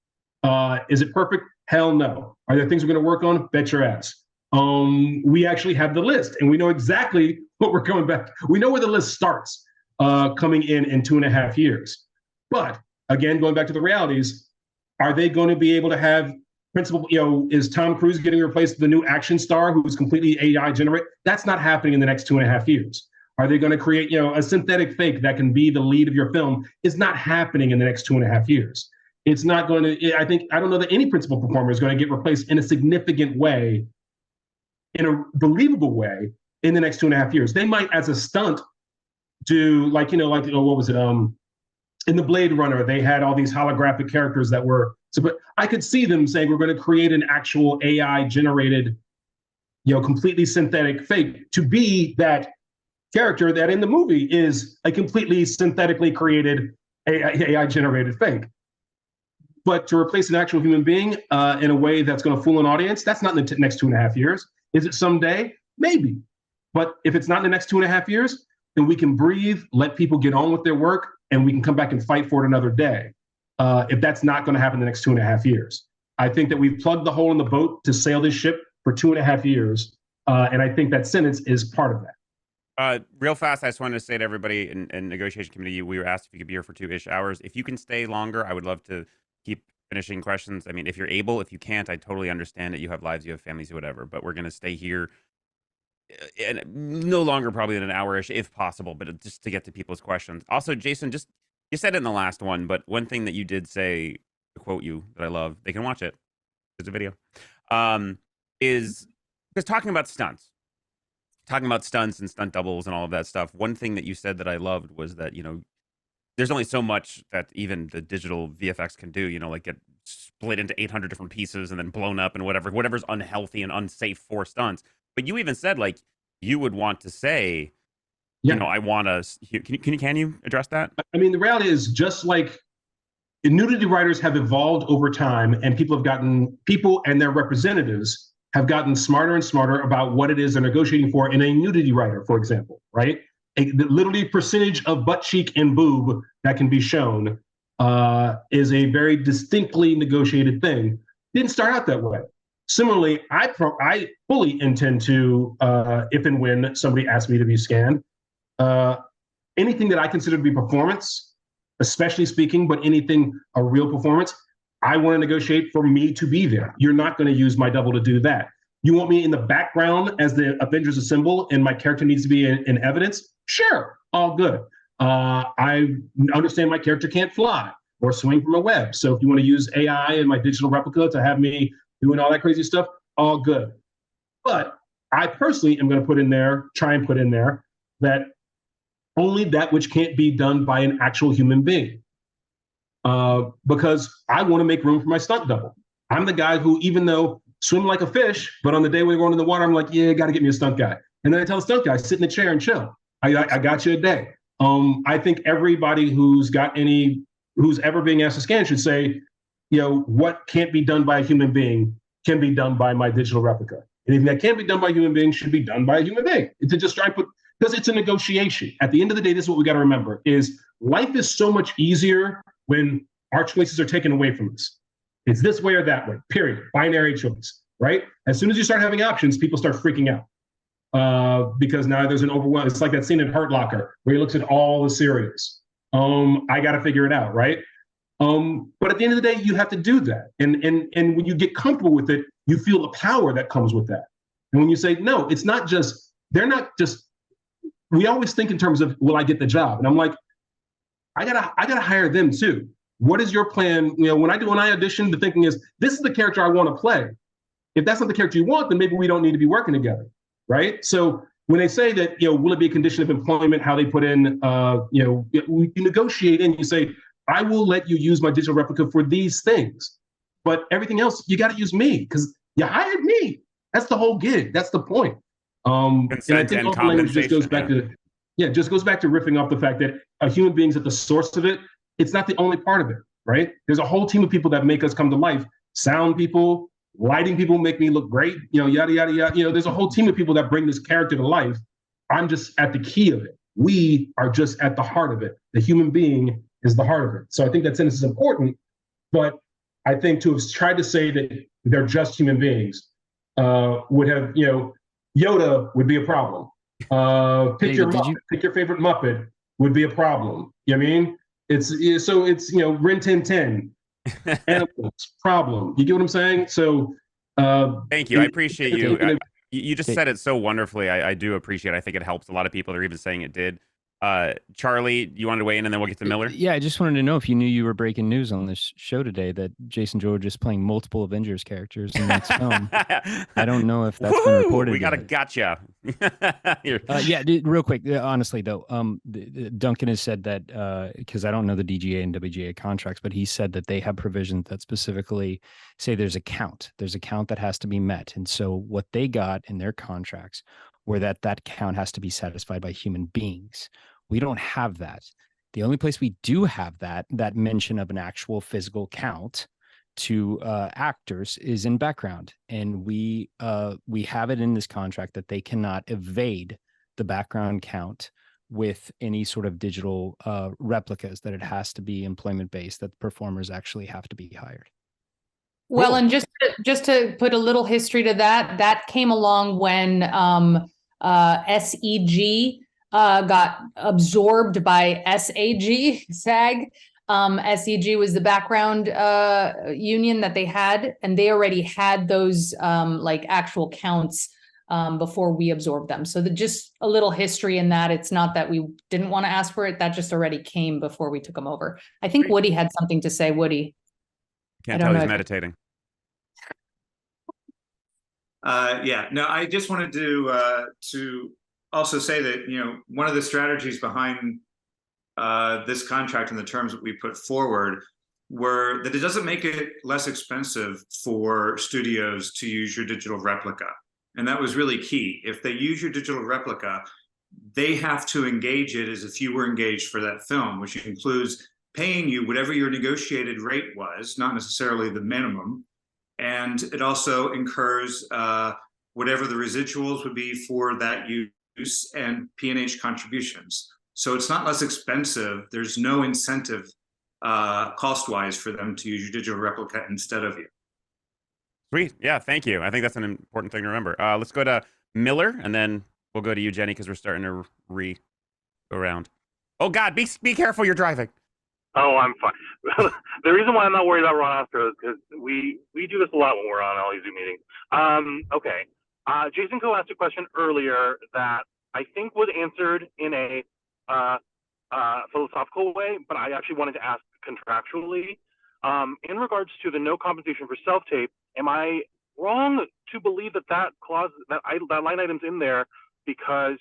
Is it perfect? Hell no. Are there things we're going to work on? Bet your ass. We actually have the list, and we know exactly what we're coming back. We know where the list starts coming in 2.5 years. But again, going back to the realities, are they going to be able to have principal, is Tom Cruise getting replaced with the new action star who's completely AI generated? That's not happening in the next 2.5 years. Are they going to create, a synthetic fake that can be the lead of your film? Is not happening in the next 2.5 years. It's not going to, I don't know that any principal performer is going to get replaced in a significant way, in a believable way, in the next 2.5 years. They might, as a stunt, do what was it? In the Blade Runner, they had all these holographic characters that were, but I could see them saying, we're going to create an actual AI generated, completely synthetic fake to be that character that in the movie is a completely synthetically created AI generated fake. But to replace an actual human being in a way that's going to fool an audience, that's not in the next 2.5 years. Is it someday? Maybe. But if it's not in the next 2.5 years, then we can breathe, let people get on with their work, and we can come back and fight for it another day. If that's not going to happen in the next 2.5 years. I think that we've plugged the hole in the boat to sail this ship for 2.5 years. And I think that sentence is part of that. Real fast, I just wanted to say to everybody in negotiation committee, we were asked if you could be here for 2-ish hours. If you can stay longer, I would love to keep finishing questions. I mean, if you're able, if you can't, I totally understand it. You have lives, you have families, whatever, but we're going to stay here and no longer probably than an hour-ish if possible, but just to get to people's questions. Also, Jason, you said it in the last one, but one thing that you did say, to quote you, that I love, they can watch it, there's a video, is because talking about stunts and stunt doubles and all of that stuff, one thing that you said that I loved was that, there's only so much that even the digital VFX can do, like get split into 800 different pieces and then blown up and whatever's unhealthy and unsafe for stunts. But you even said, like, you would want to say, I want to, can you address that? I mean, the reality is just like nudity writers have evolved over time, and people and their representatives have gotten smarter and smarter about what it is they're negotiating for in a nudity writer, for example, right? Literally percentage of butt cheek and boob that can be shown is a very distinctly negotiated thing. Didn't start out that way. Similarly, I fully intend to, if and when somebody asks me to be scanned, anything that I consider to be performance, especially speaking, but anything a real performance, I want to negotiate for me to be there. You're not going to use my double to do that. You want me in the background as the Avengers assemble and my character needs to be in evidence? Sure, all good. I understand my character can't fly or swing from a web. So if you want to use AI and my digital replica to have me doing all that crazy stuff, all good. But I personally am going to try and put in there that only that which can't be done by an actual human being. Because I want to make room for my stunt double. I'm the guy who, even though swim like a fish, but on the day we're going in the water, I'm like, yeah, got to get me a stunt guy. And then I tell the stunt guy, sit in the chair and chill. I got you a day. I think everybody who's ever being asked to scan should say, what can't be done by a human being can be done by my digital replica. Anything that can't be done by a human being should be done by a human being. To just try and because it's a negotiation. At the end of the day, this is what we got to remember, is life is so much easier when our choices are taken away from us. It's this way or that way, period. Binary choice, right? As soon as you start having options, people start freaking out. Because now there's an overwhelm. It's like that scene in Hurt Locker where he looks at all the cereals. I got to figure it out, right? But at the end of the day, you have to do that. And when you get comfortable with it, you feel the power that comes with that. And when you say, no, it's not just, we always think in terms of, will I get the job? And I'm like, I gotta hire them too. What is your plan? When I audition, the thinking is, this is the character I want to play. If that's not the character you want, then maybe we don't need to be working together, right? So when they say that, will it be a condition of employment, how they put in, you negotiate and you say, I will let you use my digital replica for these things, but everything else, you got to use me because you hired me. That's the whole gig. That's the point. And I think open language just goes back to, riffing off the fact that a human being's at the source of it. It's not the only part of it, right? There's a whole team of people that make us come to life. Sound people, lighting people make me look great, yada, yada, yada. There's a whole team of people that bring this character to life. I'm just at the key of it. We are just at the heart of it. The human being is the heart of it. So I think that sentence is important, but I think to have tried to say that they're just human beings would have, Yoda would be a problem. Pick your favorite Muppet would be a problem. You know what I mean? It's Rin Tin Tin, animals, problem. You get what I'm saying? So thank you. I appreciate you. You just said it so wonderfully. I do appreciate it. I think it helps a lot of people. They're even saying it did. Charlie, you wanted to weigh in and then we'll get to Miller? Yeah, I just wanted to know if you knew you were breaking news on this show today that Jason George is playing multiple Avengers characters in the next film. I don't know if that's been reported. We got a gotcha. Yeah, real quick, honestly though, Duncan has said that, because I don't know the DGA and WGA contracts, but he said that they have provisions that specifically say there's a count that has to be met. And so what they got in their contracts were that count has to be satisfied by human beings. We don't have that. The only place we do have that mention of an actual physical count to actors is in background. And we have it in this contract that they cannot evade the background count with any sort of digital replicas, that it has to be employment-based, that the performers actually have to be hired. Well, and just to put a little history to that came along when SEG got absorbed by SAG. SEG was the background union that they had, and they already had those actual counts before we absorbed them. So just a little history in that. It's not that we didn't want to ask for it. That just already came before we took them over. I think Woody had something to say. Woody. Can't tell he's meditating. I just wanted to also say that, one of the strategies behind this contract and the terms that we put forward were that it doesn't make it less expensive for studios to use your digital replica. And that was really key. If they use your digital replica, they have to engage it as if you were engaged for that film, which includes paying you whatever your negotiated rate was, not necessarily the minimum. And it also incurs whatever the residuals would be for that use and P&H contributions. So it's not less expensive. There's no incentive cost-wise for them to use your digital replica instead of you. Sweet. Yeah, thank you. I think that's an important thing to remember. Let's go to Miller, and then we'll go to you, Jenny, because we're starting to go around. Oh, God, be careful. You're driving. Oh, I'm fine. The reason why I'm not worried about Ron Ostrow is because we do this a lot when we're on all these Zoom meetings. Okay. Jason Coe asked a question earlier that I think was answered in a philosophical way, but I actually wanted to ask contractually. In regards to the no compensation for self-tape, am I wrong to believe that clause, that line item's in there because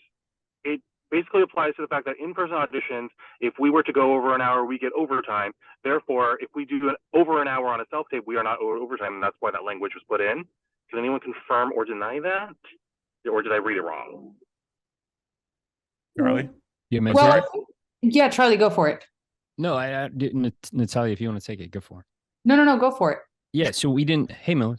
it basically applies to the fact that in-person auditions, if we were to go over an hour, we get overtime. Therefore, if we do over an hour on a self-tape, we are not over overtime, and that's why that language was put in. Can anyone confirm or deny that? Or did I read it wrong? Charlie? Yeah, Charlie, go for it. No, I didn't. Natalia, if you want to take it, go for it. No, go for it. Yeah, so we didn't. Hey, Miller.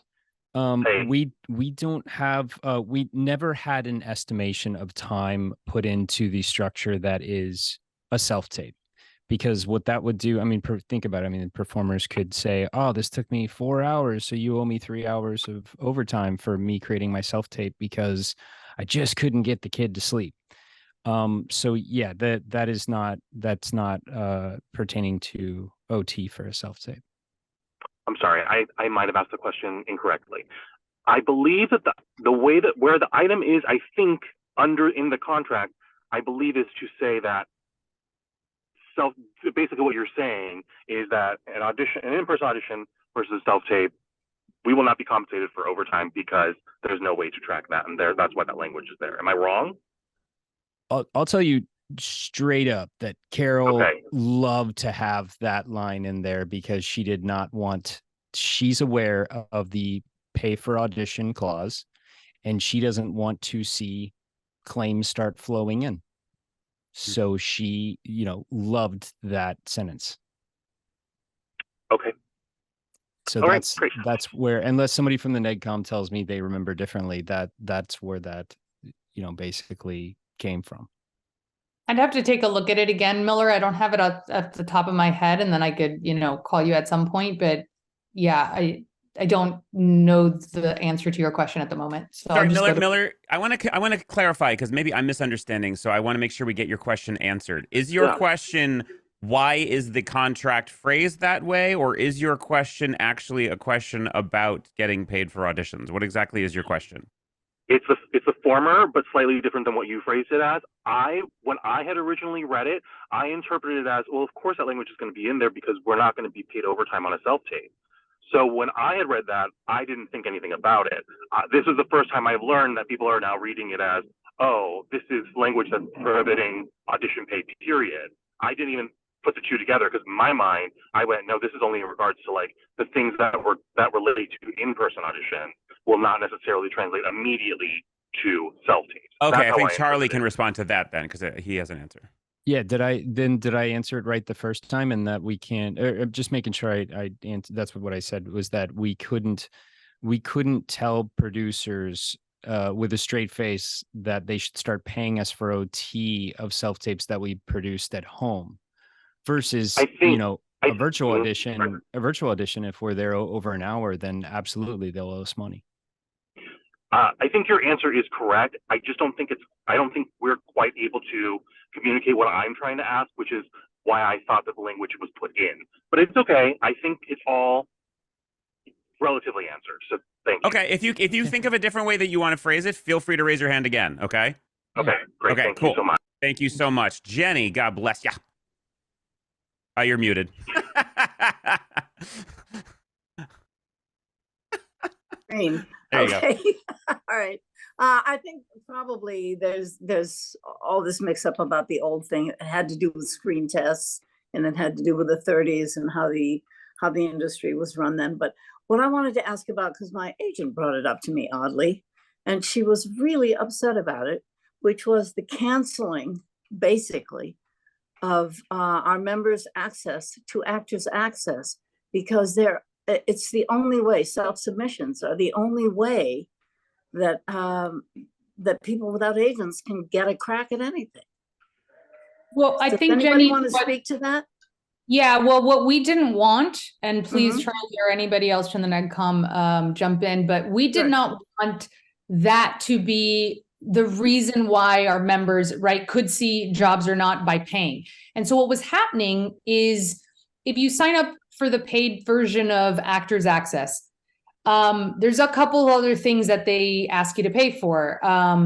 We don't have. We never had an estimation of time put into the structure that is a self tape, because what that would do. I mean, think about it. I mean, performers could say, "Oh, this took me 4 hours, so you owe me 3 hours of overtime for me creating my self tape because I just couldn't get the kid to sleep." So yeah, that's not pertaining to OT for a self tape. I'm sorry, I might have asked the question incorrectly. I believe that the way that where the item is, I think in the contract, I believe is to say that basically what you're saying is that an in-person audition versus a self-tape, we will not be compensated for overtime because there's no way to track that, and that's why that language is there. Am I wrong? I'll tell you straight up that Carol loved to have that line in there because she did not want. She's aware of the pay for audition clause, and she doesn't want to see claims start flowing in. So she, loved that sentence. Okay. So that's where, unless somebody from the NEGCOM tells me they remember differently, that's where that, basically came from. I'd have to take a look at it again, Miller. I don't have it at the top of my head, and then I could, call you at some point. But yeah, I don't know the answer to your question at the moment. So sorry, Miller, I want to clarify because maybe I'm misunderstanding. So I want to make sure we get your question answered. Is your question, why is the contract phrased that way, or is your question actually a question about getting paid for auditions? What exactly is your question? It's the former, but slightly different than what you phrased it as. When I had originally read it, I interpreted it as, well, of course that language is going to be in there because we're not going to be paid overtime on a self-tape. So when I had read that, I didn't think anything about it. This is the first time I've learned that people are now reading it as, oh, this is language that's prohibiting audition pay, period. I didn't even put the two together because in my mind, I went, no, this is only in regards to like the things that relate to in-person audition will not necessarily translate immediately to self-tape. Okay, I think Charlie can respond to that then because he has an answer. Yeah, did I answer it right the first time? And that we can't, just making sure I answered. That's what I said was that we couldn't tell producers with a straight face that they should start paying us for OT of self tapes that we produced at home, versus a virtual audition. A virtual audition, if we're there over an hour, then absolutely they'll owe us money. I think your answer is correct. I don't think we're quite able to communicate what I'm trying to ask, which is why I thought that the language was put in. But it's okay. I think it's all relatively answered. So thank you. Okay. If you think of a different way that you want to phrase it, feel free to raise your hand again. Okay. Okay. Great. Okay. Thank cool. you so much. Thank you so much, Jenny. God bless you. Oh, you're muted. There you go. All right. I think probably there's all this mix up about the old thing. It had to do with screen tests, and it had to do with the 30s and how the industry was run then. But what I wanted to ask about, because my agent brought it up to me oddly, and she was really upset about it, which was the canceling, basically, of our members' access to Actors Access, because it's the only way, self-submissions are the only way that that people without agents can get a crack at anything. Well, I Does think anybody Jenny want to speak to that? Yeah, well, what we didn't want, and please, Mhm. Charlie or anybody else from the NEGCOM jump in, but we did Sure. not want that to be the reason why our members, right, could see jobs or not by paying. And so what was happening is if you sign up for the paid version of Actors Access, there's a couple other things that they ask you to pay for.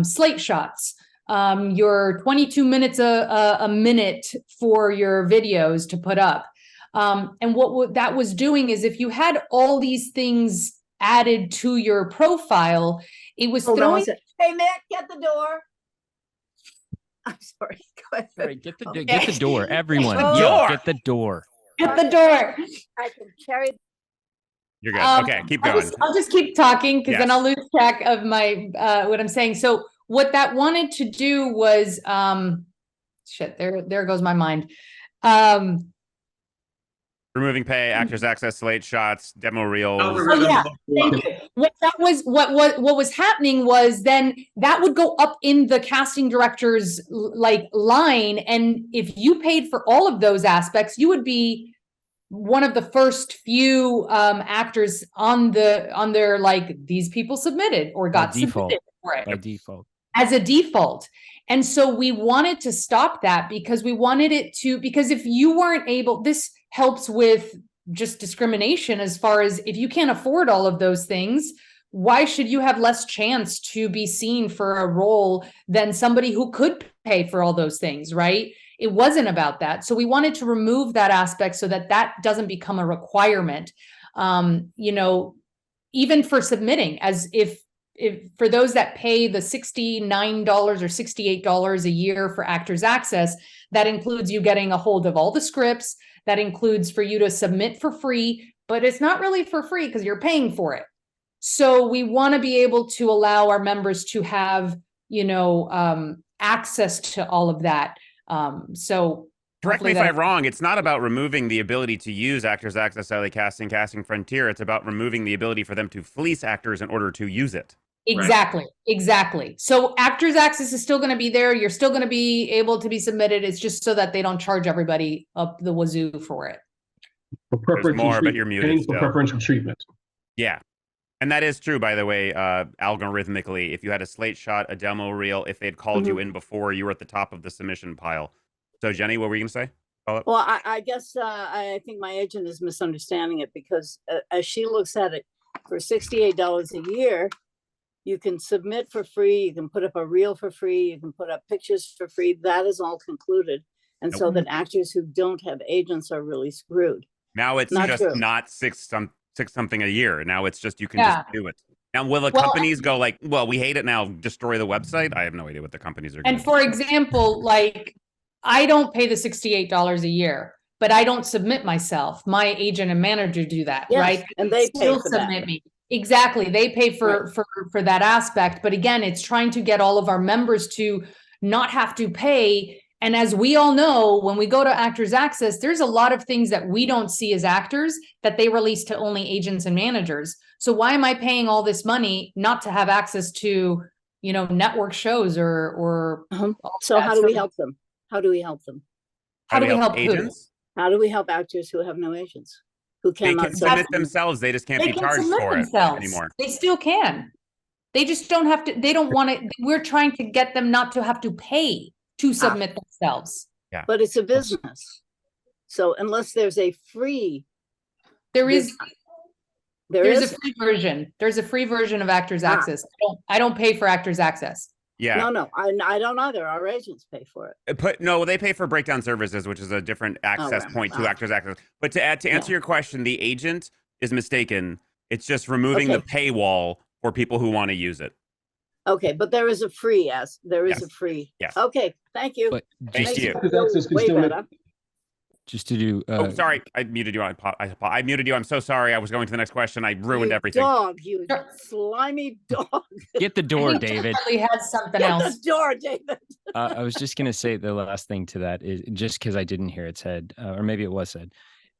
Slate shots, your 22 minutes a minute for your videos to put up. And what that was doing is if you had all these things added to your profile, it was Hold on one throwing. sec. Hey, Matt, get the door. I'm sorry. Go ahead. Sorry, get the Okay. get the door, everyone. Oh. Yo, get the door. Get the door. I can carry. You're good. Okay, keep I'll going. I'll just keep talking because then Yes. I'll lose track of my what I'm saying. So what that wanted to do was shit, there goes my mind. Removing pay, Actors Access, Slate shots, demo reels. Oh yeah, thank you. What was happening was then that would go up in the casting director's like line, and if you paid for all of those aspects, you would be one of the first few actors on their like these people submitted or got default. submitted for it By default. as a default. And so we wanted to stop that because we wanted it to, because if you weren't able, this helps with just discrimination as far as if you can't afford all of those things, why should you have less chance to be seen for a role than somebody who could pay for all those things, right? It wasn't about that. So we wanted to remove that aspect so that that doesn't become a requirement. You know, even for submitting, as if for those that pay the $69 or $68 a year for Actors Access, that includes you getting a hold of all the scripts, that includes for you to submit for free, but it's not really for free because you're paying for it. So we want to be able to allow our members to have, you know, access to all of that. So correct me if I'm wrong, it's not about removing the ability to use Actors Access, LA Casting, Casting Frontier. It's about removing the ability for them to fleece actors in order to use it. Exactly. Exactly. So Actors Access is still going to be there. You're still going to be able to be submitted. It's just so that they don't charge everybody up the wazoo for it. For preferential more, but treatment, you're muted paying for still. preferential treatment. Yeah. And that is true, by the way, algorithmically. If you had a slate shot, a demo reel, if they'd called you in before, you were at the top of the submission pile. So, Jenny, what were you going to say? Well, I guess I think my agent is misunderstanding it because as she looks at it, for $68 a year, you can submit for free, you can put up a reel for free, you can put up pictures for free. That is all concluded. And so that actors who don't have agents are really screwed. Now it's Not just true. not six something a year. Now it's just you can Yeah. just do it. Now will the companies go like, well, we hate it now, destroy the website? I have no idea what the companies are going And for example, like I don't pay the $68 a year, but I don't submit myself. My agent and manager do that, Yes, right? and they pay still for that. submit me. Exactly. They pay for that aspect. But again, it's trying to get all of our members to not have to pay. And as we all know, when we go to Actors Access, there's a lot of things that we don't see as actors that they release to only agents and managers. So why am I paying all this money not to have access to, you know, network shows or So how do we help them? How do we help them? How do we help who? agents? How do we help actors who have no agents? Who They cannot can submit themselves. They just can't They be can charged submit for themselves. it anymore. They still can. They just don't have to, they don't want to, we're trying to get them not to have to pay to submit themselves. Yeah. But it's a business. So unless there's a free. There's is? a free version. There's a free version of Actors Access. I don't pay for Actors Access. Yeah. No, I don't either. Our agents pay for it. No, they pay for breakdown services, which is a different access right. point to Actors Access. But to answer your question, the agent is mistaken. It's just removing the paywall for people who want to use it. Okay, but there is a free there is Yes. a free. Yes. Okay, thank you. But Thank you. Way better. Just to do. Oh, sorry, I muted you. I muted you. I'm so sorry. I was going to the next question. I ruined everything. Dog, you slimy dog. Get the door, David. Charlie has something Get else. the door, David. I was just going to say the last thing to that is just because I didn't hear it said, or maybe it was said,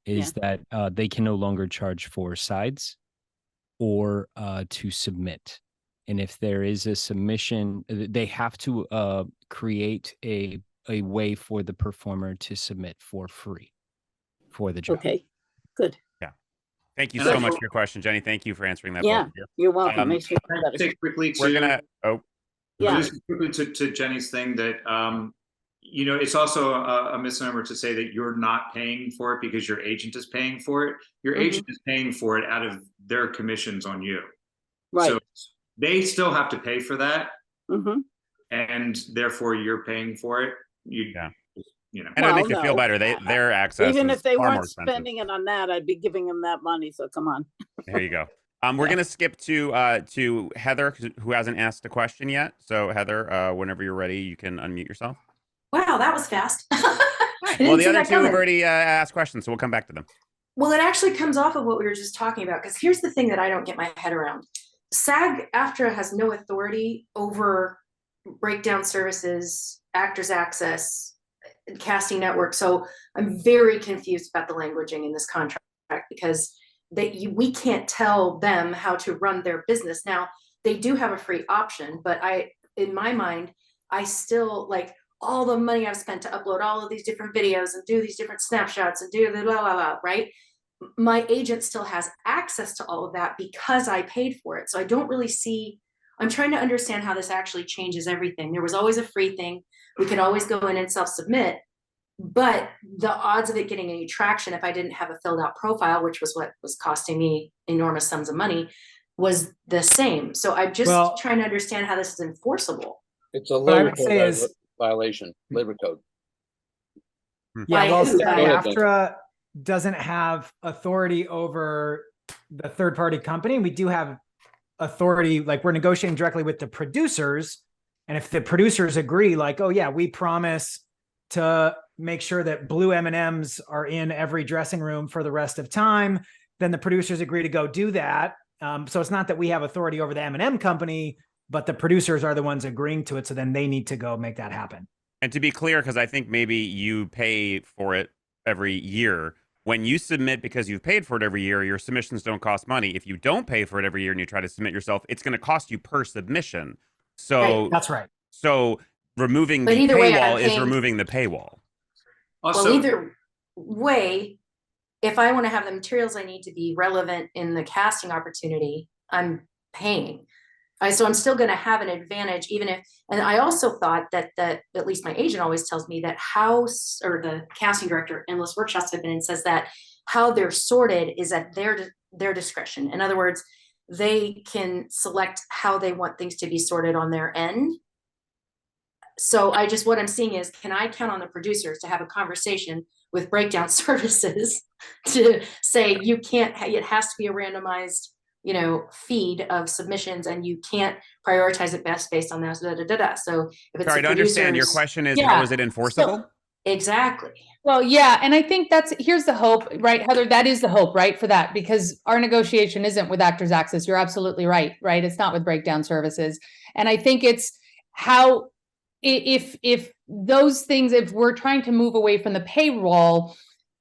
is that they can no longer charge for sides or to submit. And if there is a submission, they have to create a way for the performer to submit for free. for the job. Okay, good. Yeah. Thank you And so I- much for your question, Jenny. Thank you for answering that. Yeah, both of you. you're welcome. Makes me Can feel I better. say quickly We're to gonna. Oh, Yeah. just quickly to Jenny's thing that you know, it's also a misnomer to say that you're not paying for it because your agent is paying for it. Your agent is paying for it out of their commissions on you. Right. So they still have to pay for that, Mm-hmm. and therefore you're paying for it. You know. And it Well, makes you feel no. better. Their access Even is if they far more weren't expensive. spending it on that, I'd be giving them that money. So come on. There you go. We're gonna skip to Heather, who hasn't asked a question yet. So Heather, whenever you're ready, you can unmute yourself. Wow, that was fast. Well, the other two have already asked questions, so we'll come back to them. Well, it actually comes off of what we were just talking about, because here's the thing that I don't get my head around. SAG-AFTRA has no authority over breakdown services, Actors Access, Casting Network. So I'm very confused about the languaging in this contract, because we can't tell them how to run their business. Now, they do have a free option, but in my mind, I still like all the money I've spent to upload all of these different videos and do these different snapshots and do the blah, blah, blah, right? My agent still has access to all of that because I paid for it. So I don't really see, I'm trying to understand how this actually changes everything. There was always a free thing. We could always go in and self-submit, but the odds of it getting any traction if I didn't have a filled out profile, which was what was costing me enormous sums of money, was the same. So I'm just trying to understand how this is enforceable. It's a What I labor would say code is- violation, labor code. Yeah, well, Go ahead, Ben. SAG-AFTRA doesn't have authority over the third party company. We do have authority, like we're negotiating directly with the producers. And if the producers agree, like, oh yeah, we promise to make sure that blue M&Ms are in every dressing room for the rest of time, then the producers agree to go do that. So it's not that we have authority over the M&M company, but the producers are the ones agreeing to it. So then they need to go make that happen. And to be clear, because I think maybe you pay for it every year. When you submit because you've paid for it every year, your submissions don't cost money. If you don't pay for it every year and you try to submit yourself, it's going to cost you per submission. So That's right. So removing But the either way, I'm paywall is paying- removing the paywall. Well, either way, if I want to have the materials I need to be relevant in the casting opportunity, I'm paying. So I'm still going to have an advantage, even if, and I also thought that at least my agent always tells me that or the casting director, endless workshops I've been in, says that how they're sorted is at their discretion. In other words, they can select how they want things to be sorted on their end. So what I'm seeing is, can I count on the producers to have a conversation with breakdown services to say, you can't, it has to be a randomized, feed of submissions, and you can't prioritize it best based on that. So if it's Sorry, to understand, your question is, how is it enforceable? Exactly. Well, yeah. And I think here's the hope, right, Heather? That is the hope, right, for that, because our negotiation isn't with Actors Access. You're absolutely right? It's not with breakdown services. And I think it's how, if those things, if we're trying to move away from the payroll,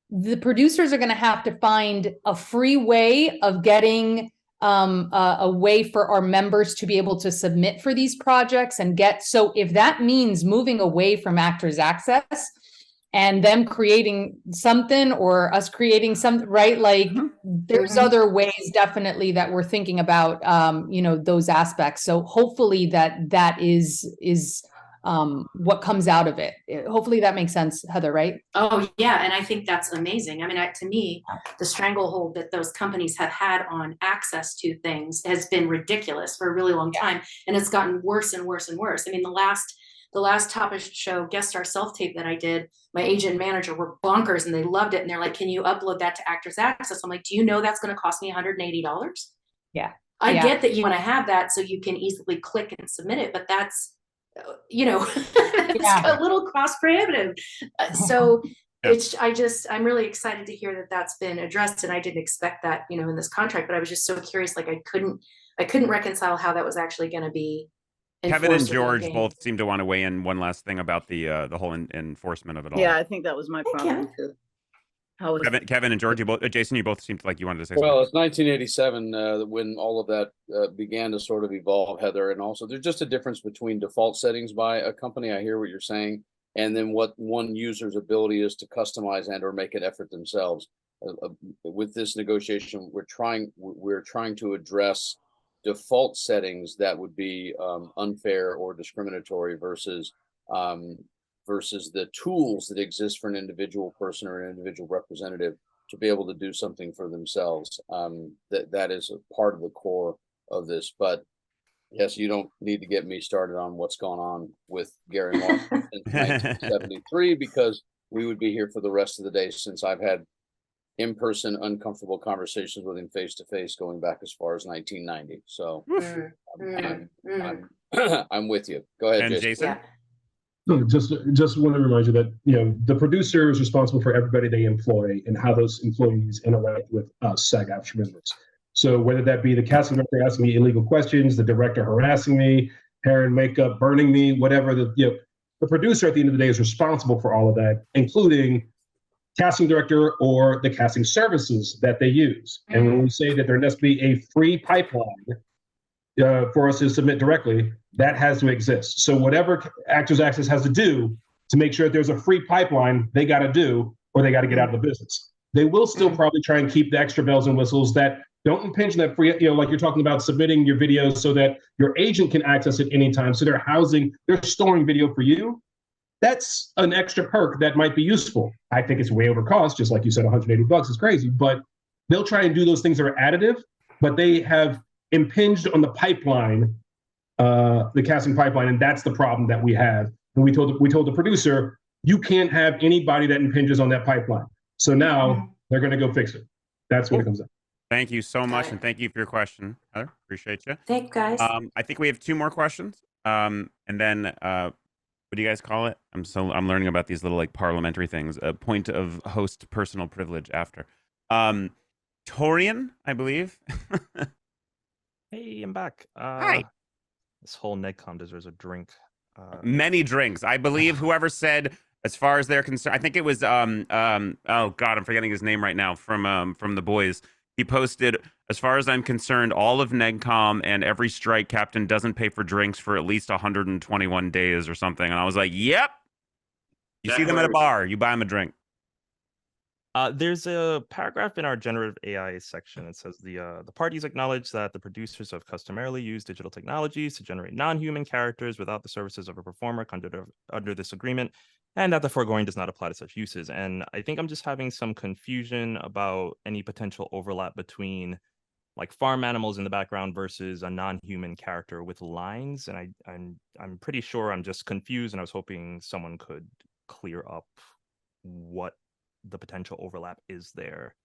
the producers are going to have to find a free way of getting a way for our members to be able to submit for these projects and so if that means moving away from Actors Access and them creating something or us creating something, right? Like there's other ways definitely that we're thinking about, those aspects. So hopefully that is what comes out of it. Hopefully that makes sense, Heather, right? Oh yeah, and I think that's amazing. I mean, to me, the stranglehold that those companies have had on access to things has been ridiculous for a really long time, and it's gotten worse and worse and worse. I mean, the last Top Show guest star self-tape that I did, my agent and manager were bonkers, and they loved it, and they're like, "Can you upload that to Actors Access?" I'm like, "Do you know that's going to cost me $180?" Yeah, I get that you want to have that so you can easily click and submit it, but that's it's a little cost prohibitive. So I'm really excited to hear that that's been addressed, and I didn't expect that, in this contract, but I was just so curious, like I couldn't reconcile how that was actually going to be Kevin and George enforceable. both seem to want to weigh in one last thing about the whole enforcement of it all. Yeah, I think that was my problem too. Kevin and George, Jason, you both seemed like you wanted to say Well, something. it's 1987 when all of that began to sort of evolve, Heather, and also there's just a difference between default settings by a company. I hear what you're saying, and then what one user's ability is to customize and or make an effort themselves. With this negotiation, we're trying to address default settings that would be unfair or discriminatory versus the tools that exist for an individual person or an individual representative to be able to do something for themselves. That is a part of the core of this. But yes, you don't need to get me started on what's gone on with Gary Moore since 1973, because we would be here for the rest of the day, since I've had in-person uncomfortable conversations with him face-to-face going back as far as 1990. So I'm with you. Go ahead, And Jason. No, just want to remind you that, you know, the producer is responsible for everybody they employ and how those employees interact with us SAG-AFTRA members. So whether that be the casting director asking me illegal questions, the director harassing me, hair and makeup burning me, whatever, the producer at the end of the day is responsible for all of that, including casting director or the casting services that they use. And when we say that there must be a free pipeline for us to submit directly, that has to exist. So whatever Actors Access has to do to make sure that there's a free pipeline, they got to do, or they got to get out of the business. They will still probably try and keep the extra bells and whistles that don't impinge on that free, like you're talking about submitting your videos so that your agent can access it anytime. So they're storing video for you. That's an extra perk that might be useful. I think it's way over cost, just like you said, $180 is crazy, but they'll try and do those things that are additive, but they have impinged on the pipeline, the casting pipeline, and that's the problem that we have. And we told the producer, you can't have anybody that impinges on that pipeline. So now they're going to go fix it. That's what it comes down. Thank you so much, and thank you for your question, Heather. Appreciate you. Thanks, guys. I think we have 2 more questions, and then what do you guys call it? I'm learning about these little like parliamentary things. A point of host personal privilege after. Torian, I believe. Hey, I'm back. Hi. This whole NegCom deserves a drink. Many drinks. I believe whoever said, as far as they're concerned, I think it was oh God, I'm forgetting his name right now from The Boys. He posted, as far as I'm concerned, all of NegCom and every strike captain doesn't pay for drinks for at least 121 days or something. And I was like, yep. You see them at a bar, you buy them a drink. There's a paragraph in our generative AI section. It says the parties acknowledge that the producers have customarily used digital technologies to generate non-human characters without the services of a performer under this agreement, and that the foregoing does not apply to such uses. And I think I'm just having some confusion about any potential overlap between like farm animals in the background versus a non-human character with lines. And I'm pretty sure I'm just confused, and I was hoping someone could clear up what the potential overlap is there,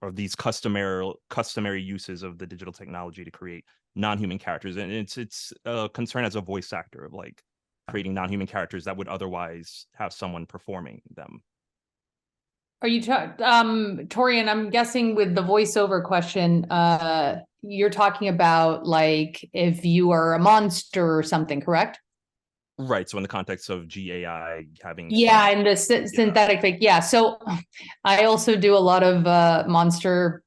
or these customary uses of the digital technology to create non-human characters. And it's a concern as a voice actor of like creating non-human characters that would otherwise have someone performing them. Are you Torian, I'm guessing with the voiceover question, you're talking about like if you are a monster or something, correct? Right. So in the context of GAI having and the synthetic fake. Yeah. So I also do a lot of monster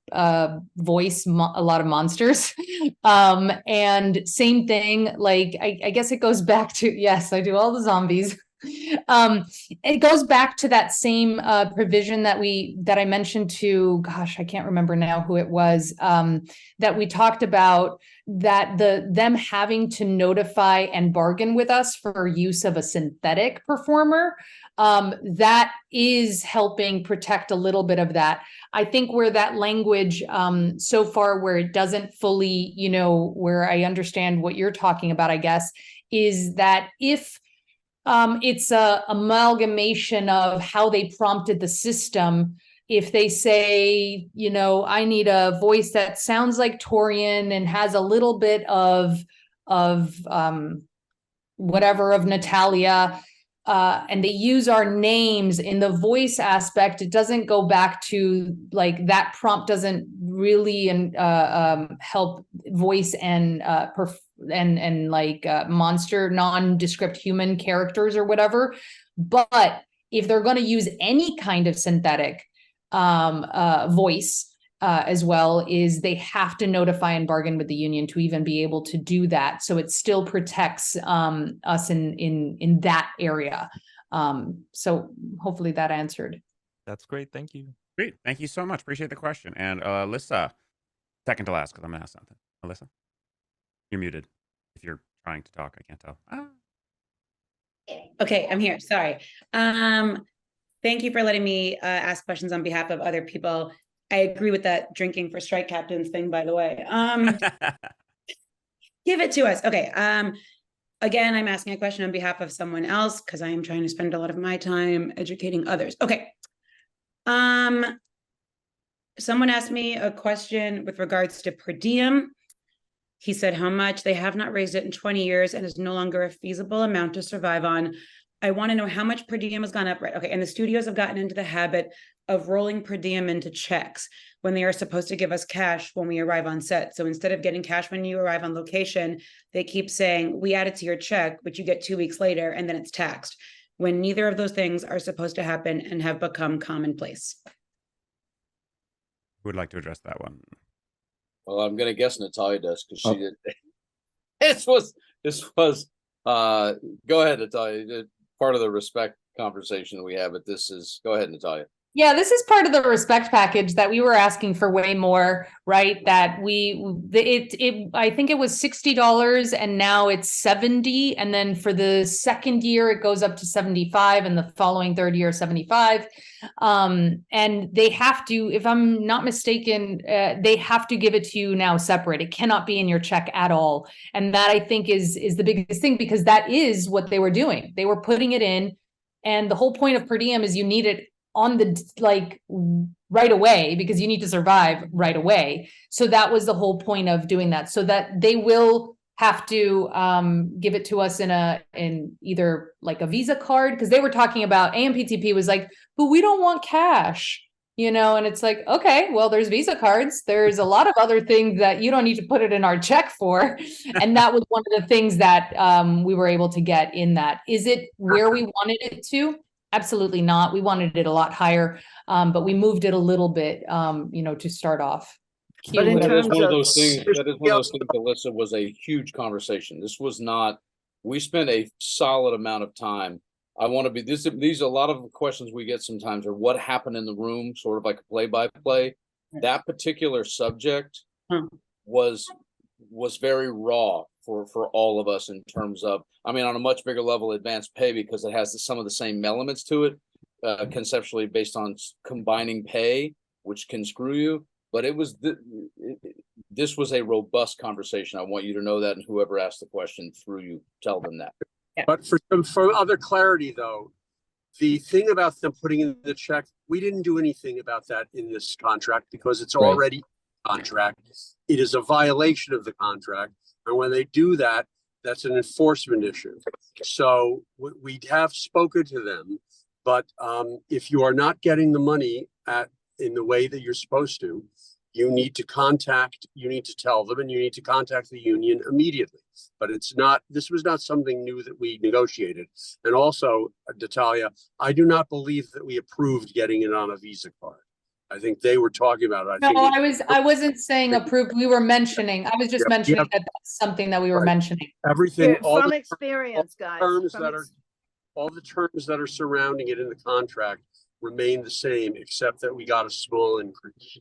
voice, a lot of monsters. And same thing, like I guess it goes back to, yes, I do all the zombies. It goes back to that same provision that I mentioned to, gosh, I can't remember now who it was, that we talked about, that them having to notify and bargain with us for use of a synthetic performer, that is helping protect a little bit of that. I think where that language so far, where it doesn't fully, where I understand what you're talking about, I guess, is that if it's a amalgamation of how they prompted the system. If they say, I need a voice that sounds like Torian and has a little bit of whatever of Natalia, and they use our names in the voice aspect, it doesn't go back to like that prompt doesn't really help voice and monster nondescript human characters or whatever. But if they're going to use any kind of synthetic voice, as well, is they have to notify and bargain with the union to even be able to do that. So it still protects us in that area. So hopefully that answered. That's great. Thank you. Great. Thank you so much. Appreciate the question. And Alyssa, second to last, because I'm going to ask something. Alyssa, you're muted. If you're trying to talk, I can't tell. Okay, I'm here. Sorry. Thank you for letting me ask questions on behalf of other people. I agree with that drinking for strike captains thing, by the way. Give it to us. Okay. Again, I'm asking a question on behalf of someone else because I am trying to spend a lot of my time educating others. Okay. Someone asked me a question with regards to per diem. He said how much. They have not raised it in 20 years and is no longer a feasible amount to survive on. I want to know how much per diem has gone up, right? Okay, and the studios have gotten into the habit of rolling per diem into checks when they are supposed to give us cash when we arrive on set. So instead of getting cash when you arrive on location, they keep saying, we add it to your check, which you get 2 weeks later, and then it's taxed, when neither of those things are supposed to happen and have become commonplace. Who would like to address that one? Well, I'm going to guess Natalia does because she did. This was, go ahead, Natalia. Part of the respect conversation we have, but this is, go ahead, Natalia. Yeah, this is part of the respect package that we were asking for way more, right? That I think it was $60 and now it's $70. And then for the second year, it goes up to $75 and the following third year, $75. And they have to, if I'm not mistaken, they have to give it to you now separate. It cannot be in your check at all. And that I think is the biggest thing, because that is what they were doing. They were putting it in, and the whole point of per diem is you need it on the right away, because you need to survive right away. So that was the whole point of doing that, so that they will have to give it to us in either like a Visa card, because they were talking about, AMPTP was like, but we don't want cash, and it's like, okay, well, there's Visa cards. There's a lot of other things that you don't need to put it in our check for. And that was one of the things that we were able to get in that. Is it where we wanted it to? Absolutely not. We wanted it a lot higher, but we moved it a little bit, to start off. But in terms of those things, that is one of those things, Alyssa, was a huge conversation. This was not, we spent a solid amount of time. I want to be, these are a lot of questions we get sometimes are what happened in the room, sort of like a play-by-play. That particular subject was very raw for all of us in terms of, I mean, on a much bigger level, advanced pay, because it has some of the same elements to it, conceptually based on combining pay, which can screw you. But it was this was a robust conversation. I want you to know that, and whoever asked the question through you, tell them that. But for other clarity, though, the thing about them putting in the check, we didn't do anything about that in this contract because it's already contract. It is a violation of the contract. And when they do that, that's an enforcement issue. So we have spoken to them, but if you are not getting the money in the way that you're supposed to, you need to tell them, and you need to contact the union immediately. But this was not something new that we negotiated. And also, Natalia, I do not believe that we approved getting it on a Visa card. I think they were talking about it. I wasn't saying approved. We were mentioning, I was just mentioning that that's something that we were mentioning. Everything, from experience, guys. All the terms that are surrounding it in the contract remain the same, except that we got a small increase.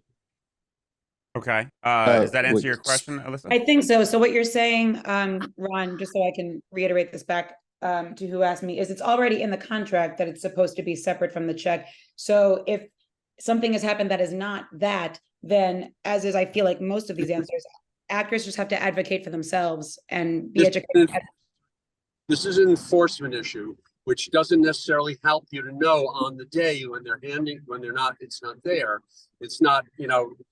Okay. Does that answer your question, Alyssa? I think so. So what you're saying, Ron, just so I can reiterate this back to who asked me, is it's already in the contract that it's supposed to be separate from the check. So if something has happened that is not that, then as is, I feel like most of these answers, actors just have to advocate for themselves and be educated. This is an enforcement issue, which doesn't necessarily help you to know on the day when it's not there. It's not,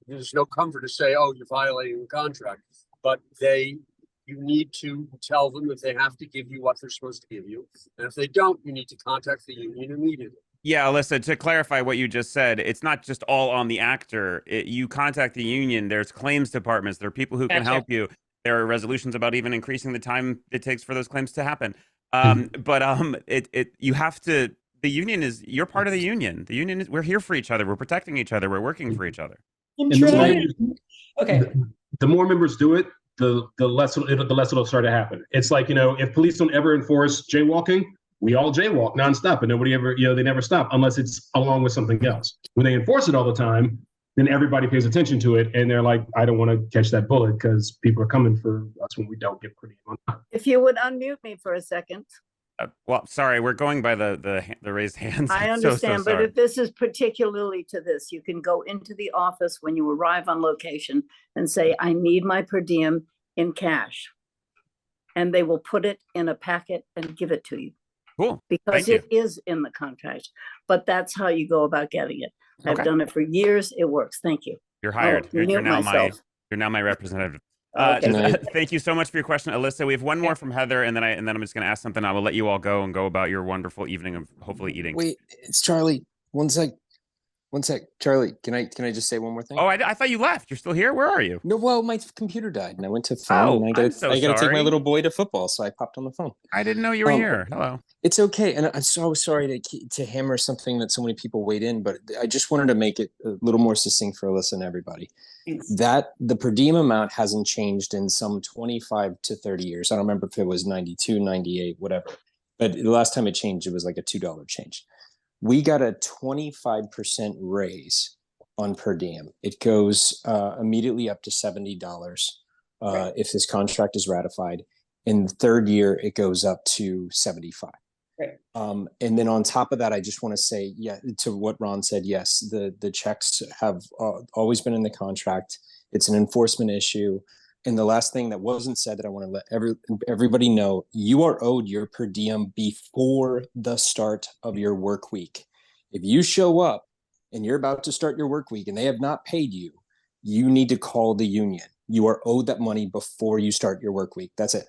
there's no comfort to say, oh, you're violating the contract, but you need to tell them that they have to give you what they're supposed to give you. And if they don't, you need to contact the union immediately. Yeah, Alyssa, to clarify what you just said, it's not just all on the actor. You contact the union. There's claims departments. There are people who can help you. There are resolutions about even increasing the time it takes for those claims to happen. You have to, the union is, you're part of the union. The union is, we're here for each other. We're protecting each other. We're working for each other. I'm And the more trying. members- Okay. the more members do it, the less it'll start to happen. It's like, if police don't ever enforce jaywalking, we all jaywalk nonstop, and nobody ever, they never stop unless it's along with something else. When they enforce it all the time, then everybody pays attention to it, and they're like, I don't want to catch that bullet because people are coming for us when we don't get pretty on time. If you would unmute me for a second. Well, sorry, we're going by the raised hands. I I'm so understand, but sorry. if this is particularly to this, you can go into the office when you arrive on location and say, I need my per diem in cash. And they will put it in a packet and give it to you. Cool. Because Thank it is in the contract, but that's how you go about getting it. I've Okay. done it for years. It works. Thank you. You're hired. Oh, you're mute now myself. you're now my representative. Okay. Thank you so much for your question, Alyssa. We have one more from Heather, and then I'm just going to ask something. I will let you all go and go about your wonderful evening of hopefully eating. Wait, it's Charlie. One sec. Charlie, can I just say one more thing? Oh, I thought you left. You're still here? Where are you? No, well, my computer died, and I went to phone, and I got to take my sorry. little boy to football, so I popped on the phone. I didn't know you were here. Hello. It's okay, and I'm so sorry to hammer something that so many people weighed in, but I just wanted to make it a little more succinct for Alyssa and everybody. That the per diem amount hasn't changed in some 25 to 30 years. I don't remember if it was 92, 98, whatever. But the last time it changed, it was like a $2 change. We got a 25% raise on per diem. It goes immediately up to $70 if this contract is ratified. In the third year, it goes up to $75. Right. And then on top of that, I just want to say, to what Ron said, yes, the checks have always been in the contract. It's an enforcement issue. And the last thing that wasn't said that I want to let everybody know, you are owed your per diem before the start of your work week. If you show up and you're about to start your work week and they have not paid you, you need to call the union. You are owed that money before you start your work week. That's it.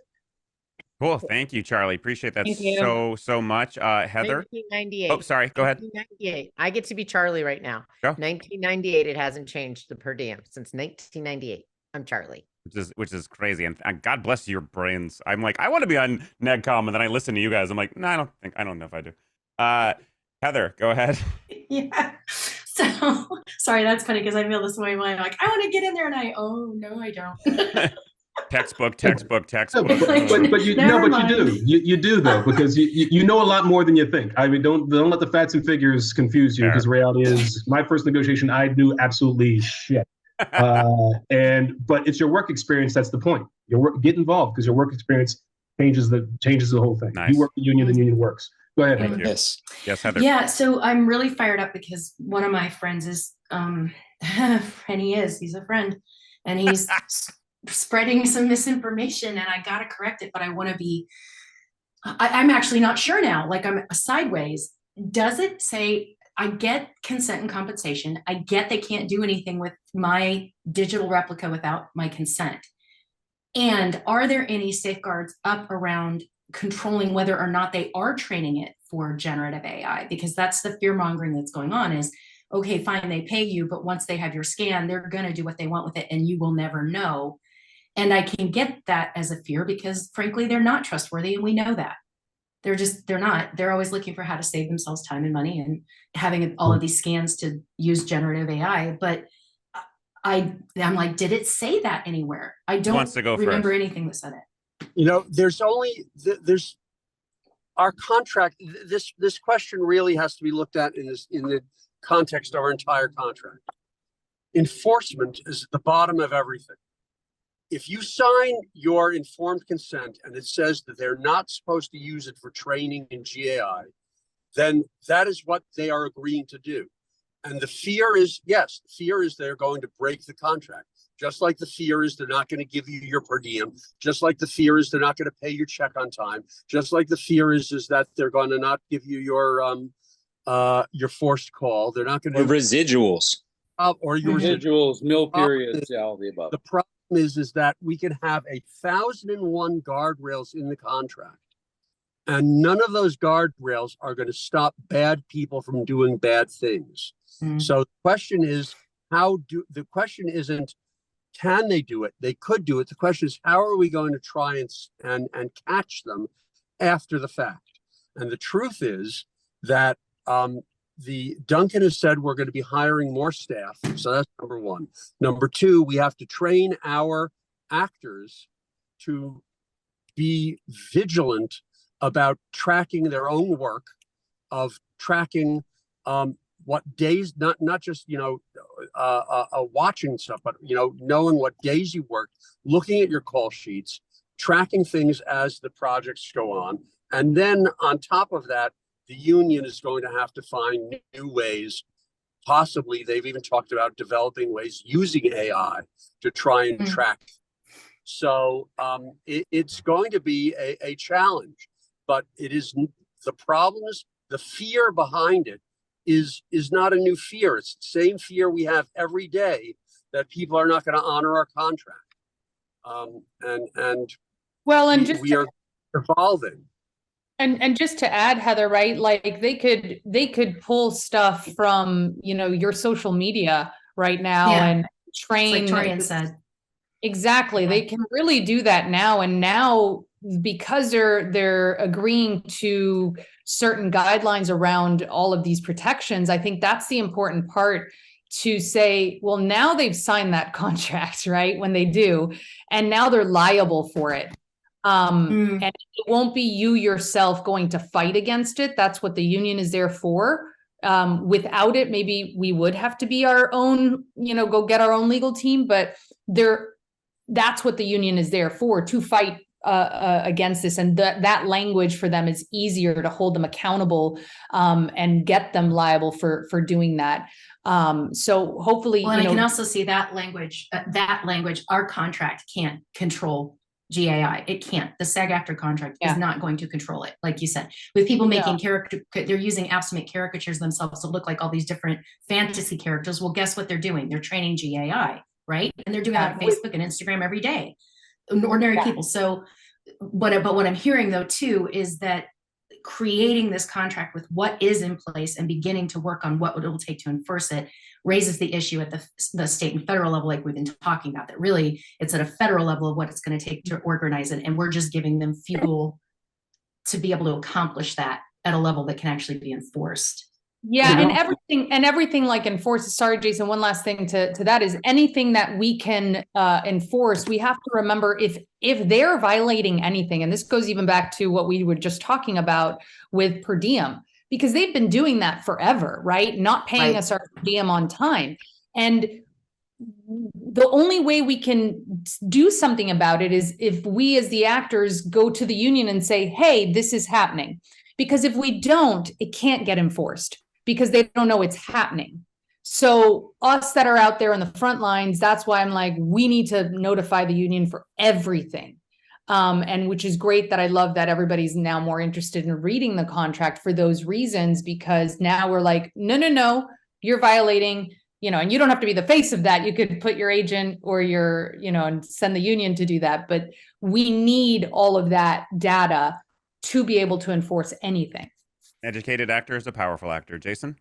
Cool. Thank you, Charlie. Appreciate that Thank you. so much. Heather? 1998. Oh, sorry. Go ahead. 1998. I get to be Charlie right now. Go. 1998. It hasn't changed the per diem since 1998. I'm Charlie. Which is crazy, and God bless your brains. I'm like, I want to be on NegCom, and then I listen to you guys. I'm like, no, I don't know if I do. Heather, go ahead. Yeah. So sorry, that's funny because I feel this way. I'm like, I want to get in there, and no, I don't. Textbook. But you do. You do though, because you know a lot more than you think. I mean, don't let the facts and figures confuse you, because reality is, my first negotiation, I knew absolutely shit. But it's your work experience that's the point. Get involved, because your work experience changes the whole thing. Nice. You work the union, the union works. Go ahead. Thank you. Yes, Heather. Yeah, so I'm really fired up because one of my friends is he's a friend, and he's spreading some misinformation, and I gotta correct it, but I want to be. I'm actually not sure now. Like, I'm sideways. Does it say? I get consent and compensation. I get they can't do anything with my digital replica without my consent. And are there any safeguards up around controlling whether or not they are training it for generative AI? Because that's the fear mongering that's going on is, okay, fine, they pay you, but once they have your scan, they're going to do what they want with it and you will never know. And I can get that as a fear because frankly, they're not trustworthy. And we know that. They're always looking for how to save themselves time and money and having all of these scans to use generative AI. But I'm like, did it say that anywhere? I don't remember anything that said it. There's our contract. This question really has to be looked at in the context of our entire contract. Enforcement is at the bottom of everything. If you sign your informed consent and it says that they're not supposed to use it for training in GAI, then that is what they are agreeing to do. And the fear is, they're going to break the contract. Just like the fear is they're not going to give you your per diem. Just like the fear is they're not going to pay your check on time. Just like the fear is that they're going to not give you your forced call. They're not going to residuals. Or your residuals, mill periods, all the above. The problem is that we can have 1,001 guardrails in the contract, and none of those guardrails are going to stop bad people from doing bad things. So the question is, the question isn't, can they do it? They could do it. The question is, how are we going to try and catch them after the fact? And the truth is that the Duncan has said we're going to be hiring more staff. So that's number one. Number two, we have to train our actors to be vigilant about tracking their own work, of tracking what days, not just, watching stuff, but, knowing what days you worked, looking at your call sheets, tracking things as the projects go on. And then on top of that, the union is going to have to find new ways. Possibly, they've even talked about developing ways using AI to try and track. So it's going to be a challenge, but it is the problems, the fear behind it is not a new fear. It's the same fear we have every day, that people are not going to honor our contract. We are evolving. And just to add, Heather, right? Like they could pull stuff from, your social media right now and train. Like Torian said. Exactly. They can really do that now. And now, because they're agreeing to certain guidelines around all of these protections, I think that's the important part, to say, well, now they've signed that contract, right? When they do, and now they're liable for it. And it won't be you yourself going to fight against it. That's what the union is there for. Without it, maybe we would have to be our own, go get our own legal team, but that's what the union is there for, to fight against this. And that language for them is easier to hold them accountable and get them liable for doing that. So hopefully, I can also see that language, our contract can't control GAI. It can't. The SAG-AFTRA contract is not going to control it. Like you said, with people making they're using apps to make caricatures themselves to look like all these different fantasy characters. Well, guess what they're doing? They're training GAI, right? And they're doing that on Facebook and Instagram every day. Ordinary people. So, but what I'm hearing though too is that creating this contract with what is in place and beginning to work on what it will take to enforce it raises the issue at the state and federal level, like we've been talking about, that really it's at a federal level of what it's going to take to organize it. And we're just giving them fuel to be able to accomplish that at a level that can actually be enforced. Yeah, and everything like enforce. Sorry, Jason, one last thing to that is anything that we can enforce, we have to remember if they're violating anything, and this goes even back to what we were just talking about with per diem, because they've been doing that forever, right? Not paying us our per diem on time. And the only way we can do something about it is if we as the actors go to the union and say, hey, this is happening. Because if we don't, it can't get enforced, because they don't know it's happening. So us that are out there on the front lines, that's why I'm like, we need to notify the union for everything. And which is great that I love that everybody's now more interested in reading the contract for those reasons, because now we're like, no, you're violating, and you don't have to be the face of that. You could put your agent or your, and send the union to do that. But we need all of that data to be able to enforce anything. Educated actor is a powerful actor. Jason?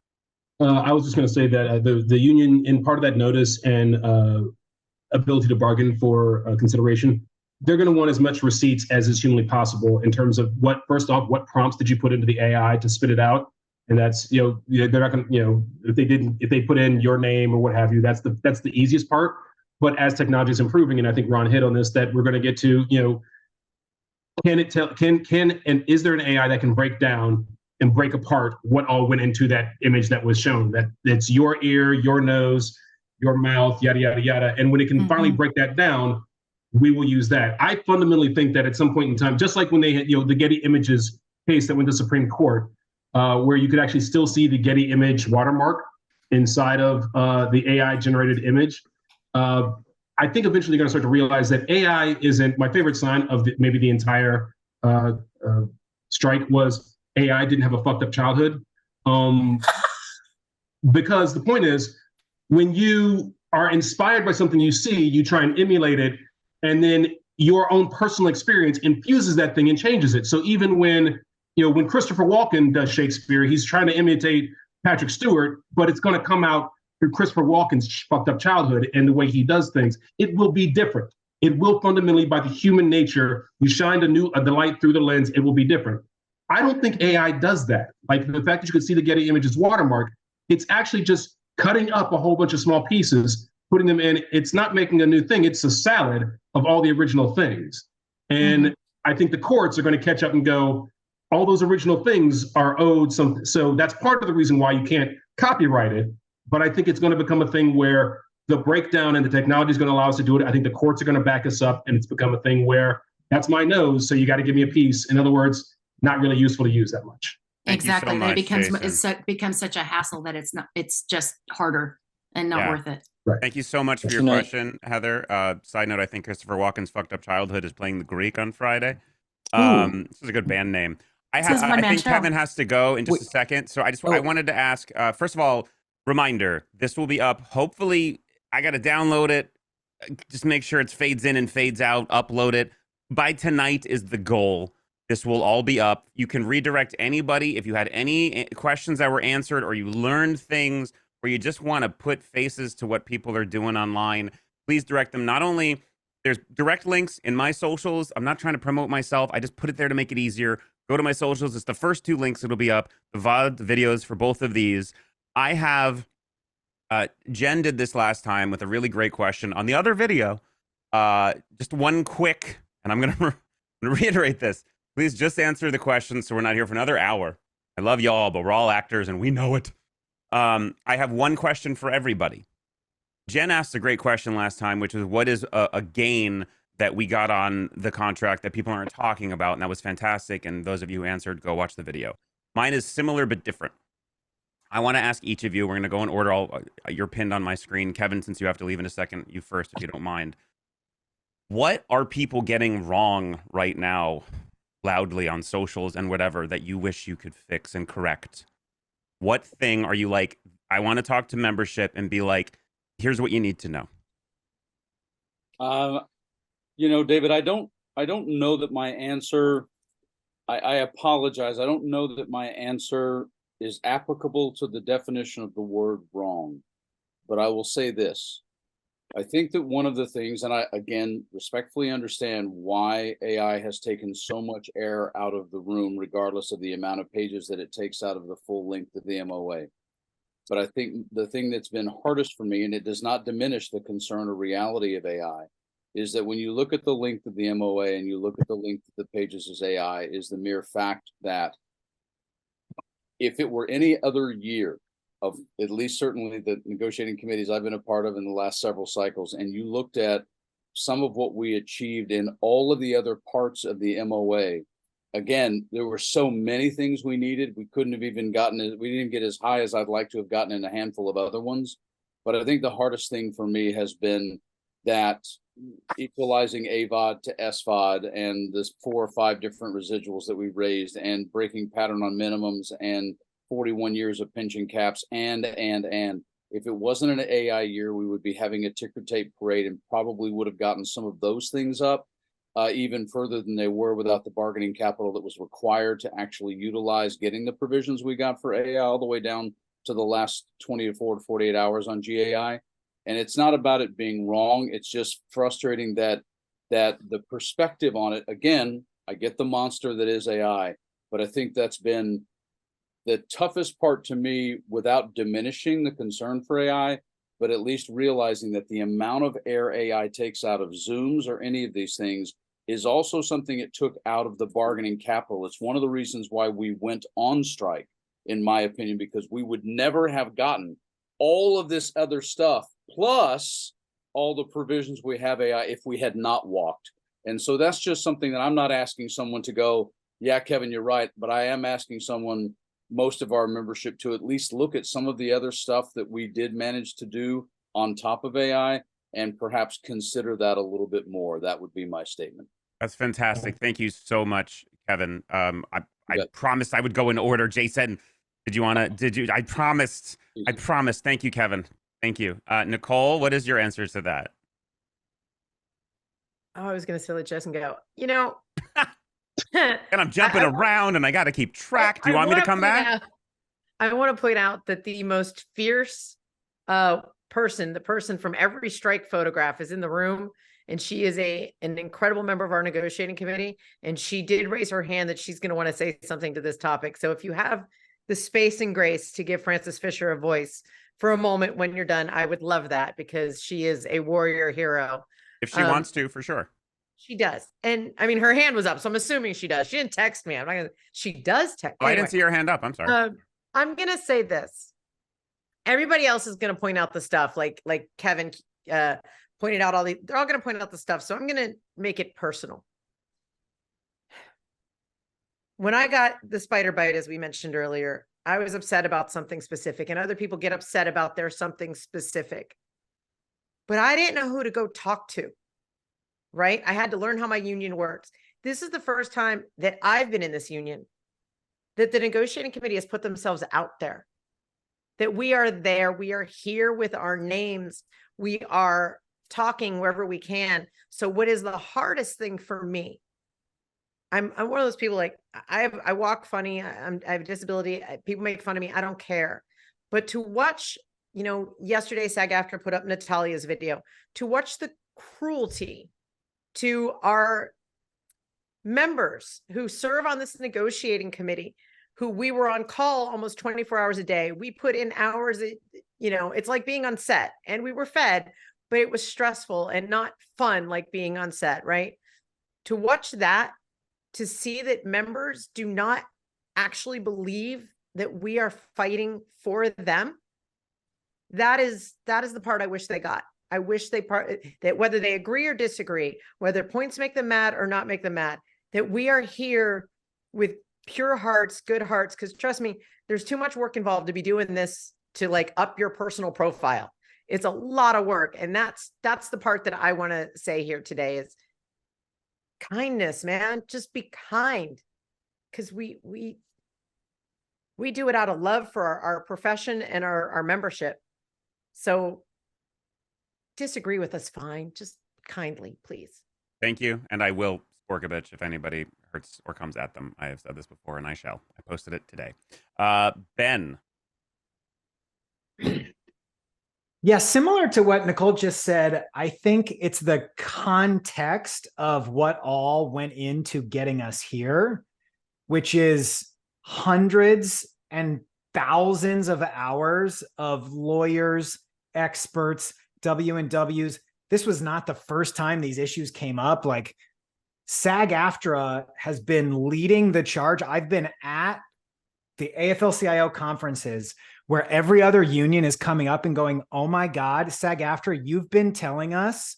I was just going to say that the union, in part of that notice and ability to bargain for consideration, they're going to want as much receipts as is humanly possible in terms of first off, what prompts did you put into the AI to spit it out? And that's, they're not going to, if they put in your name or what have you, that's the easiest part. But as technology is improving, and I think Ron hit on this, that we're going to get to, and is there an AI that can break down and break apart what all went into that image that was shown, that it's your ear, your nose, your mouth, yada, yada, yada. And when it can finally break that down, we will use that. I fundamentally think that at some point in time, just like when they had, the Getty Images case that went to Supreme Court, where you could actually still see the Getty image watermark inside of the AI generated image. I think eventually you're going to start to realize that AI isn't my favorite sign of maybe the entire strike was AI didn't have a fucked up childhood. Because the point is, when you are inspired by something you see, you try and emulate it, and then your own personal experience infuses that thing and changes it. So even when Christopher Walken does Shakespeare, he's trying to imitate Patrick Stewart, but it's going to come out through Christopher Walken's fucked up childhood and the way he does things. It will be different. It will fundamentally, by the human nature, you shine the light through the lens, it will be different. I don't think AI does that. Like the fact that you can see the Getty Images watermark, it's actually just cutting up a whole bunch of small pieces, putting them in. It's not making a new thing. It's a salad of all the original things. And I think the courts are going to catch up and go, all those original things are owed something. So that's part of the reason why you can't copyright it. But I think it's going to become a thing where the breakdown and the technology is going to allow us to do it. I think the courts are going to back us up, and it's become a thing where that's my nose, so you got to give me a piece. In other words, not really useful to use that much. Exactly. much, it becomes Jason. it becomes such a hassle that it's just harder and not worth it. Right. Thank you so much for your question, Heather. Side note, I think Christopher Walken's Fucked Up Childhood is playing the Greek on Friday. This is a good band name. I think Kevin has to go in just a second. So I wanted to ask, first of all, reminder, this will be up. Hopefully, I got to download it. Just make sure it fades in and fades out, upload it. By tonight is the goal. This will all be up. You can redirect anybody if you had any questions that were answered, or you learned things, or you just want to put faces to what people are doing online. Please direct them. Not only there's direct links in my socials. I'm not trying to promote myself. I just put it there to make it easier. Go to my socials. It's the first 2 links. It'll be up. The VOD videos for both of these. I have, Jen did this last time with a really great question on the other video. Just one quick, and I'm going to reiterate this. Please just answer the question so we're not here for another hour. I love y'all, but we're all actors and we know it. I have one question for everybody. Jen asked a great question last time, which was what is a gain that we got on the contract that people aren't talking about? And that was fantastic. And those of you who answered, go watch the video. Mine is similar but different. I want to ask each of you, we're going to go in order. You're pinned on my screen. Kevin, since you have to leave in a second, you first, if you don't mind. What are people getting wrong right now, loudly on socials and whatever, that you wish you could fix and correct? What thing are you like, I want to talk to membership and be like, here's what you need to know? You know, David, I don't know that my answer, I apologize. I don't know that my answer is applicable to the definition of the word wrong, but I will say this. I think that one of the things, and I, again, respectfully understand why AI has taken so much air out of the room, regardless of the amount of pages that it takes out of the full length of the MOA. But I think the thing that's been hardest for me, and it does not diminish the concern or reality of AI, is that when you look at the length of the MOA and you look at the length of the pages as AI, is the mere fact that if it were any other year of at least certainly the negotiating committees I've been a part of in the last several cycles, and you looked at some of what we achieved in all of the other parts of the MOA, again, there were so many things we needed. We couldn't have even gotten it. We didn't get as high as I'd like to have gotten in a handful of other ones. But I think the hardest thing for me has been that equalizing AVOD to SVOD and this 4 or 5 different residuals that we raised, and breaking pattern on minimums, and 41 years of pension caps, and if it wasn't an AI year, we would be having a ticker tape parade and probably would have gotten some of those things up even further than they were without the bargaining capital that was required to actually utilize getting the provisions we got for AI all the way down to the last 24 to 48 hours on GAI. And it's not about it being wrong. It's just frustrating that the perspective on it, again, I get the monster that is AI, but I think that's been the toughest part to me, without diminishing the concern for AI, but at least realizing that the amount of air AI takes out of Zooms or any of these things is also something it took out of the bargaining capital. It's one of the reasons why we went on strike, in my opinion, because we would never have gotten all of this other stuff, plus all the provisions we have AI, if we had not walked. And so that's just something that I'm not asking someone to go, yeah, Kevin, you're right. But I am asking someone, most of our membership, to at least look at some of the other stuff that we did manage to do on top of AI and perhaps consider that a little bit more. That would be my statement. That's fantastic. Thank you so much, Kevin. I promised I would go in order. Jason, I promised. Thank you, Kevin. Thank you. Nicole, what is your answer to that? Oh, I was going to say let Jason go. You know, and I'm jumping around and I got to keep track. Do you want me to come back? I want to point out that the most fierce person, the person from every strike photograph, is in the room. and she is an incredible member of our negotiating committee. And she did raise her hand that she's going to want to say something to this topic. So if you have the space and grace to give Frances Fisher a voice for a moment when you're done, I would love that, because she is a warrior hero. If she wants to, for sure. She does. And I mean, her hand was up, so I'm assuming she does. She didn't text me. I'm not gonna, she does text. Oh, I didn't see her hand up. I'm sorry. I'm gonna say this. Everybody else is gonna point out the stuff, like Kevin pointed out they're all gonna point out the stuff. So I'm gonna make it personal. When I got the spider bite, as we mentioned earlier, I was upset about something specific, and other people get upset about their something specific. But I didn't know who to go talk to, right? I had to learn how my union works. This is the first time that I've been in this union that the negotiating committee has put themselves out there, that we are there. We are here with our names. We are talking wherever we can. So what is the hardest thing for me? I'm one of those people, like, I walk funny. I have a disability. People make fun of me. I don't care. But to watch, yesterday SAG-AFTRA put up Natalia's video, to watch the cruelty to our members who serve on this negotiating committee, who we were on call almost 24 hours a day. We put in hours, it's like being on set, and we were fed, but it was stressful and not fun like being on set, right? To watch that, to see that members do not actually believe that we are fighting for them, that is the part I wish they got. I wish that whether they agree or disagree, whether points make them mad or not make them mad, that we are here with pure hearts, good hearts, because trust me, there's too much work involved to be doing this to like up your personal profile. It's a lot of work. And that's the part that I want to say here today is kindness, man. Just be kind, because we do it out of love for our profession and our membership. So disagree with us, fine. Just kindly, please. Thank you. And I will spork a bitch if anybody hurts or comes at them. I have said this before, and I shall. I posted it today. Ben. Yeah, similar to what Nicole just said, I think it's the context of what all went into getting us here, which is hundreds and thousands of hours of lawyers, experts, W&Ws. This was not the first time these issues came up. Like, SAG-AFTRA has been leading the charge. I've been at the AFL-CIO conferences where every other union is coming up and going, oh my God, SAG-AFTRA, you've been telling us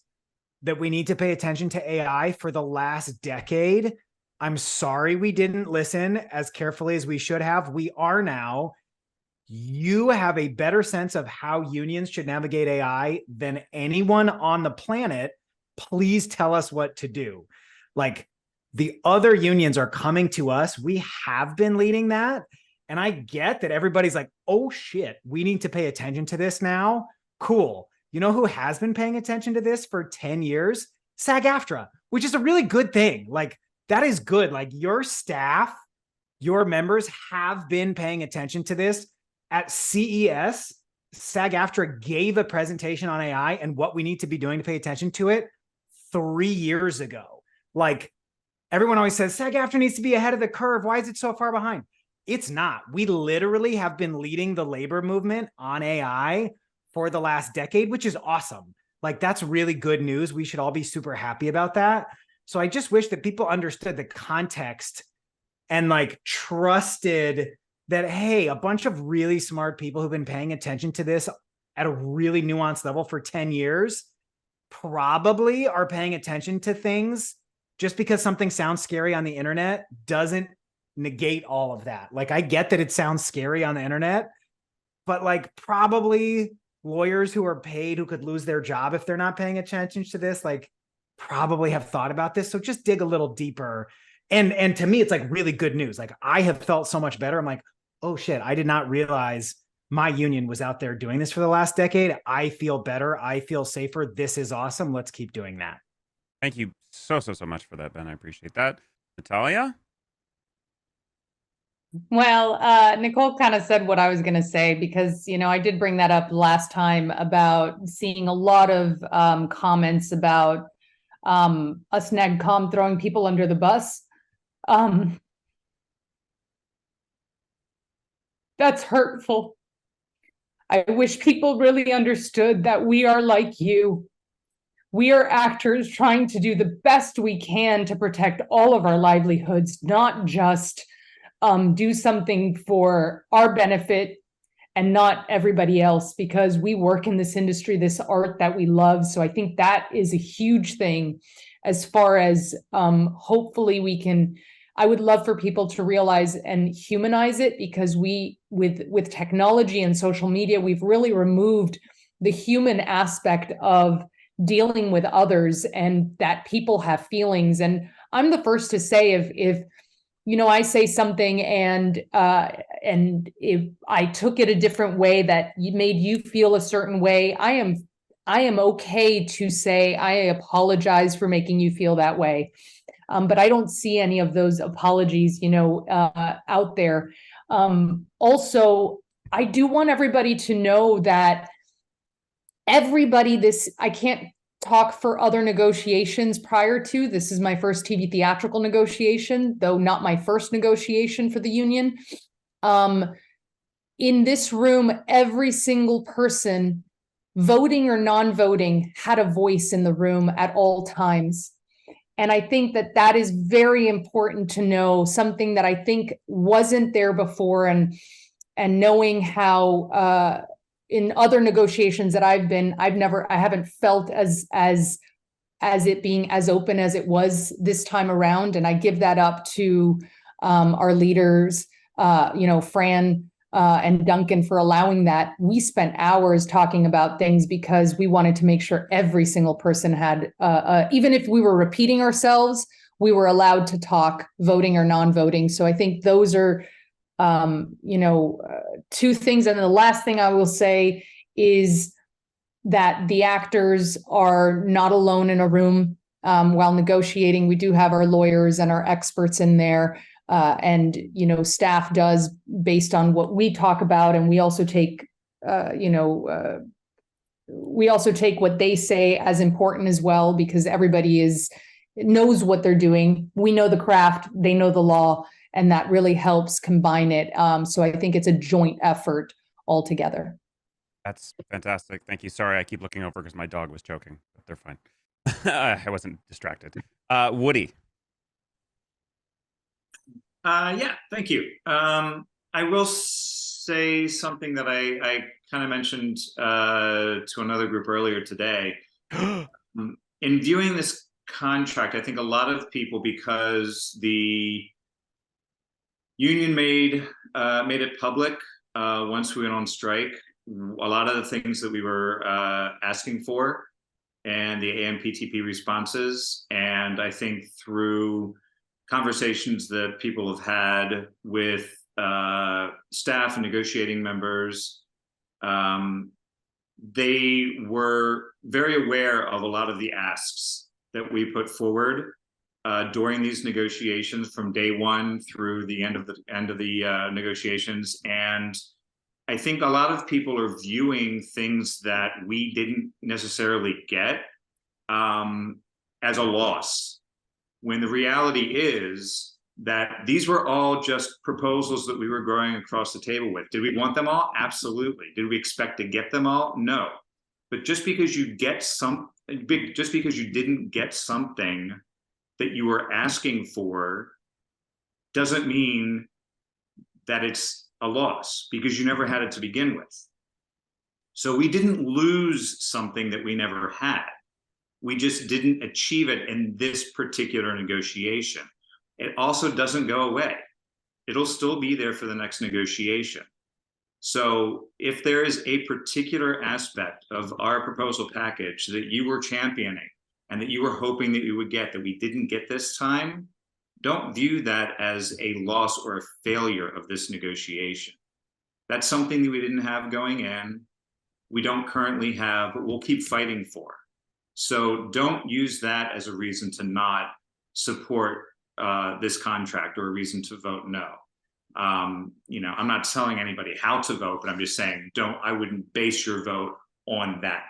that we need to pay attention to AI for the last decade. I'm sorry we didn't listen as carefully as we should have. We are now. You have a better sense of how unions should navigate AI than anyone on the planet. Please tell us what to do. Like, the other unions are coming to us. We have been leading that. And I get that everybody's like, oh shit, we need to pay attention to this now. Cool. You know who has been paying attention to this for 10 years? SAG-AFTRA, which is a really good thing. Like, that is good. Like, your staff, your members have been paying attention to this. At CES, SAG-AFTRA gave a presentation on AI and what we need to be doing to pay attention to it 3 years ago. Like, everyone always says SAG-AFTRA needs to be ahead of the curve. Why is it so far behind? It's not. We literally have been leading the labor movement on AI for the last decade, which is awesome. Like, that's really good news. We should all be super happy about that. So I just wish that people understood the context and like trusted that, hey, a bunch of really smart people who've been paying attention to this at a really nuanced level for 10 years probably are paying attention to things. Just because something sounds scary on the internet doesn't negate all of that. Like, I get that it sounds scary on the internet, but like, probably lawyers who are paid who could lose their job if they're not paying attention to this, like, probably have thought about this. So just dig a little deeper. And to me, it's like really good news. Like, I have felt so much better. I'm like, oh shit, I did not realize my union was out there doing this for the last decade. I feel better. I feel safer. This is awesome. Let's keep doing that. Thank you so much for that, Ben. I appreciate that. Natalia? Well, Nicole kind of said what I was going to say, because, I did bring that up last time about seeing a lot of comments about us NAGCOM throwing people under the bus. That's hurtful. I wish people really understood that we are like you. We are actors trying to do the best we can to protect all of our livelihoods, not just do something for our benefit and not everybody else, because we work in this industry, this art that we love. So I think that is a huge thing as far as hopefully we can, I would love for people to realize and humanize it, because we, with technology and social media, we've really removed the human aspect of dealing with others, and that people have feelings. And I'm the first to say, if you know, I say something and if I took it a different way that made you feel a certain way, I am okay to say, I apologize for making you feel that way. But I don't see any of those apologies, you know, out there. Also, I do want everybody to know that I can't talk for other negotiations prior to, this is my first TV theatrical negotiation, though not my first negotiation for the union. In this room, every single person, voting or non-voting, had a voice in the room at all times. And I think that that is very important to know, something that I think wasn't there before, and knowing how in other negotiations that I've been, I haven't felt as it being as open as it was this time around. And I give that up to our leaders, you know, Fran and Duncan, for allowing that. We spent hours talking about things because we wanted to make sure every single person had, even if we were repeating ourselves, we were allowed to talk, voting or non-voting. So I think those are, you know, two things. And the last thing I will say is that the actors are not alone in a room while negotiating. We do have our lawyers and our experts in there. And, you know, staff does based on what we talk about. And we also take, you know, we also take what they say as important as well, because everybody knows what they're doing. We know the craft, they know the law, and that really helps combine it. So I think it's a joint effort altogether. That's fantastic. Thank you. Sorry, I keep looking over because my dog was choking, but they're fine. I wasn't distracted. Woody. Yeah, thank you. I will say something that I kind of mentioned to another group earlier today. In viewing this contract, I think a lot of people, because the union made it public once we went on strike, a lot of the things that we were asking for and the AMPTP responses. And I think through conversations that people have had with staff and negotiating members, they were very aware of a lot of the asks that we put forward during these negotiations from day one through the end of the negotiations. And I think a lot of people are viewing things that we didn't necessarily get as a loss, when the reality is that these were all just proposals that we were going across the table with. Did we want them all? Absolutely. Did we expect to get them all? No. But just because you didn't get something that you were asking for doesn't mean that it's a loss, because you never had it to begin with. So we didn't lose something that we never had. We just didn't achieve it in this particular negotiation. It also doesn't go away. It'll still be there for the next negotiation. So if there is a particular aspect of our proposal package that you were championing and that you were hoping that you would get that we didn't get this time, don't view that as a loss or a failure of this negotiation. That's something that we didn't have going in. We don't currently have, but we'll keep fighting for. So don't use that as a reason to not support this contract or a reason to vote no. You know, I'm not telling anybody how to vote, but I'm just saying, I wouldn't base your vote on that.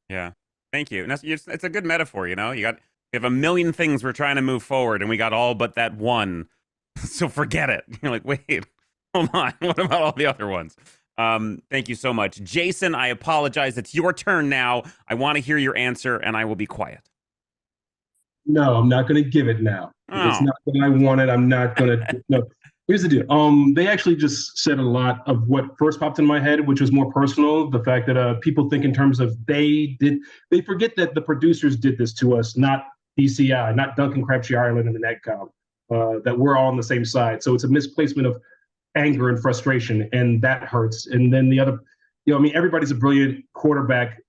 Yeah. Thank you. And it's a good metaphor, you know, you got We have a million things we're trying to move forward, and we got all but that one. So forget it. You're like, wait, hold on. What about all the other ones? Thank you so much. Jason, I apologize. It's your turn now. I want to hear your answer, and I will be quiet. No, I'm not going to give it now. If it's not what I wanted, I'm not going to. No. Here's the deal. They actually just said a lot of what first popped in my head, which was more personal. The fact that people think in terms of they forget that the producers did this to us, not DCI, not Duncan Crabtree Ireland and the NetCom, that we're all on the same side. So it's a misplacement of anger and frustration, and that hurts. And then the other, everybody's a brilliant quarterback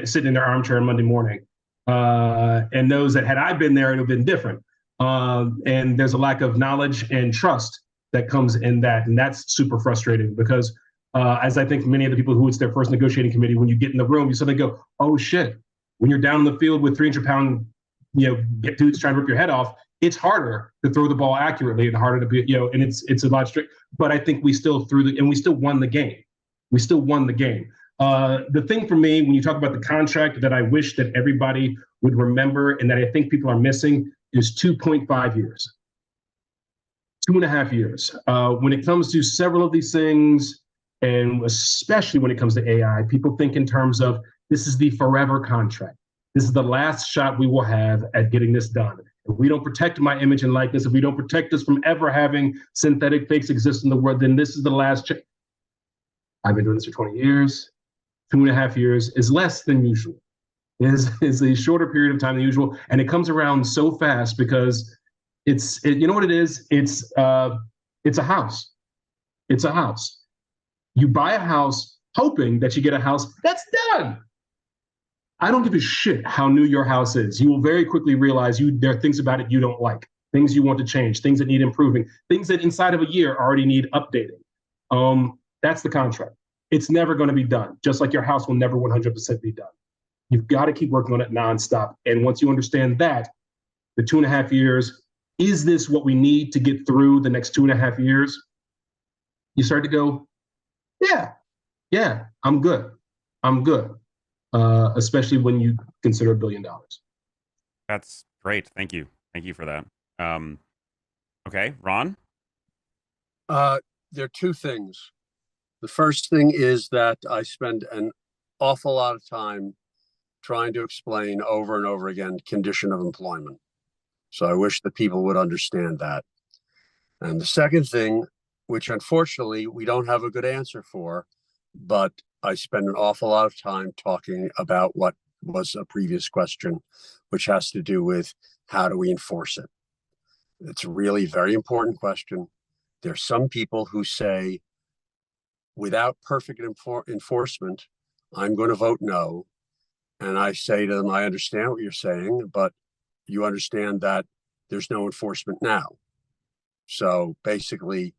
sitting in their armchair on Monday morning, and knows that had I been there, it would have been different. And there's a lack of knowledge and trust that comes in that. And that's super frustrating because as I think many of the people who it's their first negotiating committee, when you get in the room, you suddenly go, oh shit, when you're down in the field with 300-pound, dudes trying to rip your head off, it's harder to throw the ball accurately and harder to be, and it's a lot strict, but I think we still we still won the game. We still won the game. The thing for me, when you talk about the contract that I wish that everybody would remember and that I think people are missing is 2.5 years. 2.5 years. When it comes to several of these things, and especially when it comes to AI, people think in terms of this is the forever contract. This is the last shot we will have at getting this done. If we don't protect my image and likeness, if we don't protect us from ever having synthetic fakes exist in the world, then this is the last chance. I've been doing this for 20 years. 2.5 years is less than usual. Is a shorter period of time than usual, and it comes around so fast because you know what it is? It's a house. It's a house. You buy a house hoping that you get a house that's done. I don't give a shit how new your house is. You will very quickly realize there are things about it you don't like, things you want to change, things that need improving, things that inside of a year already need updating. That's the contract. It's never going to be done, just like your house will never 100% be done. You've got to keep working on it nonstop. And once you understand that, the 2.5 years, is this what we need to get through the next 2.5 years? You start to go, yeah, I'm good. Especially when you consider $1 billion. That's great. Thank you. Thank you for that. Okay, Ron? There are two things. The first thing is that I spend an awful lot of time trying to explain over and over again condition of employment. So I wish that people would understand that. And the second thing, which unfortunately we don't have a good answer for, but I spend an awful lot of time talking about what was a previous question, which has to do with how do we enforce it? It's a really very important question. There's some people who say, without perfect enforcement, I'm going to vote no. And I say to them, I understand what you're saying, but you understand that there's no enforcement now. So basically,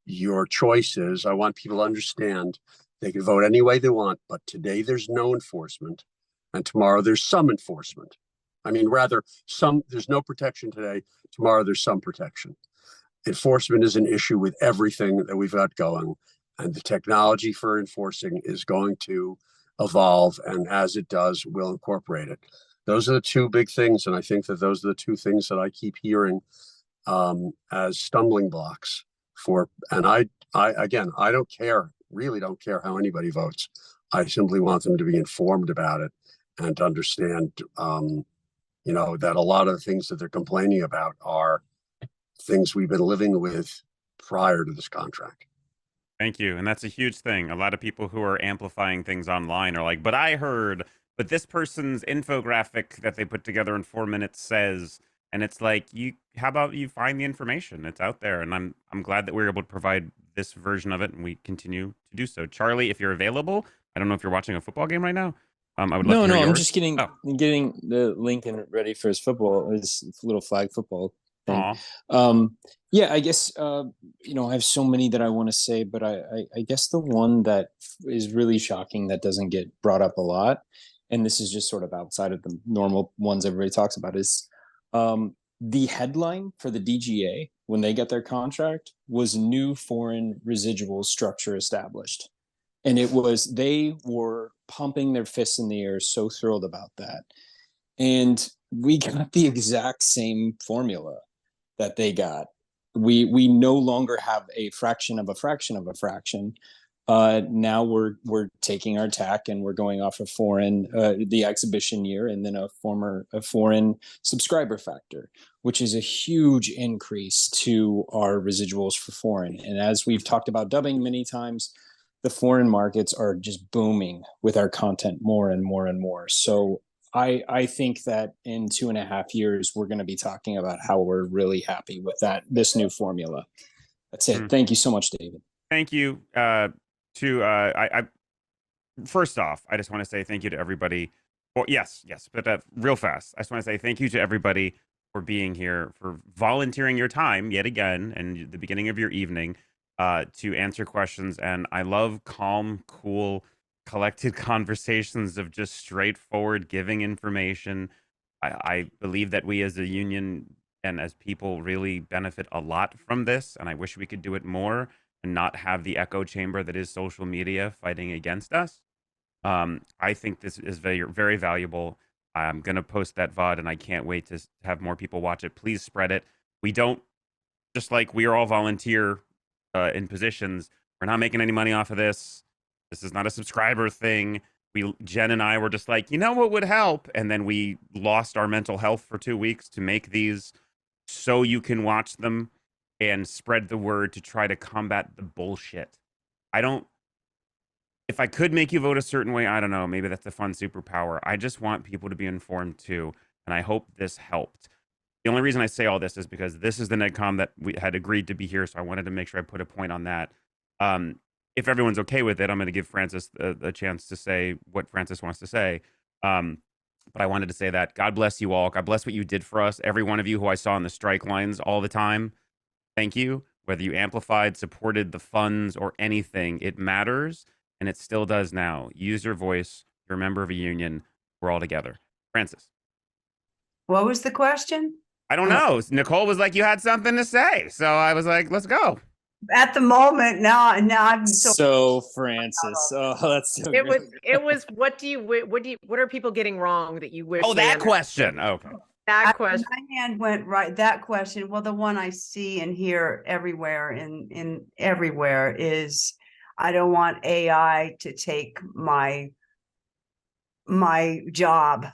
your choice is, I want people to understand they can vote any way they want, but today there's no enforcement, and tomorrow there's some enforcement. I mean, rather, there's no protection today, tomorrow there's some protection. Enforcement is an issue with everything that we've got going, and the technology for enforcing is going to evolve, and as it does, we'll incorporate it. Those are the two big things, and I think that those are the two things that I keep hearing as stumbling blocks for. And I don't care, really don't care how anybody votes. I simply want them to be informed about it and to understand, that a lot of the things that they're complaining about are things we've been living with prior to this contract. Thank you. And that's a huge thing. A lot of people who are amplifying things online are like, but I heard, but this person's infographic that they put together in 4 minutes says, and it's like, how about you find the information? It's out there. And I'm glad that we're able to provide this version of it, and we continue to do so. Charlie, if you're available, I don't know if you're watching a football game right now. I would love to hear yours. I'm just getting the link and ready for his little flag football thing. I guess I have so many that I want to say, but I guess the one that is really shocking that doesn't get brought up a lot, and this is just sort of outside of the normal ones everybody talks about, is the headline for the DGA when they get their contract was new foreign residual structure established. And they were pumping their fists in the air, so thrilled about that. And we got the exact same formula that they got. We no longer have a fraction of a fraction of a fraction. Now we're taking our tack and we're going off a foreign, the exhibition year, and then a foreign subscriber factor, which is a huge increase to our residuals for foreign. And as we've talked about dubbing many times, the foreign markets are just booming with our content more and more and more. So I think that in 2.5 years, we're going to be talking about how we're really happy with this new formula. That's it. Thank you so much, David. Thank you. First off, I just want to say thank you to everybody. Well, yes, but real fast, I just want to say thank you to everybody for being here, for volunteering your time yet again, and the beginning of your evening to answer questions. And I love calm, cool, collected conversations of just straightforward giving information. I believe that we as a union and as people really benefit a lot from this, and I wish we could do it more and not have the echo chamber that is social media fighting against us. I think this is very, very valuable. I'm going to post that VOD, and I can't wait to have more people watch it. Please spread it. We don't, just like we are all volunteer in positions, we're not making any money off of this. This is not a subscriber thing. Jen and I were just like, you know what would help? And then we lost our mental health for 2 weeks to make these so you can watch them and spread the word to try to combat the bullshit. If I could make you vote a certain way, I don't know, maybe that's a fun superpower. I just want people to be informed too, and I hope this helped. The only reason I say all this is because this is the NEDCOM that we had agreed to be here, so I wanted to make sure I put a point on that. If everyone's okay with it, I'm going to give Francis a chance to say what Francis wants to say. But I wanted to say that God bless you all. God bless what you did for us. Every one of you who I saw on the strike lines all the time, thank you. Whether you amplified, supported the funds, or anything, it matters, and it still does now. Use your voice. You're a member of a union. We're all together. Francis. What was the question? I don't know. Nicole was like, you had something to say. So I was like, let's go. At the moment, now I'm so Francis. Oh, that's so It good. was what are people getting wrong that you wish? Oh, they that understood? question. Okay. That question. My hand went right. That question. Well, the one I see and hear everywhere in everywhere is, I don't want AI to take my job.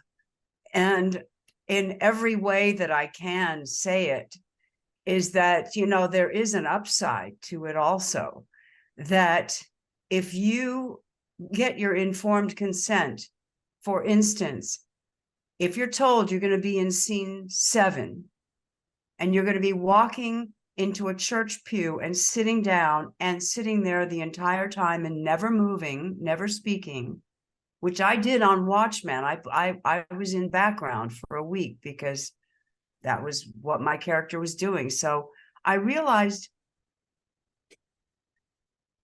And in every way that I can say it, is that, there is an upside to it also, that if you get your informed consent, for instance, if you're told you're going to be in scene 7 and you're going to be walking into a church pew and sitting down and sitting there the entire time and never moving, never speaking, which I did on Watchmen. I was in background for a week because that was what my character was doing. So I realized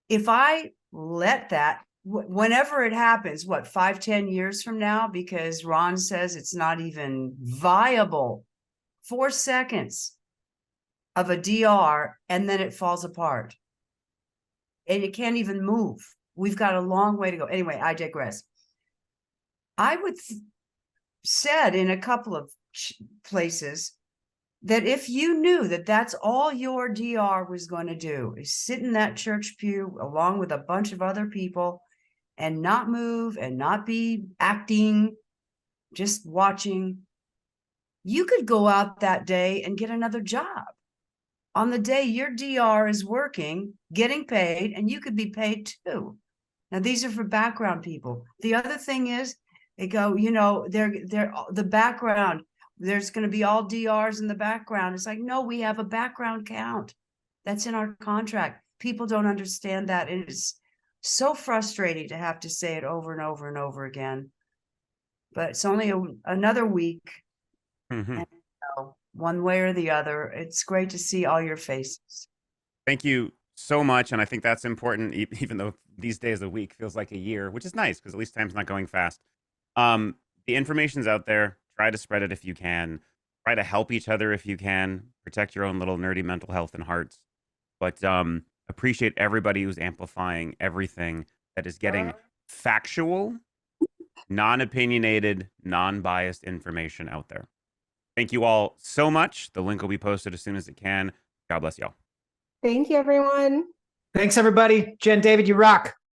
if I let that, whenever it happens, 5-10 years from now, because Ron says it's not even viable, 4 seconds of a DR, and then it falls apart. And it can't even move. We've got a long way to go. Anyway, I digress. I would said in a couple of places that if you knew that that's all your DR was going to do is sit in that church pew along with a bunch of other people and not move and not be acting, just watching, you could go out that day and get another job. On the day your DR is working, getting paid, and you could be paid too. Now, these are for background people. The other thing is, they go, they're the background, there's going to be all DRs in the background. It's like, no, we have a background count. That's in our contract. People don't understand that. It is so frustrating to have to say it over and over and over again. But it's only another week. Mm-hmm. And, one way or the other, it's great to see all your faces. Thank you so much. And I think that's important, even though these days a week feels like a year, which is nice because at least time's not going fast. The information's out there. Try to spread it if you can. Try to help each other if you can. Protect your own little nerdy mental health and hearts. But appreciate everybody who's amplifying everything that is getting factual non-opinionated, non-biased information out there. Thank you all so much. The link will be posted as soon as it can. God bless y'all. Thank you, everyone. Thanks, everybody. Jen, David, you rock.